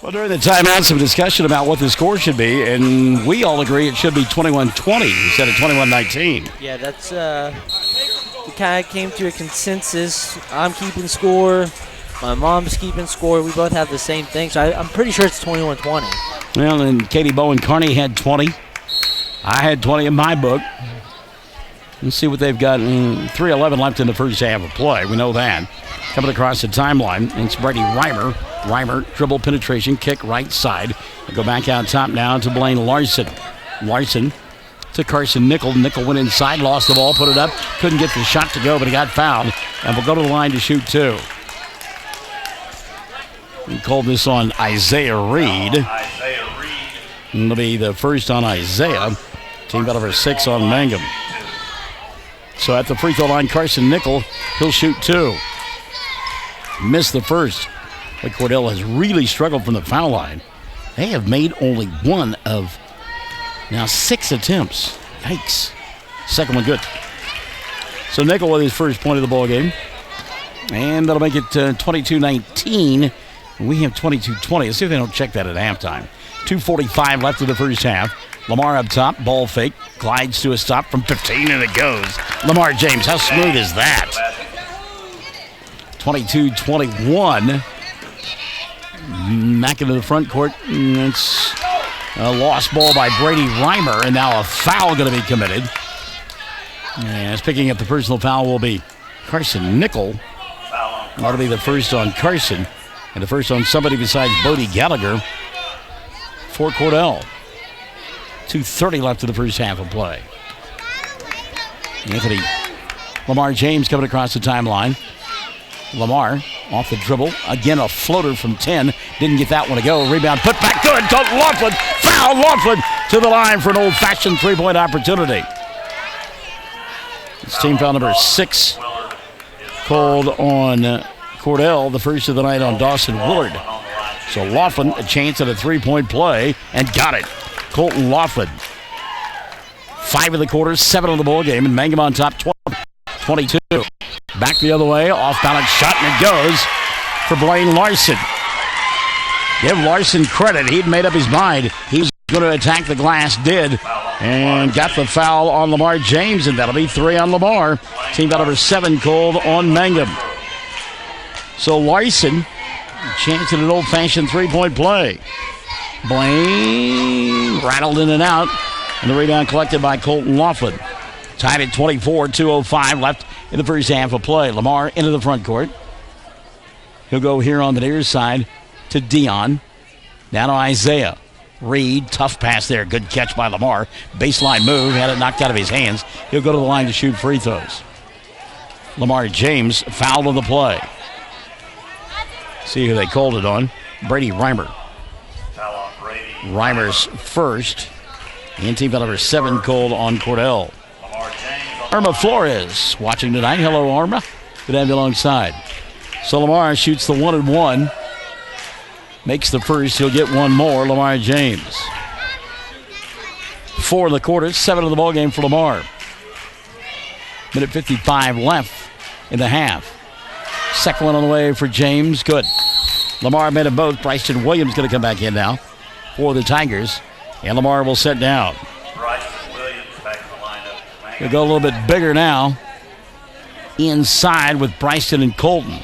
Well, during the timeout, some discussion about what the score should be, and we all agree it should be 21-20 instead of 21-19.
Yeah, that's we kind of came to a consensus. I'm keeping score. My mom's keeping score. We both have the same thing, so I'm pretty sure it's 21-20.
Well, and Katie Bowen Carney had 20. I had 20 in my book. Let's see what they've got. 3:11 left in the first half of play. We know that. Coming across the timeline, it's Brady Reimer. Reimer, dribble penetration, kick right side. They go back out top now to Blaine Larson. Larson to Carson Nickel. Nickel went inside, lost the ball, put it up. Couldn't get the shot to go, but he got fouled. And will go to the line to shoot 2. We called this on Isaiah Reed. And it'll be the first on Isaiah. Team out over 6 on Mangum. So at the free throw line, Carson Nickel, he'll shoot 2. Missed the first. But Cordell has really struggled from the foul line. They have made only 1 of now 6 attempts. Yikes. Second one good. So Nickel with his first point of the ball game. And that'll make it 22-19. We have 22-20. Let's see if they don't check that at halftime. 2:45 left in the first half. Lamar up top, ball fake, glides to a stop from 15 and it goes. Lamar James, how smooth is that? 22-21. Back into the front court. It's a lost ball by Brady Reimer, and now a foul going to be committed. As picking up the personal foul will be Carson Nickel. That'll be the first on Carson, and the first on somebody besides Bodie Gallagher for Cordell. 2:30 left in the first half of play. Lamar James coming across the timeline. Lamar off the dribble. Again, a floater from 10. Didn't get that one to go. Rebound put back good to Laughlin. Foul Laughlin to the line for an old-fashioned three-point opportunity. It's team foul number 6 called on Cordell, the first of the night on Dawson Willard. So Laughlin, a chance at a three-point play, and got it. Colton Laughlin. 5 of the quarter, 7 on the ball game, and Mangum on top 12. 22. Back the other way, off-balance shot, and it goes for Blaine Larson. Give Larson credit. He'd made up his mind. He was going to attack the glass, did, and got the foul on Lamar James, and that'll be 3 on Lamar. Team foul number 7 called on Mangum. So Larson, chance at an old-fashioned three-point play. Blaine rattled in and out, and the rebound collected by Colton Laughlin. Tied at 24, 2:05 left in the first half of play. Lamar into the front court. He'll go here on the near side to Dion. Down to Isaiah. Reed, tough pass there. Good catch by Lamar. Baseline move, had it knocked out of his hands. He'll go to the line to shoot free throws. Lamar James fouled on the play. See who they called it on. Brady Reimer. Reimer's first. And team foul number 7 called on Cordell. Irma Flores watching tonight. Hello, Irma. Good to have you alongside. So Lamar shoots the 1-and-1. Makes the first. He'll get one more. Lamar James. 4 in the quarter. 7 in the ball game for Lamar. Minute 55 left in the half. Second one on the way for James. Good. Lamar made them both. Bryson Williams going to come back in now for the Tigers. And Lamar will set down. He'll go a little bit bigger now. Inside with Bryson and Colton.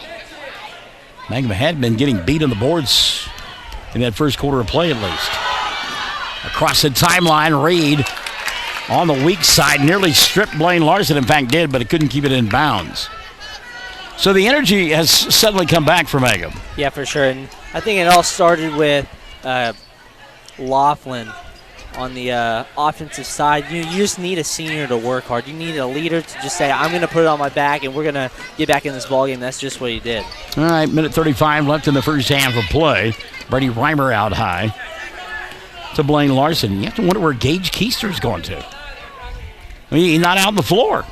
Mangum had been getting beat on the boards in that first quarter of play at least. Across the timeline, Reed on the weak side nearly stripped Blaine Larson. In fact, did, but it couldn't keep it in bounds. So the energy has suddenly come back for Mangum.
Yeah, for sure. And I think it all started with Laughlin on the offensive side. You just need a senior to work hard. You need a leader to just say, I'm going to put it on my back, and we're going to get back in this ballgame. That's just what he did.
All right, minute 35 left in the first half of play. Brady Reimer out high to Blaine Larson. You have to wonder where Gage Keister's going to. I mean, he's not out on the floor.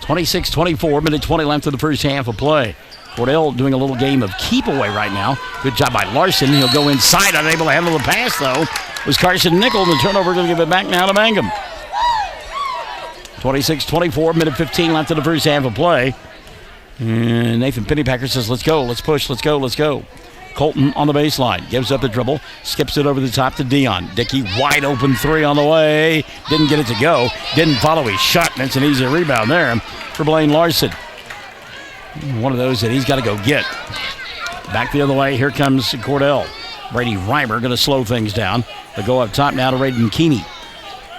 26-24, minute 20 left in the first half of play. Cordell doing a little game of keep away right now. Good job by Larson. He'll go inside. Unable to handle the pass, though, was Carson Nickel. The turnover going to give it back now to Mangum. 26-24, minute 15 left in the first half of play. And Nathan Pennypacker says, let's go, let's push, let's go, let's go. Colton on the baseline. Gives up the dribble. Skips it over the top to Dion. Dickey wide open 3 on the way. Didn't get it to go. Didn't follow his shot. And it's an easy rebound there for Blaine Larson. One of those that he's got to go get. Back the other way. Here comes Cordell. Brady Reimer going to slow things down. They'll go up top now to Raiden Keeney.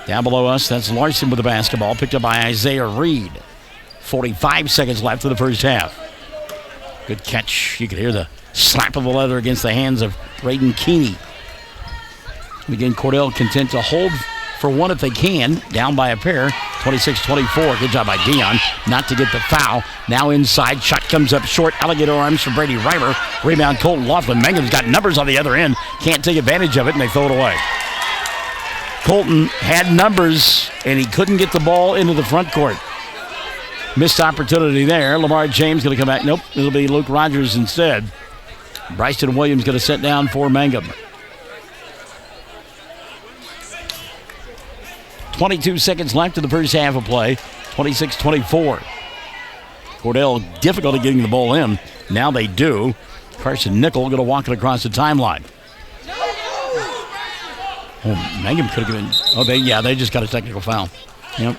Down below us, that's Larson with the basketball. Picked up by Isaiah Reed. 45 seconds left in the first half. Good catch. You could hear the slap of the leather against the hands of Raiden Keeney. And again, Cordell content to hold for one if they can. Down by a pair. 26-24. Good job by Dion not to get the foul. Now inside. Shot comes up short. Alligator arms for Brady Reimer. Rebound Colton Laughlin. Mangum's got numbers on the other end. Can't take advantage of it, and they throw it away. Colton had numbers, and he couldn't get the ball into the front court. Missed opportunity there. Lamar James going to come back. Nope, it'll be Luke Rogers instead. Bryson Williams going to sit down for Mangum. 22 seconds left in the first half of play. 26-24. Cordell difficult getting the ball in. Now they do. Carson Nickel going to walk it across the timeline. Oh, Mangum could have given. Oh, they just got a technical foul. Yep.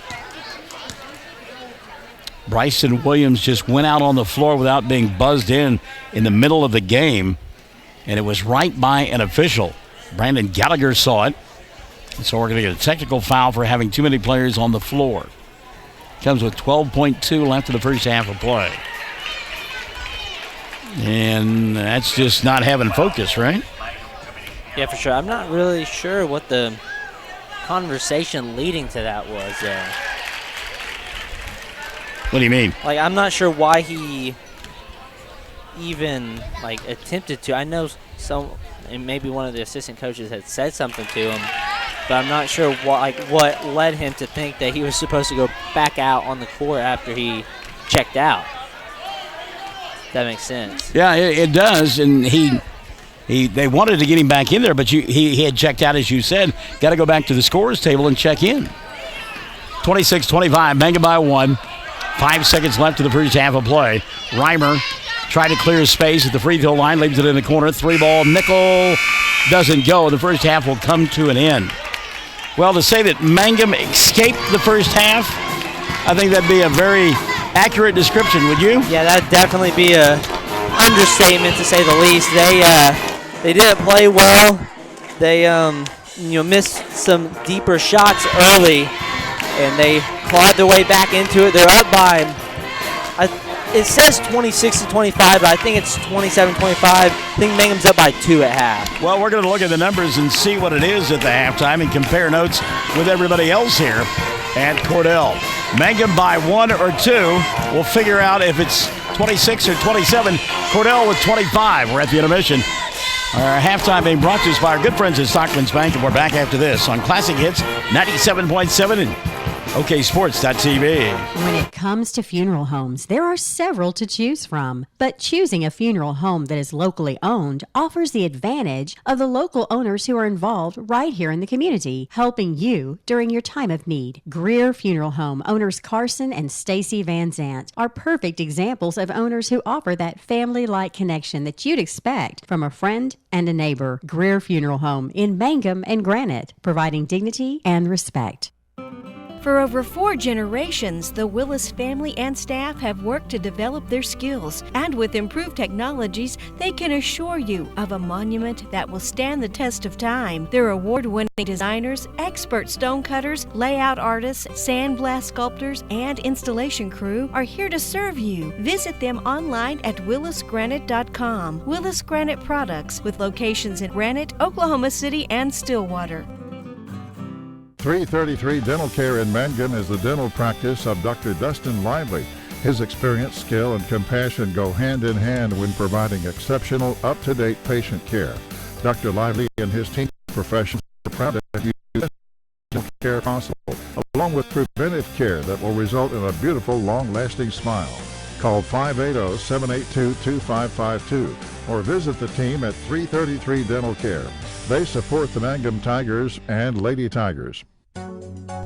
Bryson Williams just went out on the floor without being buzzed in the middle of the game, and it was right by an official. Brandon Gallagher saw it, and so we're going to get a technical foul for having too many players on the floor. Comes with 12.2 left in the first half of play. And that's just not having focus, right?
Yeah, for sure. I'm not really sure what the conversation leading to that was.
What do you mean?
Like, I'm not sure why he even attempted to. I know and maybe one of the assistant coaches had said something to him, but I'm not sure what led him to think that he was supposed to go back out on the court after he checked out. That makes sense.
Yeah, it does, and they wanted to get him back in there, but he had checked out, as you said. Got to go back to the scorer's table and check in. 26-25, Mangum by 1. 5 seconds left in the first half of play. Reimer tried to clear space at the free throw line, leaves it in the corner. 3-ball, Nickel doesn't go. The first half will come to an end. Well, to say that Mangum escaped the first half, I think that'd be a very accurate description, would you?
Yeah, that'd definitely be a understatement to say the least. They didn't play well. They missed some deeper shots early, and they clawed their way back into it. They're up by, it says 26-25, but I think it's 27-25. I think Mangum's up by 2 at half.
Well, we're going to look at the numbers and see what it is at the halftime and compare notes with everybody else here at Cordell. Mangum by 1 or 2. We'll figure out if it's 26 or 27. Cordell with 25. We're at the intermission. Our halftime being brought to us by our good friends at Stockman's Bank, and we're back after this on Classic Hits 97.7 and OKSports.tv.
When it comes to funeral homes, there are several to choose from. But choosing a funeral home that is locally owned offers the advantage of the local owners who are involved right here in the community, helping you during your time of need. Greer Funeral Home owners Carson and Stacy Van Zant are perfect examples of owners who offer that family-like connection that you'd expect from a friend and a neighbor. Greer Funeral Home in Mangum and Granite, providing dignity and respect.
For over 4 generations, the Willis family and staff have worked to develop their skills, and with improved technologies, they can assure you of a monument that will stand the test of time. Their award-winning designers, expert stone cutters, layout artists, sandblast sculptors, and installation crew are here to serve you. Visit them online at willisgranite.com. Willis Granite Products, with locations in Granite, Oklahoma City, and Stillwater.
333 Dental Care in Mangum is the dental practice of Dr. Dustin Lively. His experience, skill, and compassion go hand in hand when providing exceptional, up-to-date patient care. Dr. Lively and his team of professionals are proud to have you dental care possible, along with preventive care that will result in a beautiful, long-lasting smile. Call 580-782-2552 or visit the team at 333 Dental Care. They support the Mangum Tigers and Lady Tigers.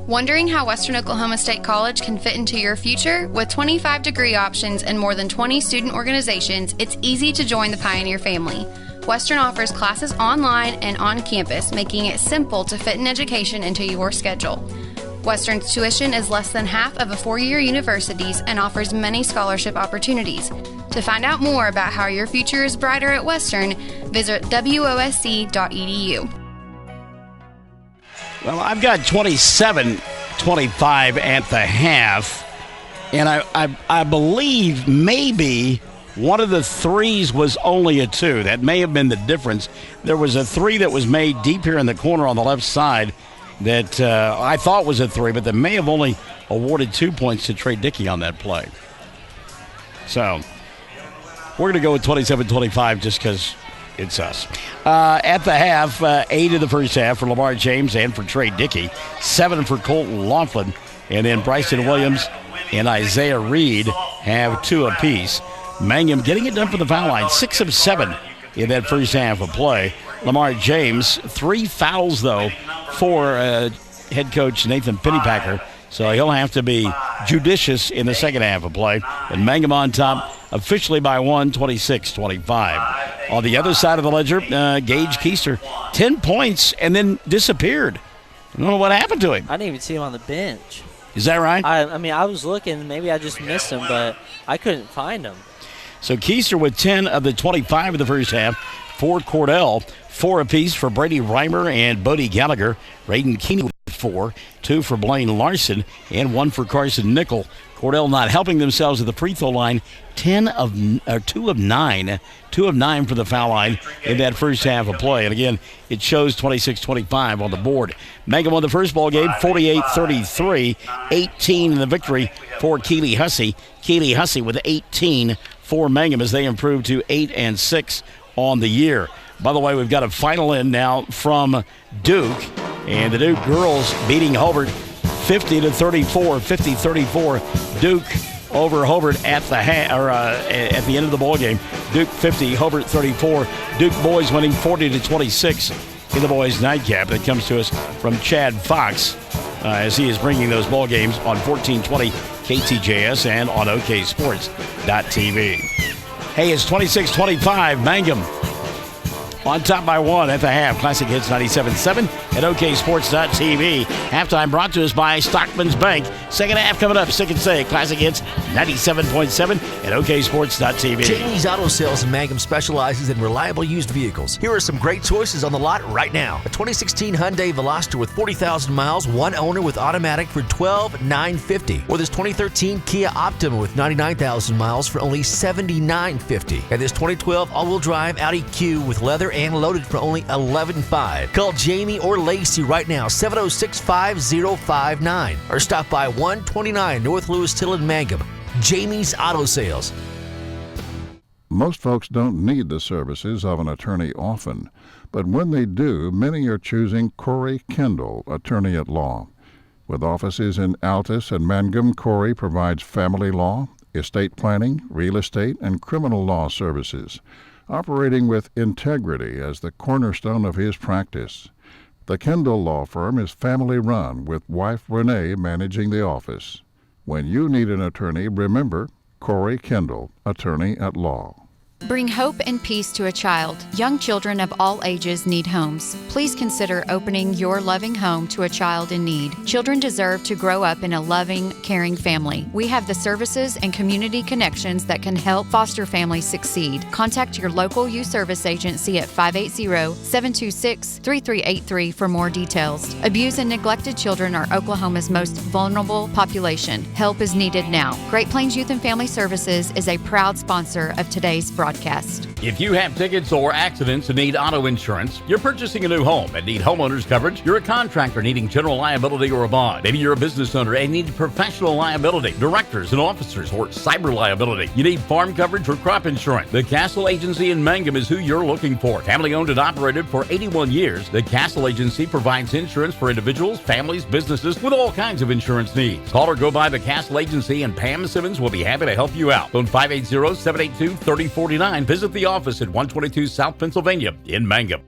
Wondering how Western Oklahoma State College can fit into your future? With 25 degree options and more than 20 student organizations, it's easy to join the Pioneer family. Western offers classes online and on campus, making it simple to fit an education into your schedule. Western's tuition is less than half of a 4-year university's and offers many scholarship opportunities. To find out more about how your future is brighter at Western, visit wosc.edu.
Well, I've got 27-25 at the half, and I believe maybe one of the threes was only a 2. That may have been the difference. There was a 3 that was made deep here in the corner on the left side that I thought was a 3, but they may have only awarded 2 points to Trey Dickey on that play. So we're going to go with 27-25 just because it's us. At the half, 8 in the first half for Lamar James and for Trey Dickey, 7 for Colton Laughlin, and then Bryson Williams and Isaiah Reed have 2 apiece. Mangum getting it done for the foul line, 6 of 7 in that first half of play. Lamar James, 3 fouls, though, for head coach Nathan Pennypacker, so he'll have to be judicious in the second half of play. And Mangum on top officially by 1, 26-25. On the other side of the ledger, Gage Keister, 10 points and then disappeared. I don't know what happened to him.
I didn't even see him on the bench.
Is that right?
I mean, I was looking. Maybe I just missed him, but I couldn't find him.
So Keister with 10 of the 25 of the first half for Cordell. 4 apiece for Brady Reimer and Bodie Gallagher. Raiden Keeney with 4. 2 for Blaine Larson and 1 for Carson Nickel. Cordell not helping themselves at the free throw line. 2 of 9 for the foul line in that first half of play. And again, it shows 26-25 on the board. Mangum won the first ball game 48-33, 18 in the victory for Keeley Hussey. Keeley Hussey with 18 for Mangum as they improve to 8-6 on the year. By the way, we've got a final in now from Duke, and the Duke girls beating Hobart 50-34, 50-34. Duke over Hobart at the at the end of the ball game. Duke 50, Hobart 34. Duke boys winning 40-26 in the boys' nightcap. That comes to us from Chad Fox as he is bringing those ball games on 1420 KTJS and on oksports.tv. Hey, it's 26-25, Mangum on top by one at the half. Classic Hits 97.7 at oksports.tv. Halftime brought to us by Stockman's Bank. Second half coming up, Sick and Say. Classic Hits 97.7 at oksports.tv.
Jamie's Auto Sales in Mangum specializes in reliable used vehicles. Here are some great choices on the lot right now. A 2016 Hyundai Veloster with 40,000 miles, one owner with automatic for $12,950. Or this 2013 Kia Optima with 99,000 miles for only $79.50. And this 2012 all-wheel drive Audi Q with leather and loaded for only $11,500. Call Jamie or Lacey right now, 706-5059. Or stop by 129 North Lewis Till in Mangum. Jamie's Auto Sales.
Most folks don't need the services of an attorney often, but when they do, many are choosing Corey Kendall, attorney at law. With offices in Altus and Mangum, Corey provides family law, estate planning, real estate, and criminal law services, operating with integrity as the cornerstone of his practice. The Kendall Law Firm is family-run, with wife Renee managing the office. When you need an attorney, remember Corey Kendall, attorney at law.
Bring hope and peace to a child. Young children of all ages need homes. Please consider opening your loving home to a child in need. Children deserve to grow up in a loving, caring family. We have the services and community connections that can help foster families succeed. Contact your local youth service agency at 580-726-3383 for more details. Abused and neglected children are Oklahoma's most vulnerable population. Help is needed now. Great Plains Youth and Family Services is a proud sponsor of today's broadcast.
If you have tickets or accidents and need auto insurance, you're purchasing a new home and need homeowners coverage, you're a contractor needing general liability or a bond, maybe you're a business owner and need professional liability, directors and officers, or cyber liability, you need farm coverage or crop insurance, the Castle Agency in Mangum is who you're looking for. Family owned and operated for 81 years, the Castle Agency provides insurance for individuals, families, businesses with all kinds of insurance needs. Call or go by the Castle Agency and Pam Simmons will be happy to help you out. Phone 580-782-3049. Visit the office at 122 South Pennsylvania in Mangum.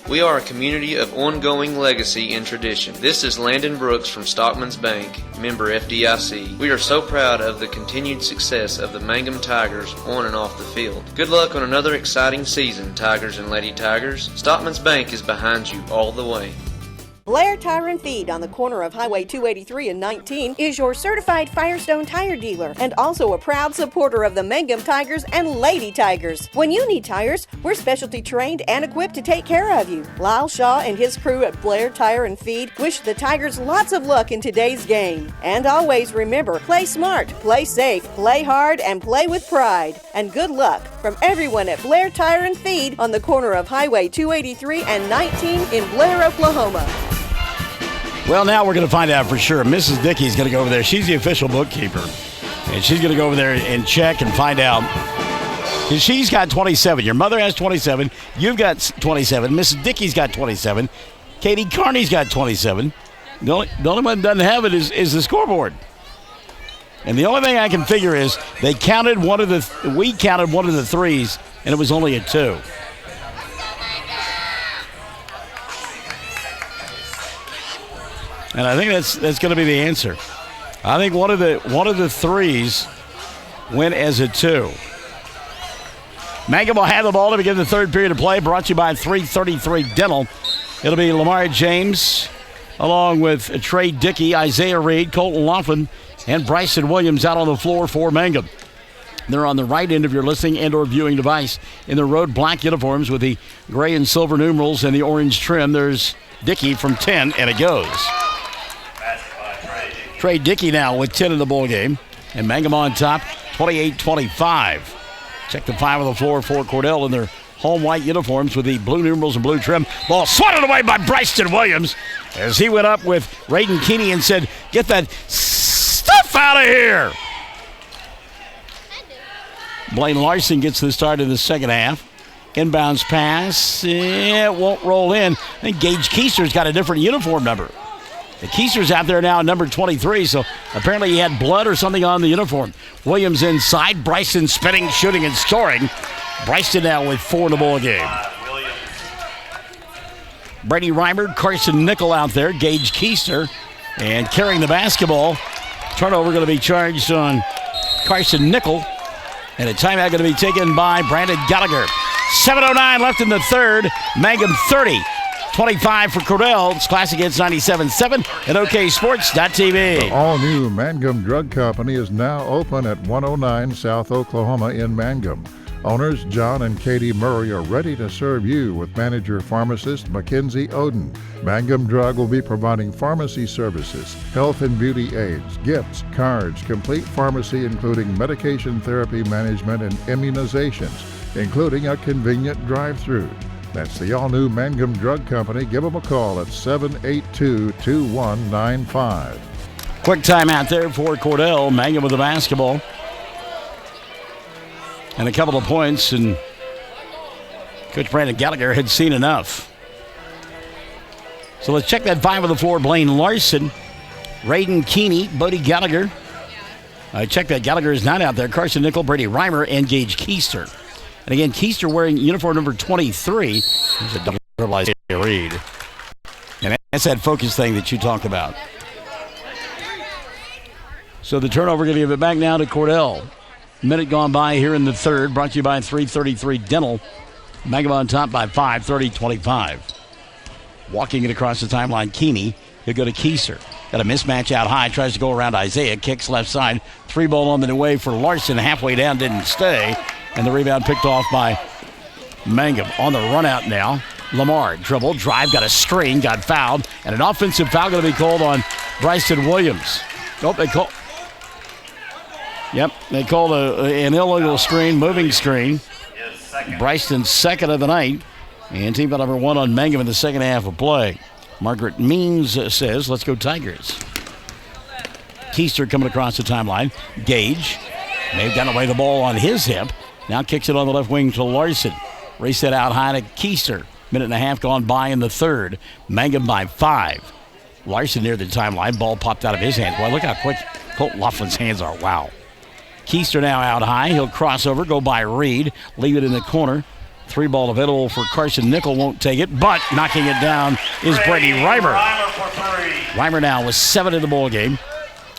We are a community of ongoing legacy and tradition. This is Landon Brooks from Stockman's Bank, member FDIC. We are so proud of the continued success of the Mangum Tigers on and off the field. Good luck on another exciting season, Tigers and Lady Tigers. Stockman's Bank is behind you all the way.
Blair Tire and Feed on the corner of Highway 283 and 19 is your certified Firestone tire dealer and also a proud supporter of the Mangum Tigers and Lady Tigers. When you need tires, we're specialty trained and equipped to take care of you. Lyle Shaw and his crew at Blair Tire and Feed wish the Tigers lots of luck in today's game. And always remember, play smart, play safe, play hard, and play with pride. And good luck from everyone at Blair Tire and Feed on the corner of Highway 283 and 19 in Blair, Oklahoma.
Well, now we're going to find out for sure. Mrs. Dickey's going to go over there. She's the official bookkeeper. And she's going to go over there and check and find out. Because she's got 27. Your mother has 27. You've got 27. Mrs. Dickey's got 27. Katie Carney's got 27. The only one that doesn't have it is the scoreboard. And the only thing I can figure is we counted one of the threes, and it was only a 2. And I think that's going to be the answer. I think one of the threes went as a 2. Mangum will have the ball to begin the third period of play, brought to you by 333 Dental. It'll be Lamar James, along with Trey Dickey, Isaiah Reed, Colton Laughlin, and Bryson Williams out on the floor for Mangum. They're on the right end of your listening and or viewing device in their road black uniforms with the gray and silver numerals and the orange trim. There's Dickey from 10, and it goes. Trey Dickey now with 10 in the ball game, and Mangum on top, 28-25. Check the 5 on the floor for Cordell in their home white uniforms with the blue numerals and blue trim. Ball swatted away by Bryson Williams as he went up with Raiden Keeney and said, "Get that stuff out of here." Blaine Larson gets the start in the second half. Inbounds pass, it won't roll in. I think Gage Keister's got a different uniform number. The Keister's out there now, number 23, so apparently he had blood or something on the uniform. Williams inside, Bryson spinning, shooting, and scoring. Bryson now with 4 in the ball game. Brady Reimer, Carson Nickel out there, Gage Keister, and carrying the basketball. Turnover going to be charged on Carson Nickel, and a timeout going to be taken by Brandon Gallagher. 7:09 left in the third. Mangum 30, 25 for Cordell. It's Classic Hits 97.7 and OKSports.tv.
The all-new Mangum Drug Company is now open at 109 South Oklahoma in Mangum. Owners John and Katie Murray are ready to serve you with manager pharmacist Mackenzie Oden. Mangum Drug will be providing pharmacy services, health and beauty aids, gifts, cards, complete pharmacy including medication therapy management and immunizations, including a convenient drive-through. That's the all-new Mangum Drug Company. Give them a call at 782-2195.
Quick timeout there for Cordell. Mangum with the basketball. And a couple of points, and Coach Brandon Gallagher had seen enough. So let's check that five on the floor. Blaine Larson, Raiden Keeney, Bodie Gallagher. I checked that Gallagher is not out there. Carson Nickel, Brady Reimer, and Gage Keister. And again, Keister wearing uniform number 23. He's a double Isaiah Reed. And that's that focus thing that you talked about. So the turnover going to give it back now to Cordell. Minute gone by here in the third. Brought to you by 333 Dental. Mangum on top by 5, 30-25. Walking it across the timeline, Keeney. He'll go to Keister. Got a mismatch out high. Tries to go around Isaiah. Kicks left side. 3-ball on the way for Larson. Halfway down, didn't stay. And the rebound picked off by Mangum. On the run out now. Lamar dribble, drive, got a screen, got fouled. And an offensive foul going to be called on Bryson Williams. Nope, they call. Yep, they called an illegal screen, moving screen. Bryson's second of the night. And team foul number 1 on Mangum in the second half of play. Margaret Means says, let's go Tigers. Keister coming across the timeline. Gage may have gotten away the ball on his hip. Now kicks it on the left wing to Larson. Reset out high to Keister. Minute and a half gone by in the third. Mangum by 5. Larson near the timeline. Ball popped out of his hands. Boy, look how quick Colt Laughlin's hands are. Wow. Keister now out high. He'll cross over, go by Reed, leave it in the corner. 3-ball available for Carson Nickel. Won't take it, but knocking it down is Brady Reimer. Reimer now with 7 in the ball game,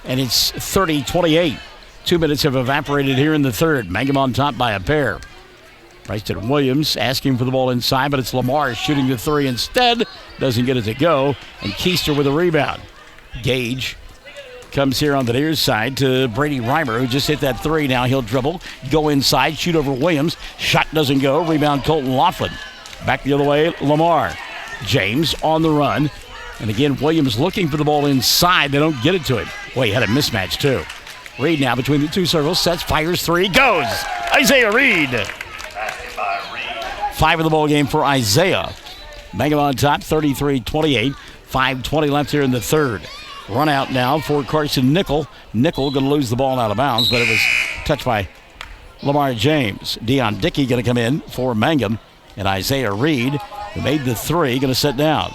and it's 30-28. 2 minutes have evaporated here in the third. Mangum on top by a pair. Bryson Williams asking for the ball inside, but it's Lamar shooting the 3 instead. Doesn't get it to go, and Keister with a rebound. Gage comes here on the near side to Brady Reimer, who just hit that 3. Now he'll dribble, go inside, shoot over Williams. Shot doesn't go. Rebound Colton Laughlin. Back the other way, Lamar. James on the run. And again, Williams looking for the ball inside. They don't get it to him. Well, he had a mismatch too. Reed now between the two circles, sets, fires 3, goes. Isaiah Reed. 5 in the ball game for Isaiah. Mangum on top, 33-28. 5:20 left here in the third. Run out now for Carson Nickel. Nickel going to lose the ball out of bounds, but it was touched by Lamar James. Deion Dickey going to come in for Mangum. And Isaiah Reed, who made the 3, going to sit down.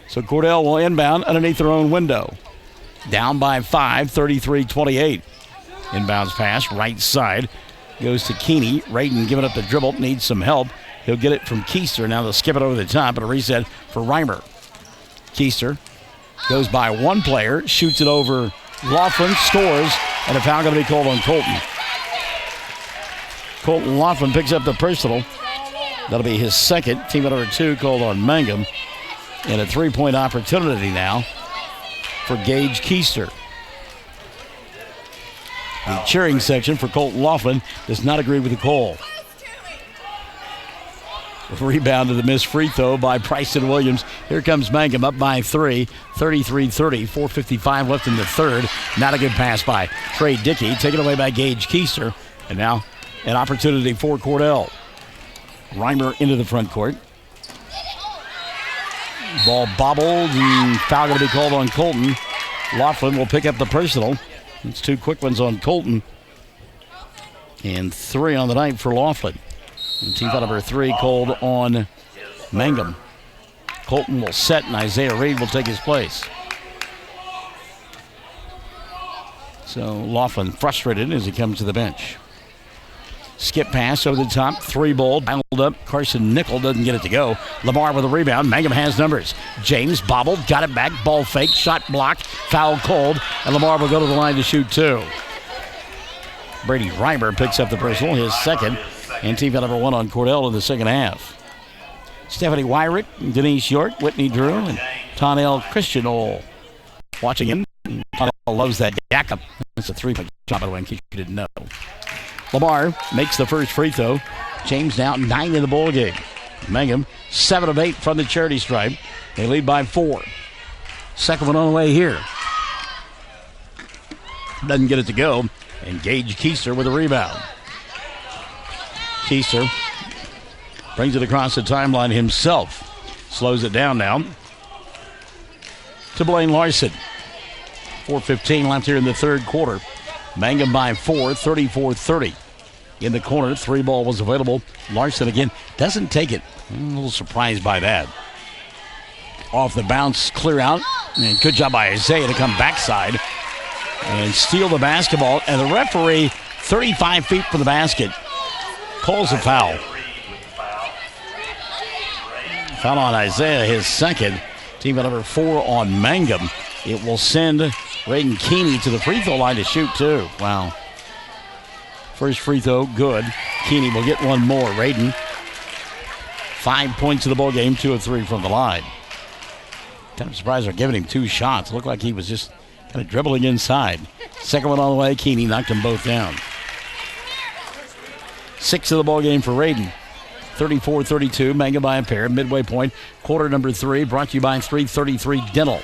So Cordell will inbound underneath their own window. Down by 5, 33-28. Inbounds pass, right side. Goes to Keeney. Raiden giving up the dribble, needs some help. He'll get it from Keister. Now they'll skip it over the top, and a reset for Reimer. Keister goes by one player, shoots it over Laughlin, scores, and a foul going to be called on Colton. Colton Laughlin picks up the personal. That'll be his second. Team number 2 called on Mangum. And a 3-point opportunity now for Gage Keister. The cheering section for Colton Laughlin does not agree with the call. Rebound to the missed free throw by Bryson Williams. Here comes Mangum up by 3, 33-30, 4:55 left in the third. Not a good pass by Trey Dickey, taken away by Gage Keister. And now an opportunity for Cordell. Reimer into the front court. Ball bobbled, and foul going to be called on Colton. Laughlin will pick up the personal. It's 2 quick ones on Colton. And 3 on the night for Laughlin. And team foul number 3 called on Mangum. Colton will set, and Isaiah Reed will take his place. So Laughlin frustrated as he comes to the bench. Skip pass over the top, 3-ball, dialed pulled up. Carson Nickel doesn't get it to go. Lamar with a rebound. Mangum has numbers. James bobbled, got it back, ball fake, shot blocked, foul called, and Lamar will go to the line to shoot 2. Brady Reimer picks up the personal, his second, and team foul number 1 on Cordell in the second half. Stephanie Wyrick, Denise York, Whitney Drew, and Tonnell Christianol watching him. Tonnell loves that jack up. That's a 3-point shot, by the way, in case you didn't know. Lamar makes the first free throw. James now 9 in the ball game. Mangum 7 of 8 from the charity stripe. They lead by 4. Second one on the way here. Doesn't get it to go. And Gage Keister with a rebound. Keister brings it across the timeline himself. Slows it down now to Blaine Larson. 4:15 left here in the third quarter. Mangum by 4, 34-30. In the corner, 3 ball was available. Larson again doesn't take it. I'm a little surprised by that. Off the bounce, clear out. And good job by Isaiah to come backside and steal the basketball. And the referee, 35 feet from the basket, calls a foul. Foul on Isaiah, his second. Team number 4 on Mangum. It will send Raiden Keeney to the free throw line to shoot 2. Wow. First free throw, good. Keeney will get one more. Raiden, 5 points in the ball game, 2 of 3 from the line. Kind of surprised they're giving him 2 shots. Looked like he was just kind of dribbling inside. Second one on the way. Keeney knocked them both down. 6 of the ball game for Raiden. 34-32. Mangum by a pair. Midway point. Quarter number 3. Brought to you by 333 Dental.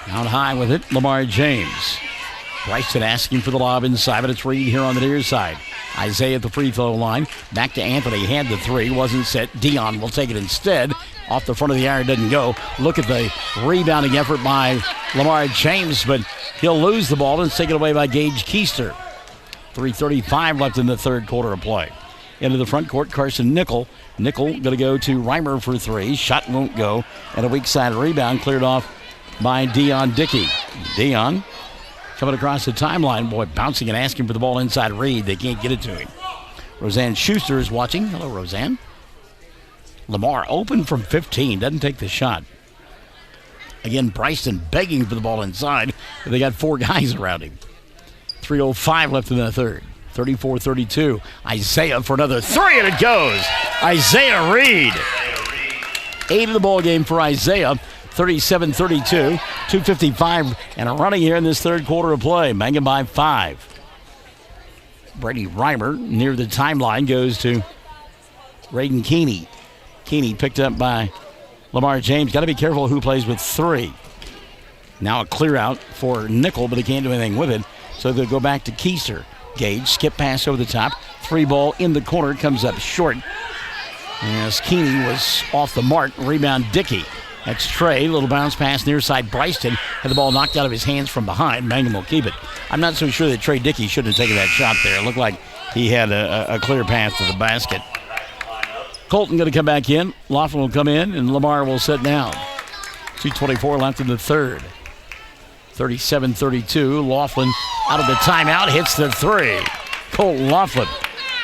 Out high with it, Lamar James. Bryson asking for the lob inside, but it's Reed here on the near side. Isaiah at the free throw line. Back to Anthony. Had the 3. Wasn't set. Dion will take it instead. Off the front of the iron. Doesn't go. Look at the rebounding effort by Lamar James, but he'll lose the ball and it's taken away by Gage Keister. 3:35 left in the third quarter of play. Into the front court, Carson Nickel. Nickel going to go to Reimer for 3. Shot won't go. And a weak side rebound cleared off by Dion Dickey. Dion coming across the timeline. Boy, bouncing and asking for the ball inside Reed. They can't get it to him. Roseanne Schuster is watching. Hello, Roseanne. Lamar open from 15. Doesn't take the shot. Again, Bryson begging for the ball inside. But they got 4 guys around him. 3:05 left in the third. 34-32. Isaiah for another 3, and it goes. Isaiah Reed. 8 in the ball game for Isaiah. 37-32. 2:55 and a running here in this third quarter of play. Mangum by 5. Brady Reimer near the timeline goes to Raiden Keeney. Keeney picked up by Lamar James. Got to be careful who plays with 3. Now a clear out for Nickel, but he can't do anything with it. So they'll go back to Keister. Gage, skip pass over the top. 3 ball in the corner, comes up short. As Keeney was off the mark. Rebound Dickey. That's Trey. Little bounce pass near side. Bryston had the ball knocked out of his hands from behind. Mangum will keep it. I'm not so sure that Trey Dickey shouldn't have taken that shot there. It looked like he had a clear path to the basket. Colton going to come back in. Laughlin will come in, and Lamar will sit down. 2:24 left in the third. 37-32. Laughlin out of the timeout. Hits the 3. Colton Laughlin.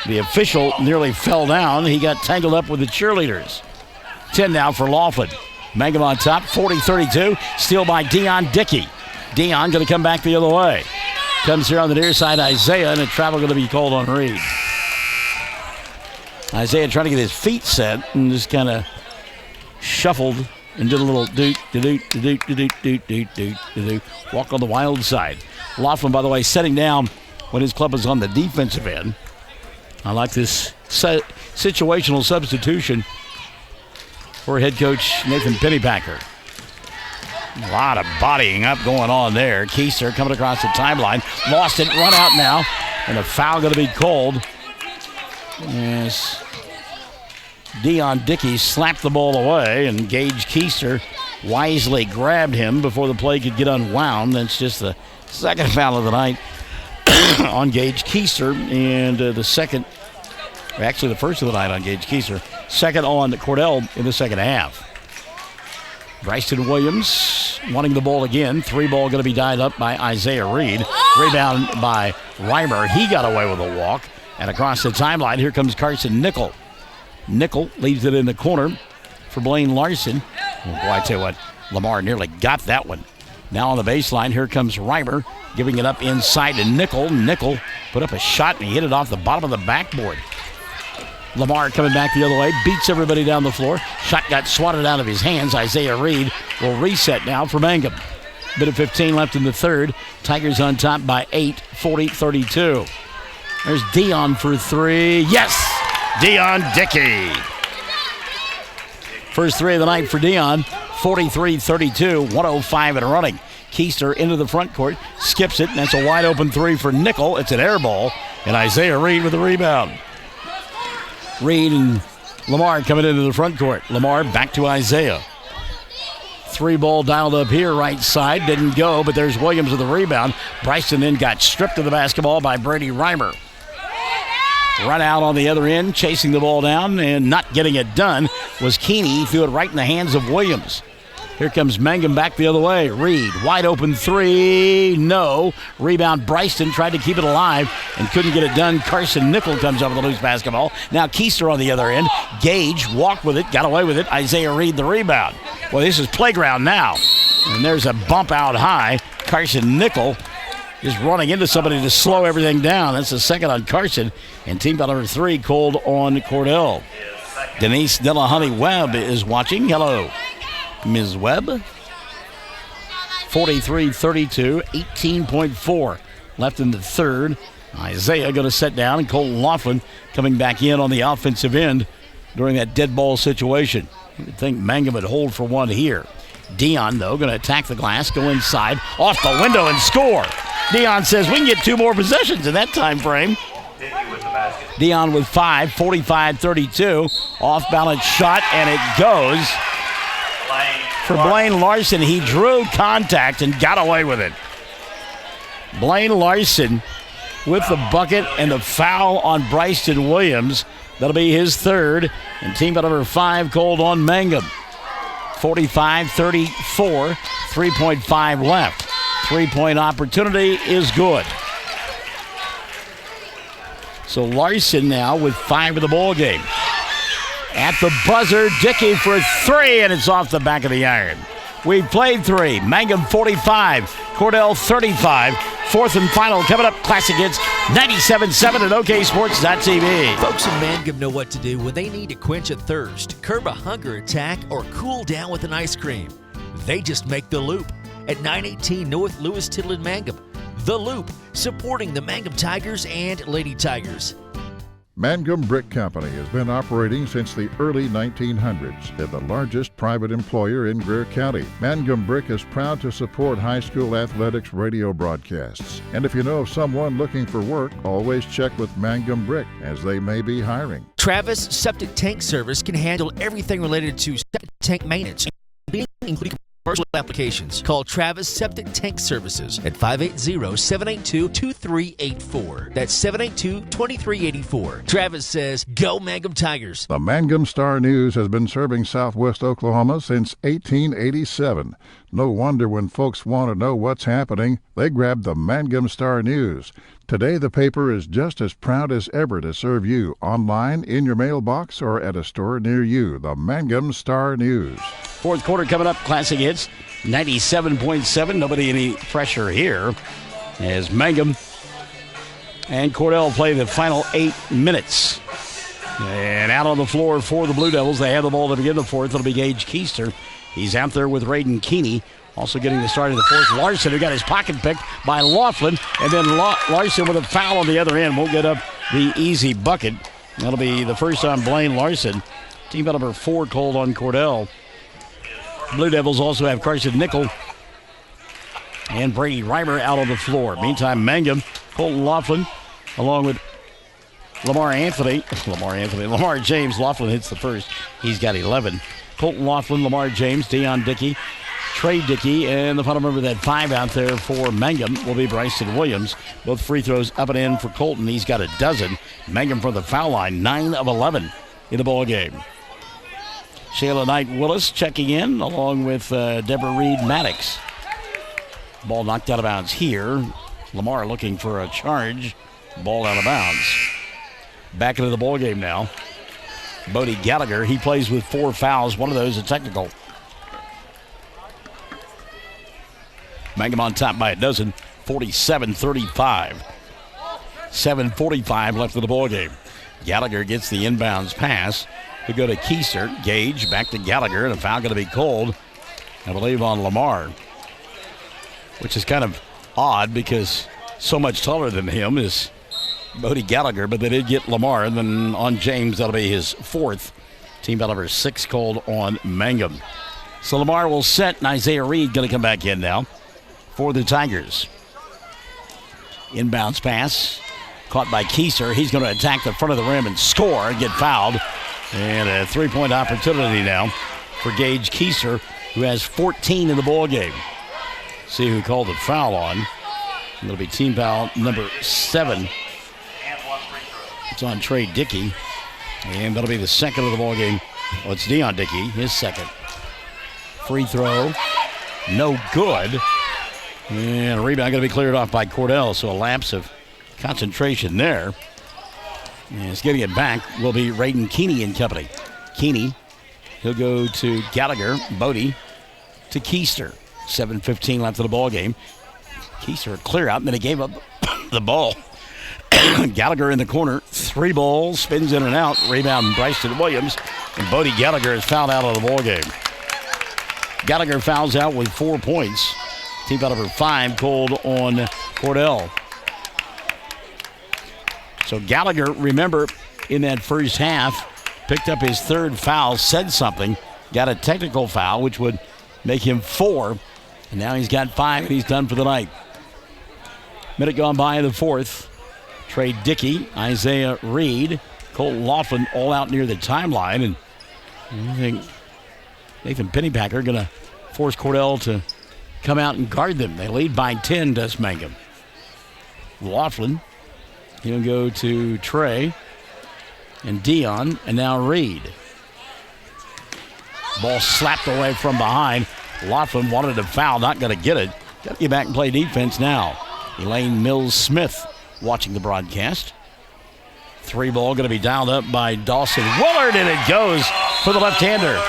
The official nearly fell down. He got tangled up with the cheerleaders. 10 now for Laughlin. Mangum on top, 40-32. Steal by Dion Dickey. Dion going to come back the other way. Comes here on the near side, Isaiah, and a travel going to be called on Reed. Isaiah trying to get his feet set and just kind of shuffled and did a little walk on the wild side. Laughlin, by the way, setting down when his club is on the defensive end. I like this situational substitution for head coach Nathan Pennypacker. A lot of bodying up going on there. Keister coming across the timeline. Lost it, run out now. And a foul going to be called. Yes. Dion Dickey slapped the ball away, and Gage Keister wisely grabbed him before the play could get unwound. That's just the second foul of the night on Gage Keister, and the first of the night on Gage Keister. Second on Cordell in the second half. Bryson Williams wanting the ball again. 3 ball going to be tied up by Isaiah Reed. Rebound by Reimer. He got away with a walk. And across the timeline, here comes Carson Nickel. Nickel leaves it in the corner for Blaine Larson. Oh, boy, I tell you what, Lamar nearly got that one. Now on the baseline, here comes Reimer, giving it up inside to Nickel. Nickel put up a shot, and he hit it off the bottom of the backboard. Lamar coming back the other way, beats everybody down the floor. Shot got swatted out of his hands. Isaiah Reed will reset now for Mangum. Bit of 15 left in the third. Tigers on top by 8, 40-32. There's Dion for three. Yes! Dion Dickey. First three of the night for Dion. 43-32, 105 and running. Keister into the front court, skips it, and that's a wide open three for Nickel. It's an air ball, and Isaiah Reed with the rebound. Reed and Lamar coming into the front court. Lamar back to Isaiah. Three ball dialed up here, right side, didn't go, but there's Williams with the rebound. Bryson then got stripped of the basketball by Brady Reimer. Run out on the other end, chasing the ball down and not getting it done was Keeney. He threw it right in the hands of Williams. Here comes Mangum back the other way. Reed, wide open three, no. Rebound, Bryson tried to keep it alive and couldn't get it done. Carson Nickel comes up with a loose basketball. Now Keister on the other end. Gage walked with it, got away with it. Isaiah Reed the rebound. Well, this is playground now. And there's a bump out high. Carson Nickel just running into somebody to slow everything down. That's the second on Carson. And team foul number 3 called on Cordell. Denise Delahunty Webb is watching. Hello, Ms. Webb. 43-32, 18.4 left in the third. Isaiah going to set down, and Colton Laughlin coming back in on the offensive end during that dead ball situation. You would think Mangum would hold for one here. Dion, though, going to attack the glass, go inside, off the window, and score. Dion says we can get 2 more possessions in that time frame. Dion with 5, 45-32. Off-balance shot, and it goes for Blaine Larson. He drew contact and got away with it. Blaine Larson with the bucket and the foul on Bryson Williams. That'll be his third. And team foul number 5 called on Mangum. 45-34, 3.5 left. 3-point opportunity is good. So Larson now with 5 of the ball game. At the buzzer, Dickey for 3, and it's off the back of the iron. We've played 3. Mangum 45, Cordell 35. Fourth and final coming up. Classic Hits 97.7 at OKSports.tv.
Folks in Mangum know what to do when they need to quench a thirst, curb a hunger attack, or cool down with an ice cream. They just make the Loop at 918 North Lewis Tittle in Mangum. The Loop, supporting the Mangum Tigers and Lady Tigers.
Mangum Brick Company has been operating since the early 1900s. They're the largest private employer in Greer County. Mangum Brick is proud to support high school athletics radio broadcasts. And if you know of someone looking for work, always check with Mangum Brick, as they may be hiring.
Travis Septic Tank Service can handle everything related to septic tank maintenance, including commercial applications. Call Travis Septic Tank Services at 580-782-2384. That's 782-2384. Travis says, go Mangum Tigers.
The Mangum Star News has been serving southwest Oklahoma since 1887. No wonder when folks want to know what's happening, they grab the Mangum Star News. Today, the paper is just as proud as ever to serve you online, in your mailbox, or at a store near you. The Mangum Star News.
Fourth quarter coming up. Classic Hits 97.7. Nobody any pressure here as Mangum and Cordell play the final 8 minutes. And out on the floor for the Blue Devils. They have the ball to begin the fourth. It'll be Gage Keister. He's out there with Raiden Keeney. Also getting the start of the fourth, Larson, who got his pocket picked by Laughlin. And then Larson with a foul on the other end won't get up the easy bucket. That'll be the first on Blaine Larson. Team foul number 4 called on Cordell. Blue Devils also have Carson Nickel and Brady Reimer out on the floor. Meantime, Mangum, Colton Laughlin, along with Lamar James. Laughlin hits the first. He's got 11. Colton Laughlin, Lamar James, Dion Dickey, Trey Dickey, and the final member of that 5 out there for Mangum will be Bryson Williams. Both free throws up and in for Colton. He's got a dozen. Mangum from the foul line, 9 of 11 in the ball game. Shayla Knight-Willis checking in along with Deborah Reed Maddox. Ball knocked out of bounds here. Lamar looking for a charge. Ball out of bounds. Back into the ball game now. Bodie Gallagher. He plays with 4 fouls. One of those a technical. Mangum on top by a dozen, 47-35. 7:45 left of the ball game. Gallagher gets the inbounds pass to go to Keiser. Gage back to Gallagher, and a foul going to be called, I believe, on Lamar, which is kind of odd because so much taller than him is Bodie Gallagher, but they did get Lamar. And then on James, that'll be his 4th. Team foul number 6 called on Mangum. So Lamar will set, and Isaiah Reed going to come back in now for the Tigers. Inbounds pass caught by Keiser. He's going to attack the front of the rim and score and get fouled. And a 3-point opportunity now for Gage Keiser, who has 14 in the ball game. See who called the foul on. It'll be team foul number 7. It's on Trey Dickey. And that'll be the second of the ball game. Well, it's Deion Dickey, his second. Free throw, no good. And a rebound going to be cleared off by Cordell, so a lapse of concentration there. And it's getting it back will be Raiden Keeney and company. Keeney, he'll go to Gallagher. Bodie to Keister. 7:15 left of the ball game. Keister clear out, and then he gave up the ball. Gallagher in the corner, 3 balls, spins in and out. Rebound Bryson Williams, and Bodie Gallagher is fouled out of the ball game. Gallagher fouls out with 4 points. Team foul number 5 called on Cordell. So Gallagher, remember, in that first half, picked up his 3rd foul, said something, got a technical foul, which would make him 4. And now he's got 5, and he's done for the night. Minute gone by in the 4th. Trey Dickey, Isaiah Reed, Colton Laughlin all out near the timeline. And I think Nathan Pennypacker going to force Cordell to come out and guard them. They lead by 10, does Mangum. Laughlin, he'll go to Trey and Dion, and now Reed. Ball slapped away from behind. Laughlin wanted to foul, not going to get it. Got to get back and play defense now. Elaine Mills-Smith watching the broadcast. 3 ball going to be dialed up by Dawson Willard, and it goes for the left-hander.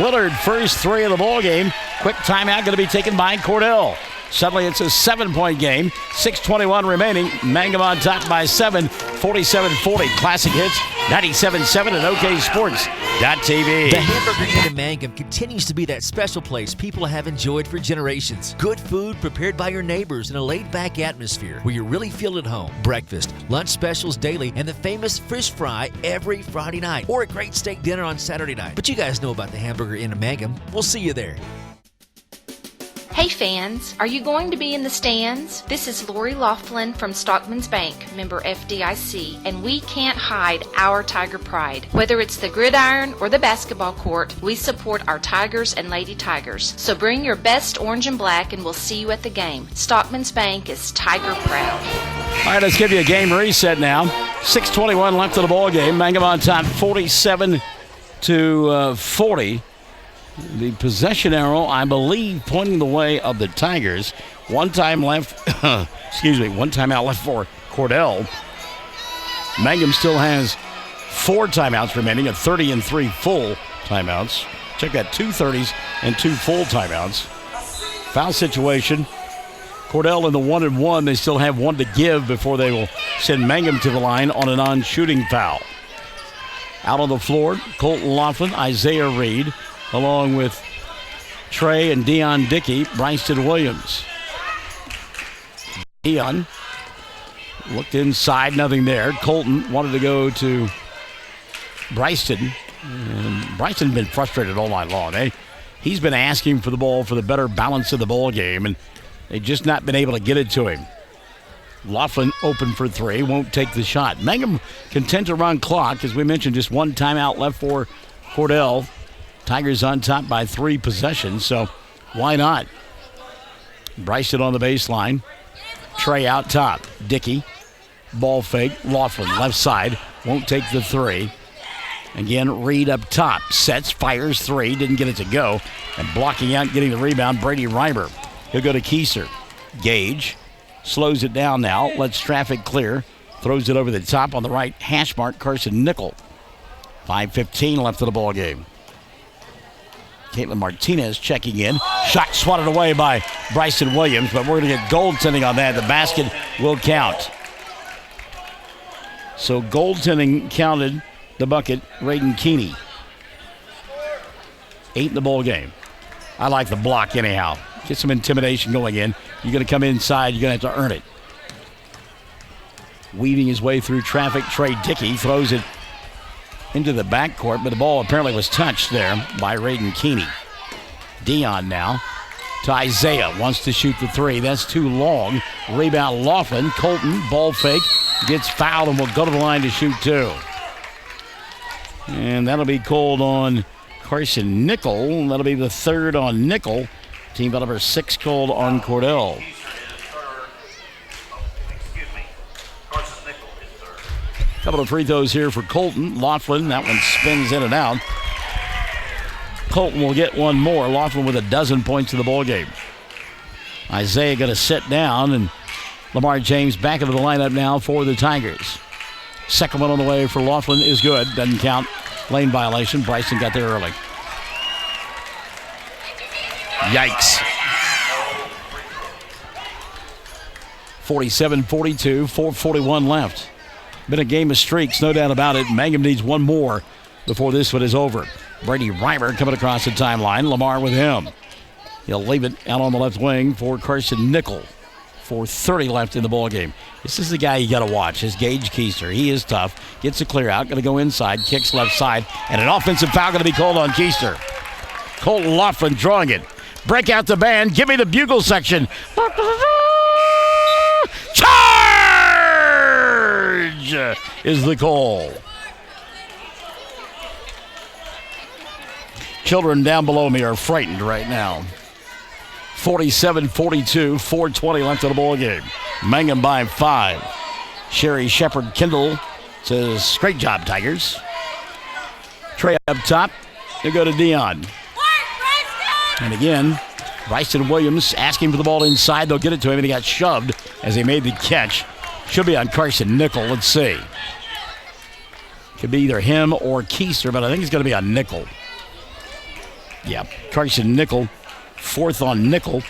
Willard, first 3 of the ball game. Quick timeout going to be taken by Cordell. Suddenly it's a 7-point game. 6:21 remaining. Mangum on top by 7. 47-40. Classic hits. 97.7 at OKSports.tv.
The Hamburger Inn in Mangum continues to be that special place people have enjoyed for generations. Good food prepared by your neighbors in a laid-back atmosphere where you really feel at home. Breakfast, lunch specials daily, and the famous fish fry every Friday night, or a great steak dinner on Saturday night. But you guys know about the Hamburger Inn in Mangum. We'll see you there.
Hey fans, are you going to be in the stands? This is Lori Laughlin from Stockman's Bank, member FDIC, and we can't hide our Tiger pride. Whether it's the gridiron or the basketball court, we support our Tigers and Lady Tigers. So bring your best orange and black and we'll see you at the game. Stockman's Bank is Tiger proud.
All right, let's give you a game reset now. 6:21 left of the ball game. Mangum on top, 47-40. The possession arrow, I believe, pointing the way of the Tigers. One time left, one timeout left for Cordell. Mangum still has 4 timeouts remaining, a 30 and 3 full timeouts. Check that, 2 30s and 2 full timeouts. Foul situation. Cordell in the 1-and-1. They still have 1 to give before they will send Mangum to the line on a non-shooting foul. Out on the floor, Colton Laughlin, Isaiah Reed, along with Trey and Deion Dickey, Bryson Williams. Deion looked inside, nothing there. Colton wanted to go to Bryson. And Bryson's been frustrated all night long. He's been asking for the ball for the better balance of the ball game, and they've just not been able to get it to him. Laughlin open for 3, won't take the shot. Mangum content to run clock. As we mentioned, just 1 timeout left for Cordell. Tigers on top by 3 possessions, so why not? Bryson on the baseline. Trey out top. Dickey. Ball fake. Laughlin left side. Won't take the 3. Again, Reed up top. Sets, fires 3. Didn't get it to go. And blocking out, getting the rebound, Brady Reimer. He'll go to Keiser. Gage. Slows it down now. Lets traffic clear. Throws it over the top on the right hash mark. Carson Nickel. 5:15 left in the ball game. Caitlin Martinez checking in. Shot swatted away by Bryson Williams, but we're going to get goaltending on that. The basket will count. So goaltending counted the bucket, Raiden Keeney. 8 in the ball game. I like the block anyhow. Get some intimidation going in. You're going to come inside. You're going to have to earn it. Weaving his way through traffic, Trey Dickey throws it into the backcourt, but the ball apparently was touched there by Raiden Keeney. Dion now to Isaiah. Wants to shoot the three. That's too long. Rebound Laughlin. Colton, ball fake. Gets fouled and will go to the line to shoot two. And that'll be called on Carson Nickel. That'll be the third on Nickel. Team foul number 6 called on Cordell. Couple of free throws here for Colton. Laughlin, that one spins in and out. Colton will get one more. Laughlin with a dozen points in the ball game. Isaiah going to sit down, and Lamar James back into the lineup now for the Tigers. Second one on the way for Laughlin is good. Doesn't count. Lane violation. Bryson got there early. Yikes. 47-42, 4:41 left. Been a game of streaks, no doubt about it. Mangum needs one more before this one is over. Brady Reimer coming across the timeline. Lamar with him. He'll leave it out on the left wing for Carson Nickel. 4:30 left in the ball game. This is the guy you got to watch. Is Gage Keister. He is tough. Gets a clear out. Going to go inside. Kicks left side. And an offensive foul going to be called on Keister. Colton Laughlin drawing it. Break out the band. Give me the bugle section. Charge is the call. Children down below me are frightened right now. 47-42, 4:20 left in the ball game. Mangum by 5. Sherry Shepard Kendall says, great job, Tigers. Trey up top. They go to Dion. And again, Bryson Williams asking for the ball inside. They'll get it to him, and he got shoved as he made the catch. Should be on Carson Nickel. Let's see. Could be either him or Keister, but I think it's going to be on Nickel. Yeah, Carson Nickel, 4th on Nickel.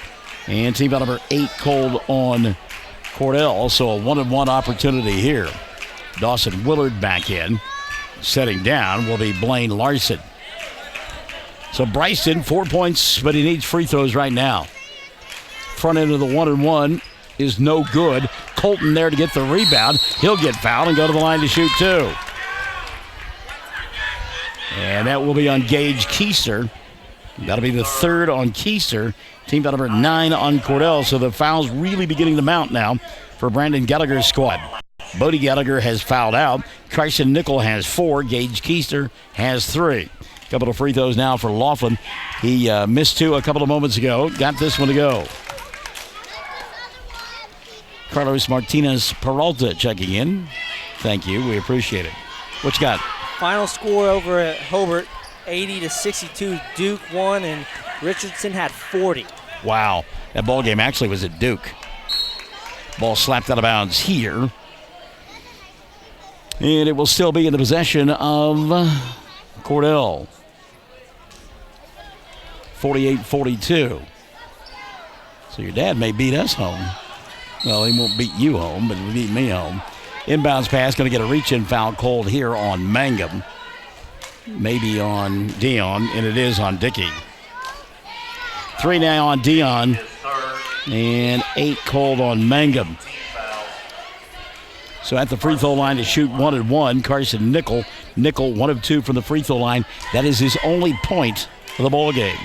And team foul number 8 called on Cordell. So a 1-on-1 opportunity here. Dawson Willard back in. Setting down will be Blaine Larson. So Bryson, 4 points, but he needs free throws right now. Front end of the 1-on-1 is no good. Colton there to get the rebound. He'll get fouled and go to the line to shoot two. And that will be on Gage Keister. That'll be the 3rd on Keister. Team foul number 9 on Cordell. So the foul's really beginning to mount now for Brandon Gallagher's squad. Bodie Gallagher has fouled out. Carson Nickel has 4. Gage Keister has 3. Couple of free throws now for Laughlin. He missed 2 a couple of moments ago. Got this one to go. Carlos Martinez Peralta checking in. Thank you. We appreciate it. What you got?
Final score over at Hobart, 80-62. Duke won, and Richardson had 40.
Wow. That ball game actually was at Duke. Ball slapped out of bounds here. And it will still be in the possession of Cordell. 48-42. So your dad may beat us home. Well, he won't beat you home, but he'll beat me home. Inbounds pass, going to get a reach-in foul called here on Mangum. Maybe on Dion, and it is on Dickey. 3 now on Dion, and 8 called on Mangum. So at the free throw line to shoot 1-1, Carson Nickel. Nickel 1 of 2 from the free throw line. That is his only point of the ball game.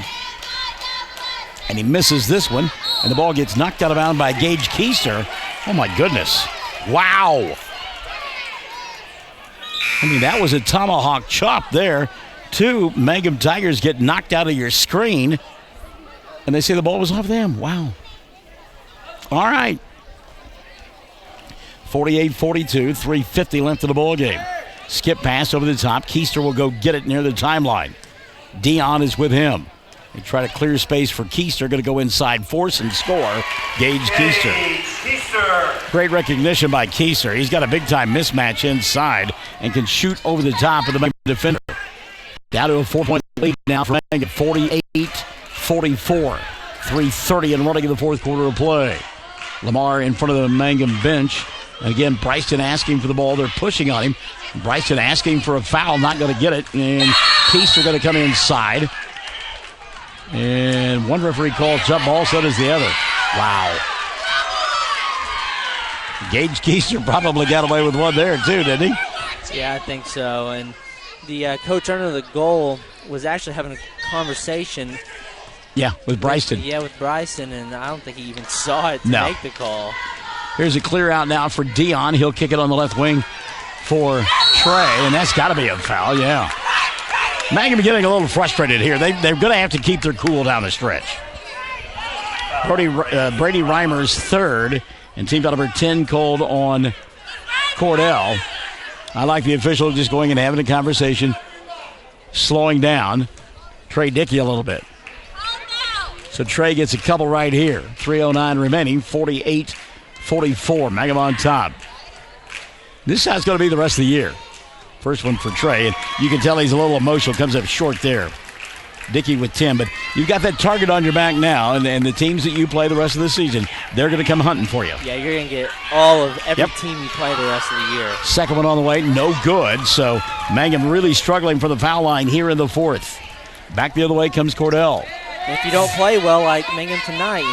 And he misses this one, and the ball gets knocked out of bounds by Gage Keister. Oh my goodness. Wow. I mean, that was a tomahawk chop there. 2 Mangum Tigers get knocked out of your screen, and they say the ball was off them. Wow. All right. 48-42, 3:50 left in the ball game. Skip pass over the top. Keister will go get it near the timeline. Dion is with him. They try to clear space for Keister. Going to go inside, force and score. Gage Keister. Great recognition by Keister. He's got a big-time mismatch inside and can shoot over the top of the defender. Down to a 4-point lead now for Mangum, 48-44. 3:30 and running in the fourth quarter of play. Lamar in front of the Mangum bench. Again, Bryson asking for the ball. They're pushing on him. Bryson asking for a foul, not going to get it. And Keister going to come inside. And one referee calls jump ball, so does the other. Wow. Gage Keister probably got away with one there, too, didn't he?
Yeah, I think so. And the coach under the goal was actually having a conversation.
Yeah, with Bryson.
With Bryson, and I don't think he even saw it to make the call.
Here's a clear out now for Dion. He'll kick it on the left wing for Trey, and that's got to be a foul, yeah. Mangum getting a little frustrated here. They're going to have to keep their cool down the stretch. Brady Reimer's third, and team foul number 10 called on Cordell. I like the official just going and having a conversation, slowing down Trey Dickey a little bit. So Trey gets a couple right here. 3:09 remaining, 48-44. Mangum on top. This is going to be the rest of the year. First one for Trey, and you can tell he's a little emotional. Comes up short there. Dickey with 10, but you've got that target on your back now, and the teams that you play the rest of the season, they're going to come hunting for you.
Yeah, you're going to get all of every team you play the rest of the year.
Second one on the way, no good. So Mangum really struggling for the foul line here in the fourth. Back the other way comes Cordell.
And if you don't play well like Mangum tonight,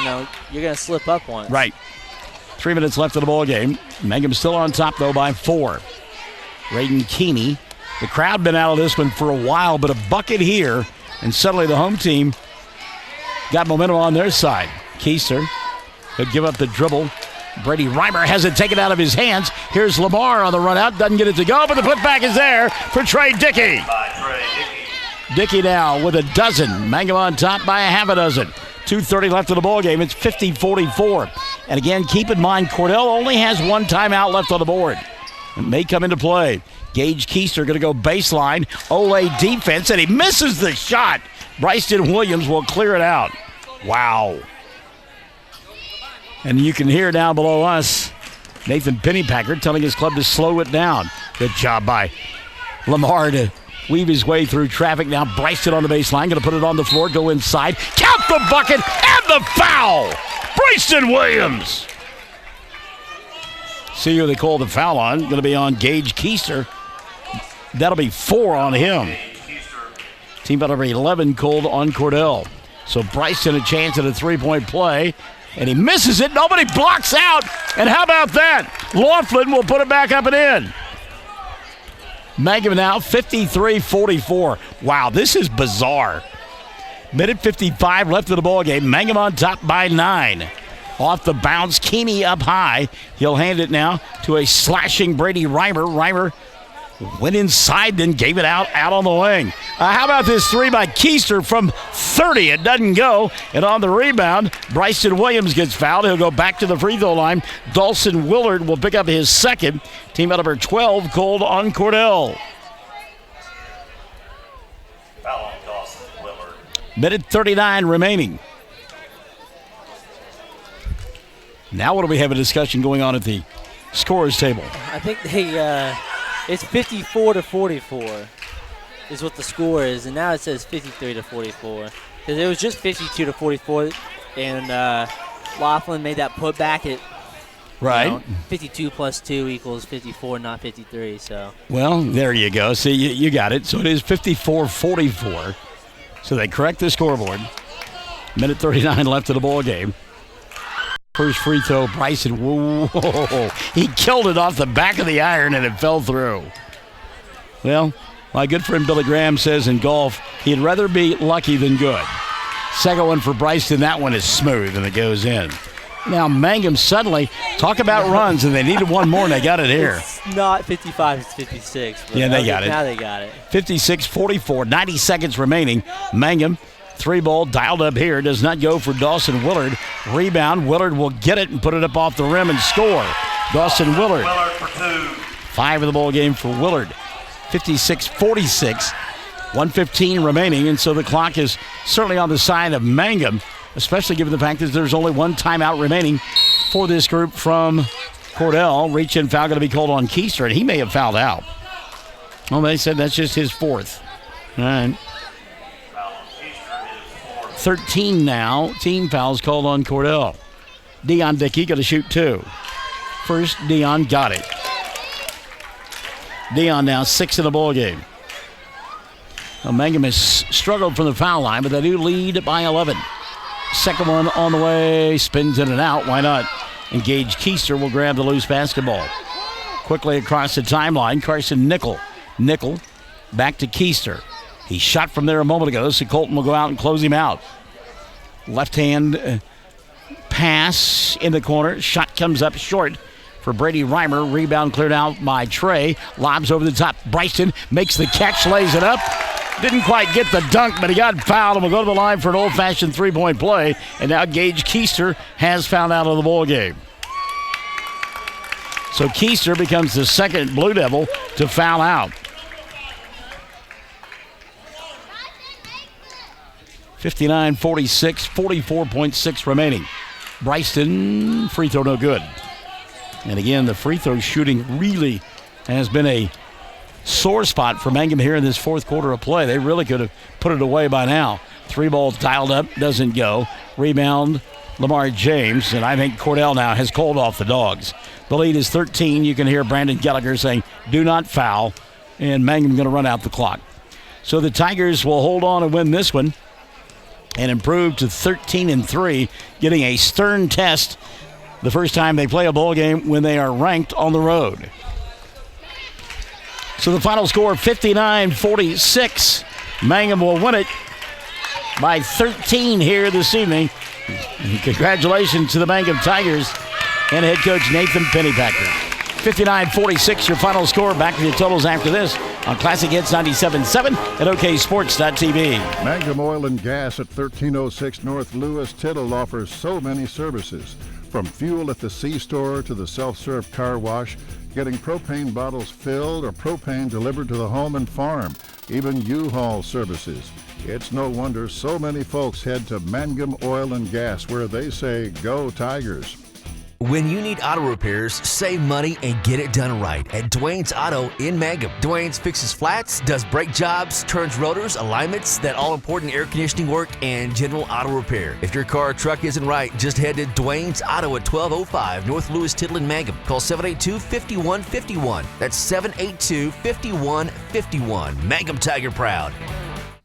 you're going to slip up once.
Right. 3 minutes left of the ball game. Mangum still on top, though, by 4. Raiden Keeney. The crowd been out of this one for a while, but a bucket here, and suddenly the home team got momentum on their side. Keister could give up the dribble. Brady Reimer has it taken out of his hands. Here's Lamar on the run out. Doesn't get it to go, but the putback is there for Trey Dickey. Dickey now with a dozen. Mangum on top by a half a dozen. 2:30 left of the ball game. It's 50-44. And again, keep in mind, Cordell only has one timeout left on the board. It may come into play. Gage Keister going to go baseline. Ole defense, and he misses the shot. Bryson Williams will clear it out. Wow. And you can hear down below us Nathan Pennypacker telling his club to slow it down. Good job by Lamar to weave his way through traffic. Now Bryson on the baseline, going to put it on the floor, go inside, count the bucket, and the foul! Bryson Williams! See who they call the foul on. Going to be on Gage Keister. That'll be 4 on him. Team foul number 11 called on Cordell. So Bryson a chance at a three-point play, and he misses it. Nobody blocks out. And how about that? Laughlin will put it back up and in. Mangum now 53-44. Wow, this is bizarre. Minute 55 left of the ball game. Mangum on top by 9. Off the bounce, Keeney up high. He'll hand it now to a slashing Brady Reimer. Reimer went inside, then gave it out on the wing. How about this three by Keister from 30? It doesn't go. And on the rebound, Bryson Williams gets fouled. He'll go back to the free throw line. Dawson Willard will pick up his second. Team out number 12 called on Cordell.
Foul on Dawson Willard.
Minute 39 remaining. Now what do we have a discussion going on at the scorers table?
I think it's 54-44 is what the score is, and now it says 53-44. Because it was just 52-44, and Laughlin made that putback at 52 plus 2 equals 54, not 53. So.
Well, there you go. See, you got it. So it is 54-44. So they correct the scoreboard. Minute 39 left of the ball game. First free throw, Bryson. Whoa. He killed it off the back of the iron and it fell through. Well, my good friend Billy Graham says in golf, he'd rather be lucky than good. Second one for Bryson. That one is smooth and it goes in. Now Mangum suddenly, talk about runs, and they needed one more and they got it here.
It's not 55, it's 56.
Yeah, they got it.
Now they got it.
56-44, 90 seconds remaining. Mangum. 3-ball dialed up here. Does not go for Dawson Willard. Rebound. Willard will get it and put it up off the rim and score. Dawson Willard. 5 of the ball game for Willard. 56-46. 1:15 remaining, and so the clock is certainly on the side of Mangum, especially given the fact that there's only one timeout remaining for this group from Cordell. Reach-in foul going to be called on Keister, and he may have fouled out. Well, they said that's just his fourth. All right. 13 now. Team fouls called on Cordell. Dion Dickey going to shoot 2. First, Dion got it. Dion now 6 in the ball game. Well, Mangum has struggled from the foul line, but they do lead by 11. Second one on the way, spins in and out. Why not? And Gage Keister will grab the loose basketball. Quickly across the timeline, Carson Nickel. Nickel back to Keister. He shot from there a moment ago, so Colton will go out and close him out. Left hand pass in the corner. Shot comes up short for Brady Reimer. Rebound cleared out by Trey. Lobs over the top. Bryson makes the catch, lays it up. Didn't quite get the dunk, but he got fouled and will go to the line for an old-fashioned three-point play. And now Gage Keister has fouled out of the ball game. So Keister becomes the second Blue Devil to foul out. 59-46, 44.6 remaining. Bryson, free throw no good. And again, the free throw shooting really has been a sore spot for Mangum here in this fourth quarter of play. They really could have put it away by now. 3 balls dialed up, doesn't go. Rebound, Lamar James, and I think Cordell now has called off the Dogs. The lead is 13. You can hear Brandon Gallagher saying, do not foul, and Mangum going to run out the clock. So the Tigers will hold on and win this one and improve to 13-3, getting a stern test the first time they play a ball game when they are ranked on the road. So the final score, 59-46. Mangum will win it by 13 here this evening. And congratulations to the Mangum Tigers and head coach Nathan Pennypacker. 59-46, your final score. Back to the totals after this on Classic Hits 97.7 at OKSports.tv.
Mangum Oil and Gas at 1306 North Lewis Tittle offers so many services. From fuel at the C-store to the self-serve car wash, getting propane bottles filled or propane delivered to the home and farm, even U-Haul services. It's no wonder so many folks head to Mangum Oil and Gas, where they say, go Tigers.
When you need auto repairs, save money and get it done right at Dwayne's Auto in Mangum. Dwayne's fixes flats, does brake jobs, turns rotors, alignments, that all-important air conditioning work, and general auto repair. If your car or truck isn't right, just head to Dwayne's Auto at 1205 North Lewis Tittle in Mangum. Call 782-5151. That's 782-5151. Mangum Tiger proud.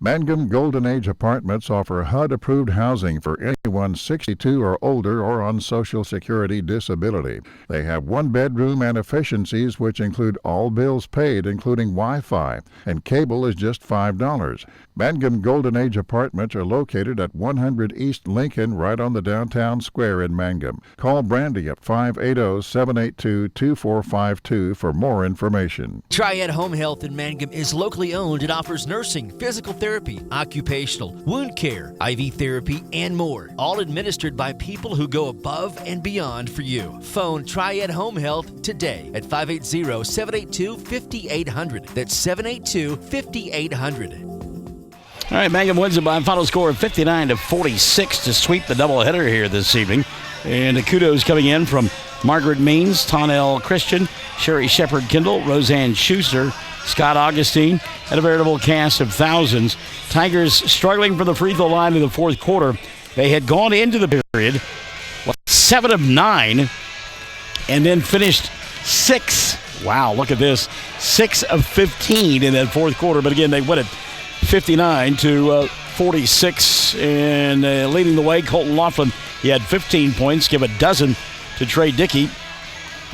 Mangum Golden Age Apartments offer HUD-approved housing for anyone 62 or older or on Social Security disability. They have 1 bedroom and efficiencies which include all bills paid, including Wi-Fi, and cable is just $5. Mangum Golden Age Apartments are located at 100 East Lincoln, right on the downtown square in Mangum. Call Brandy at 580-782-2452 for more information.
Triad Home Health in Mangum is locally owned and offers nursing, physical therapy, occupational, wound care, IV therapy, and more. All administered by people who go above and beyond for you. Phone Triad Home Health today at 580-782-5800. That's 782-5800.
All right, Mangum wins it by a final score of 59-46 to sweep the doubleheader here this evening. And the kudos coming in from Margaret Means, Tonnell Christian, Sherry Shepard-Kindle, Roseanne Schuster, Scott Augustine, and a veritable cast of thousands. Tigers struggling from the free throw line in the fourth quarter. They had gone into the period 7 of 9 and then finished 6. Wow, look at this. 6 of 15 in that fourth quarter. But again, they win it 59-46. And leading the way, Colton Laughlin, he had 15 points, give a dozen to Trey Dickey.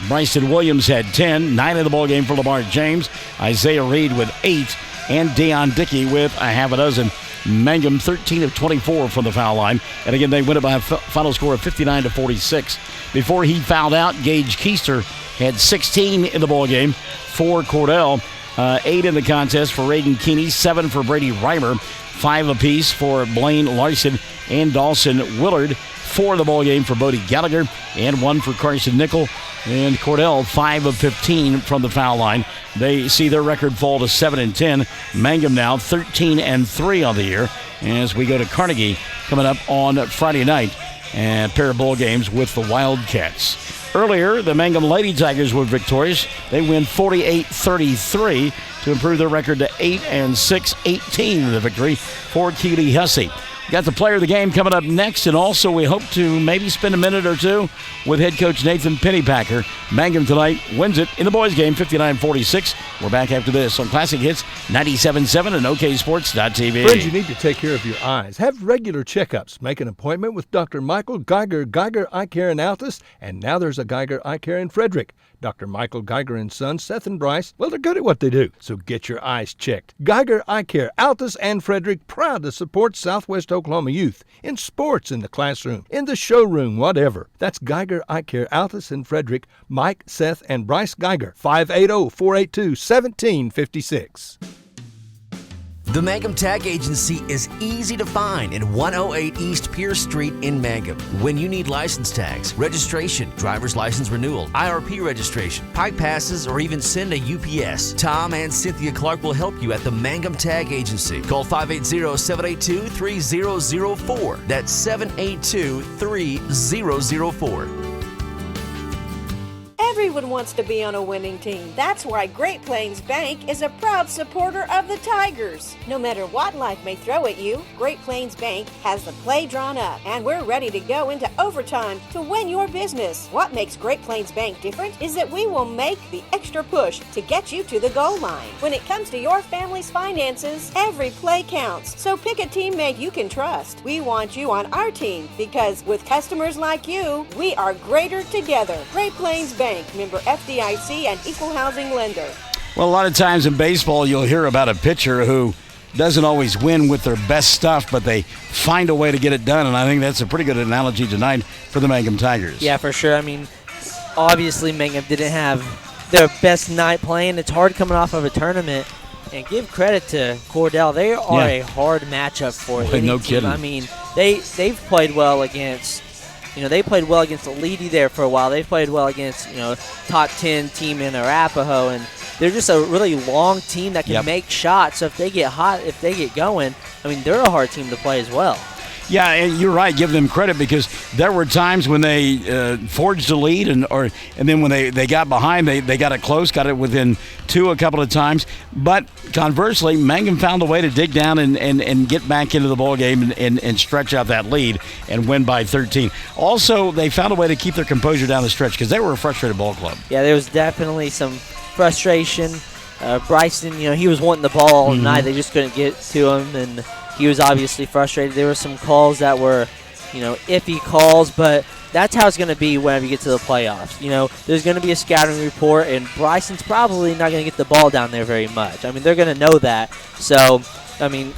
Bryson Williams had 10, 9 in the ball game for Lamar James. Isaiah Reed with 8, and Dion Dickey with a half a dozen. Mangum 13 of 24 from the foul line. And again, they win it by a final score of 59-46. Before he fouled out, Gage Keister had 16 in the ball game for Cordell. 8 in the contest for Raiden Keeney, 7 for Brady Reimer, 5 apiece for Blaine Larson and Dawson Willard, 4 in the ball game for Bodie Gallagher, and 1 for Carson Nickel. And Cordell, 5 of 15 from the foul line. They see their record fall to 7-10. Mangum now 13-3 on the year as we go to Carnegie coming up on Friday night. And a pair of bowl games with the Wildcats. Earlier, the Mangum Lady Tigers were victorious. They win 48-33 to improve their record to 8-6, 18 in the victory for Keely Hussey. Got the player of the game coming up next, and also we hope to maybe spend a minute or two with head coach Nathan Pennypacker. Mangum tonight wins it in the boys' game, 59-46. We're back after this on Classic Hits 97.7 and OKSports.tv.
Friends, you need to take care of your eyes. Have regular checkups. Make an appointment with Dr. Michael Geiger Eye Care in Altus, and now there's a Geiger Eye Care in Frederick. Dr. Michael Geiger and Sons, Seth and Bryce, well, they're good at what they do, so get your eyes checked. Geiger Eye Care, Altus and Frederick, proud to support Southwest Oklahoma youth in sports, in the classroom, in the showroom, whatever. That's Geiger Eye Care, Altus and Frederick, Mike, Seth, and Bryce Geiger, 580-482-1756.
The Mangum Tag Agency is easy to find in 108 East Pierce Street in Mangum. When you need license tags, registration, driver's license renewal, IRP registration, pipe passes, or even send a UPS, Tom and Cynthia Clark will help you at the Mangum Tag Agency. Call 580-782-3004. That's 782-3004.
Everyone wants to be on a winning team. That's why Great Plains Bank is a proud supporter of the Tigers. No matter what life may throw at you, Great Plains Bank has the play drawn up, and we're ready to go into overtime to win your business. What makes Great Plains Bank different is that we will make the extra push to get you to the goal line. When it comes to your family's finances, every play counts. So pick a teammate you can trust. We want you on our team because with customers like you, we are greater together. Great Plains Bank, member FDIC and equal housing lender.
Well, a lot of times in baseball, you'll hear about a pitcher who doesn't always win with their best stuff, but they find a way to get it done, and I think that's a pretty good analogy tonight for the Mangum Tigers.
Yeah, for sure. I mean, obviously Mangum didn't have their best night playing. It's hard coming off of a tournament, and give credit to Cordell. They are a hard matchup for any
no
team.
kidding.
I mean, they've played well against. They played well against the Leedy there for a while. They played well against, top 10 team in Arapahoe, and they're just a really long team that can make shots. So if they get hot, if they get going, I mean, they're a hard team to play as well.
Yeah, and you're right. Give them credit because there were times when they forged a lead, and then when they got behind, they got it close, got it within 2 a couple of times. But conversely, Mangum found a way to dig down and get back into the ball game and stretch out that lead and win by 13. Also, they found a way to keep their composure down the stretch because they were a frustrated ball club.
Yeah, there was definitely some frustration. Bryson, he was wanting the ball all night. They just couldn't get to him, and he was obviously frustrated. There were some calls that were, iffy calls, but that's how it's going to be whenever you get to the playoffs. There's going to be a scouting report, and Bryson's probably not going to get the ball down there very much. I mean, they're going to know that. So, I mean,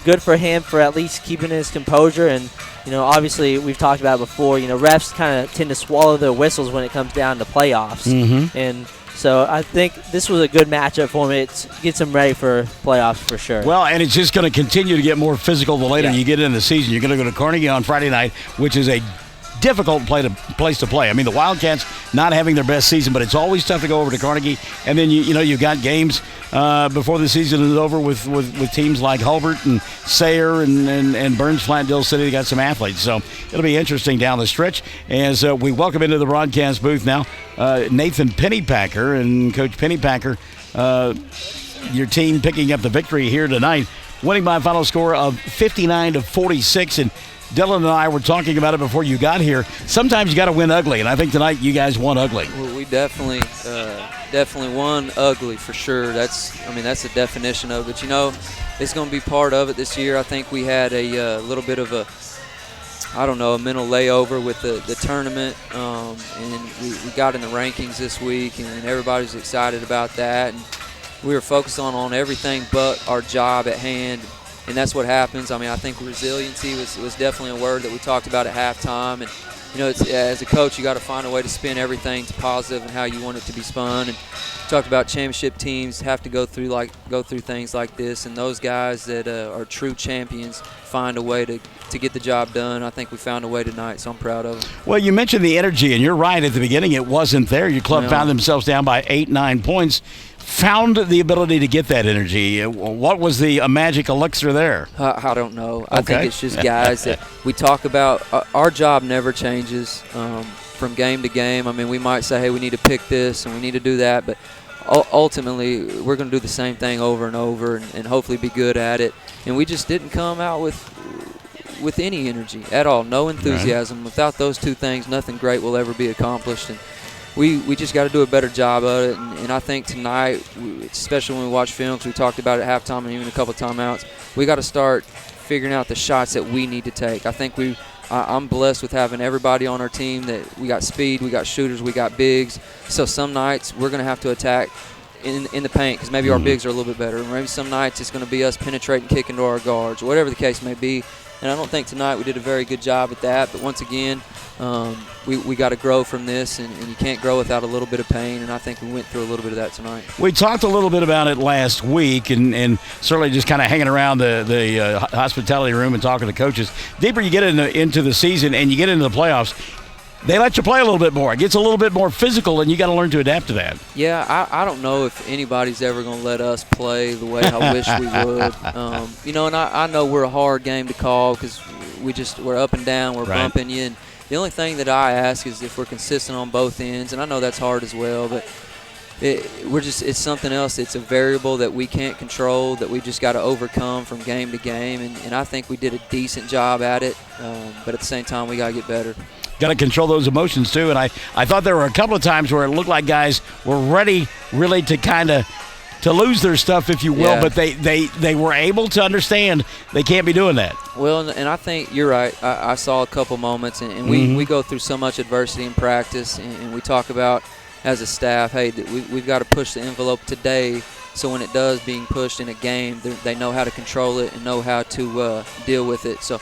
good for him for at least keeping his composure. And, obviously we've talked about it before, refs kind of tend to swallow their whistles when it comes down to playoffs. And so I think this was a good matchup for him. It gets him ready for playoffs for sure.
Well, and it's just going to continue to get more physical the later you get in the season. You're going to go to Carnegie on Friday night, which is a difficult place to play. I mean, the Wildcats not having their best season, but it's always tough to go over to Carnegie. And then you've got games before the season is over with teams like Hulbert and Sayre and Burns Flat Dill City. They got some athletes, so it'll be interesting down the stretch. As we welcome into the broadcast booth now Nathan Pennypacker, and Coach Pennypacker, your team picking up the victory here tonight, winning by a final score of 59-46. And Dylan and I were talking about it before you got here. Sometimes you got to win ugly, and I think tonight you guys won ugly.
Well, we definitely won ugly for sure. That's the definition of it. It's going to be part of it this year. I think we had a little bit of a mental layover with the tournament, and we got in the rankings this week, and everybody's excited about that. And we were focused on everything but our job at hand. And that's what happens. I mean, I think resiliency was definitely a word that we talked about at halftime. And, as a coach, you got to find a way to spin everything to positive and how you want it to be spun. And we talked about championship teams have to go through things like this. And those guys that are true champions find a way to get the job done. I think we found a way tonight, so I'm proud of them.
Well, you mentioned the energy, and you're right. At the beginning, it wasn't there. Your club found themselves down by 8-9 points. found the ability to get that energy? What was the magic elixir there?
I don't know. I think it's just guys that we talk about. Our job never changes from game to game. I mean, we might say, hey, we need to pick this and we need to do that, but ultimately we're going to do the same thing over and over and hopefully be good at it. And we just didn't come out with any energy at all, no enthusiasm. Right. Without those two things, nothing great will ever be accomplished. And we just got to do a better job of it. And I think tonight, especially when we watch film, because we talked about it at halftime and even a couple of timeouts, we got to start figuring out the shots that we need to take. I think I'm blessed with having everybody on our team that we got speed, we got shooters, we got bigs. So some nights we're going to have to attack in the paint because maybe our bigs are a little bit better. Maybe some nights it's going to be us penetrating, kicking to our guards, or whatever the case may be. And I don't think tonight we did a very good job at that. But once again, we got to grow from this, and you can't grow without a little bit of pain. And I think we went through a little bit of that tonight.
We talked a little bit about it last week, and certainly just kind of hanging around the hospitality room and talking to coaches. Deeper you get into the season and you get into the playoffs, they let you play a little bit more. It gets a little bit more physical, and you got to learn to adapt to that.
Yeah, I don't know if anybody's ever going to let us play the way I wish we would. And I know we're a hard game to call because we're up and down, we're bumping you. And the only thing that I ask is if we're consistent on both ends, and I know that's hard as well, but it's something else. It's a variable that we can't control, that we just got to overcome from game to game, and I think we did a decent job at it, but at the same time we got to get better.
Got to control those emotions too, and I thought there were a couple of times where it looked like guys were ready really to lose their stuff, if you will, but they were able to understand they can't be doing that.
Well, and I think you're right. I saw a couple moments, and we go through so much adversity in practice, and we talk about as a staff, hey, we've got to push the envelope today, so when it does being pushed in a game, they know how to control it and know how to deal with it. So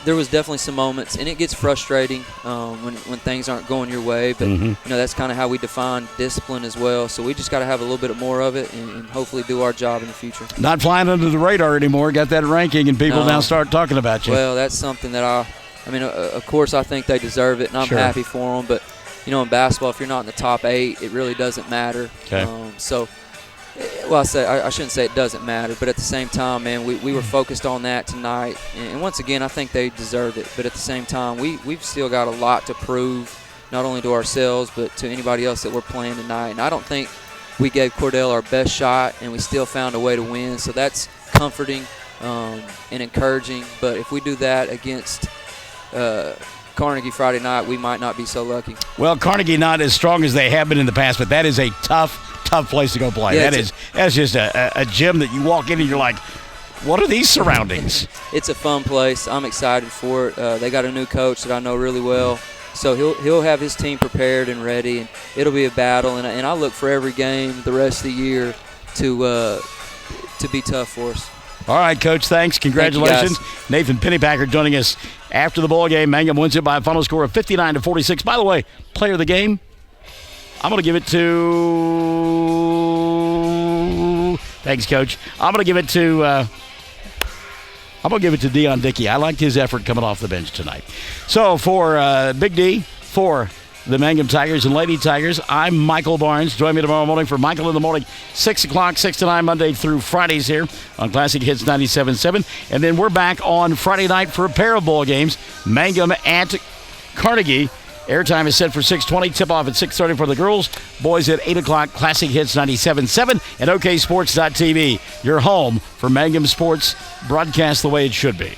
there was definitely some moments, and it gets frustrating when things aren't going your way, but that's kind of how we define discipline as well. So we just got to have a little bit more of it and hopefully do our job in the future. Not
flying under the radar anymore. Got that ranking, and people now start talking about you.
Well, that's something that of course I think they deserve it, and I'm happy for them, but in basketball, if you're not in the top 8, it really doesn't matter.
Okay.
I shouldn't say it doesn't matter, but at the same time, man, we were focused on that tonight. And once again, I think they deserved it. But at the same time, we've still got a lot to prove, not only to ourselves, but to anybody else that we're playing tonight. And I don't think we gave Cordell our best shot, and we still found a way to win. So that's comforting and encouraging. But if we do that against Carnegie Friday night, we might not be so lucky.
Well, Carnegie not as strong as they have been in the past, but that is a tough place to go play.
Yeah,
that's just a gym that you walk in and you're like, what are these surroundings?
It's a fun place. I'm excited for it. They got a new coach that I know really well, so he'll have his team prepared and ready, and it'll be a battle. And I look for every game the rest of the year to be tough for us.
All right, Coach, thanks. Congratulations.
Thank you,
Nathan Pennypacker joining us after the ball game. Mangum wins it by a final score of 59-46. By the way, player of the game, I'm going to give it to – thanks, Coach. I'm going to give it to Deion Dickey. I liked his effort coming off the bench tonight. So for Big D, for the Mangum Tigers and Lady Tigers, I'm Michael Barnes. Join me tomorrow morning for Michael in the Morning, 6 o'clock, 6 to 9, Monday through Fridays here on Classic Hits 97.7. And then we're back on Friday night for a pair of ball games, Mangum at Carnegie. Airtime is set for 6:20. Tip-off at 6:30 for the girls. Boys at 8 o'clock, Classic Hits 97.7 and OKSports.tv. Your home for Mangum sports broadcast the way it should be.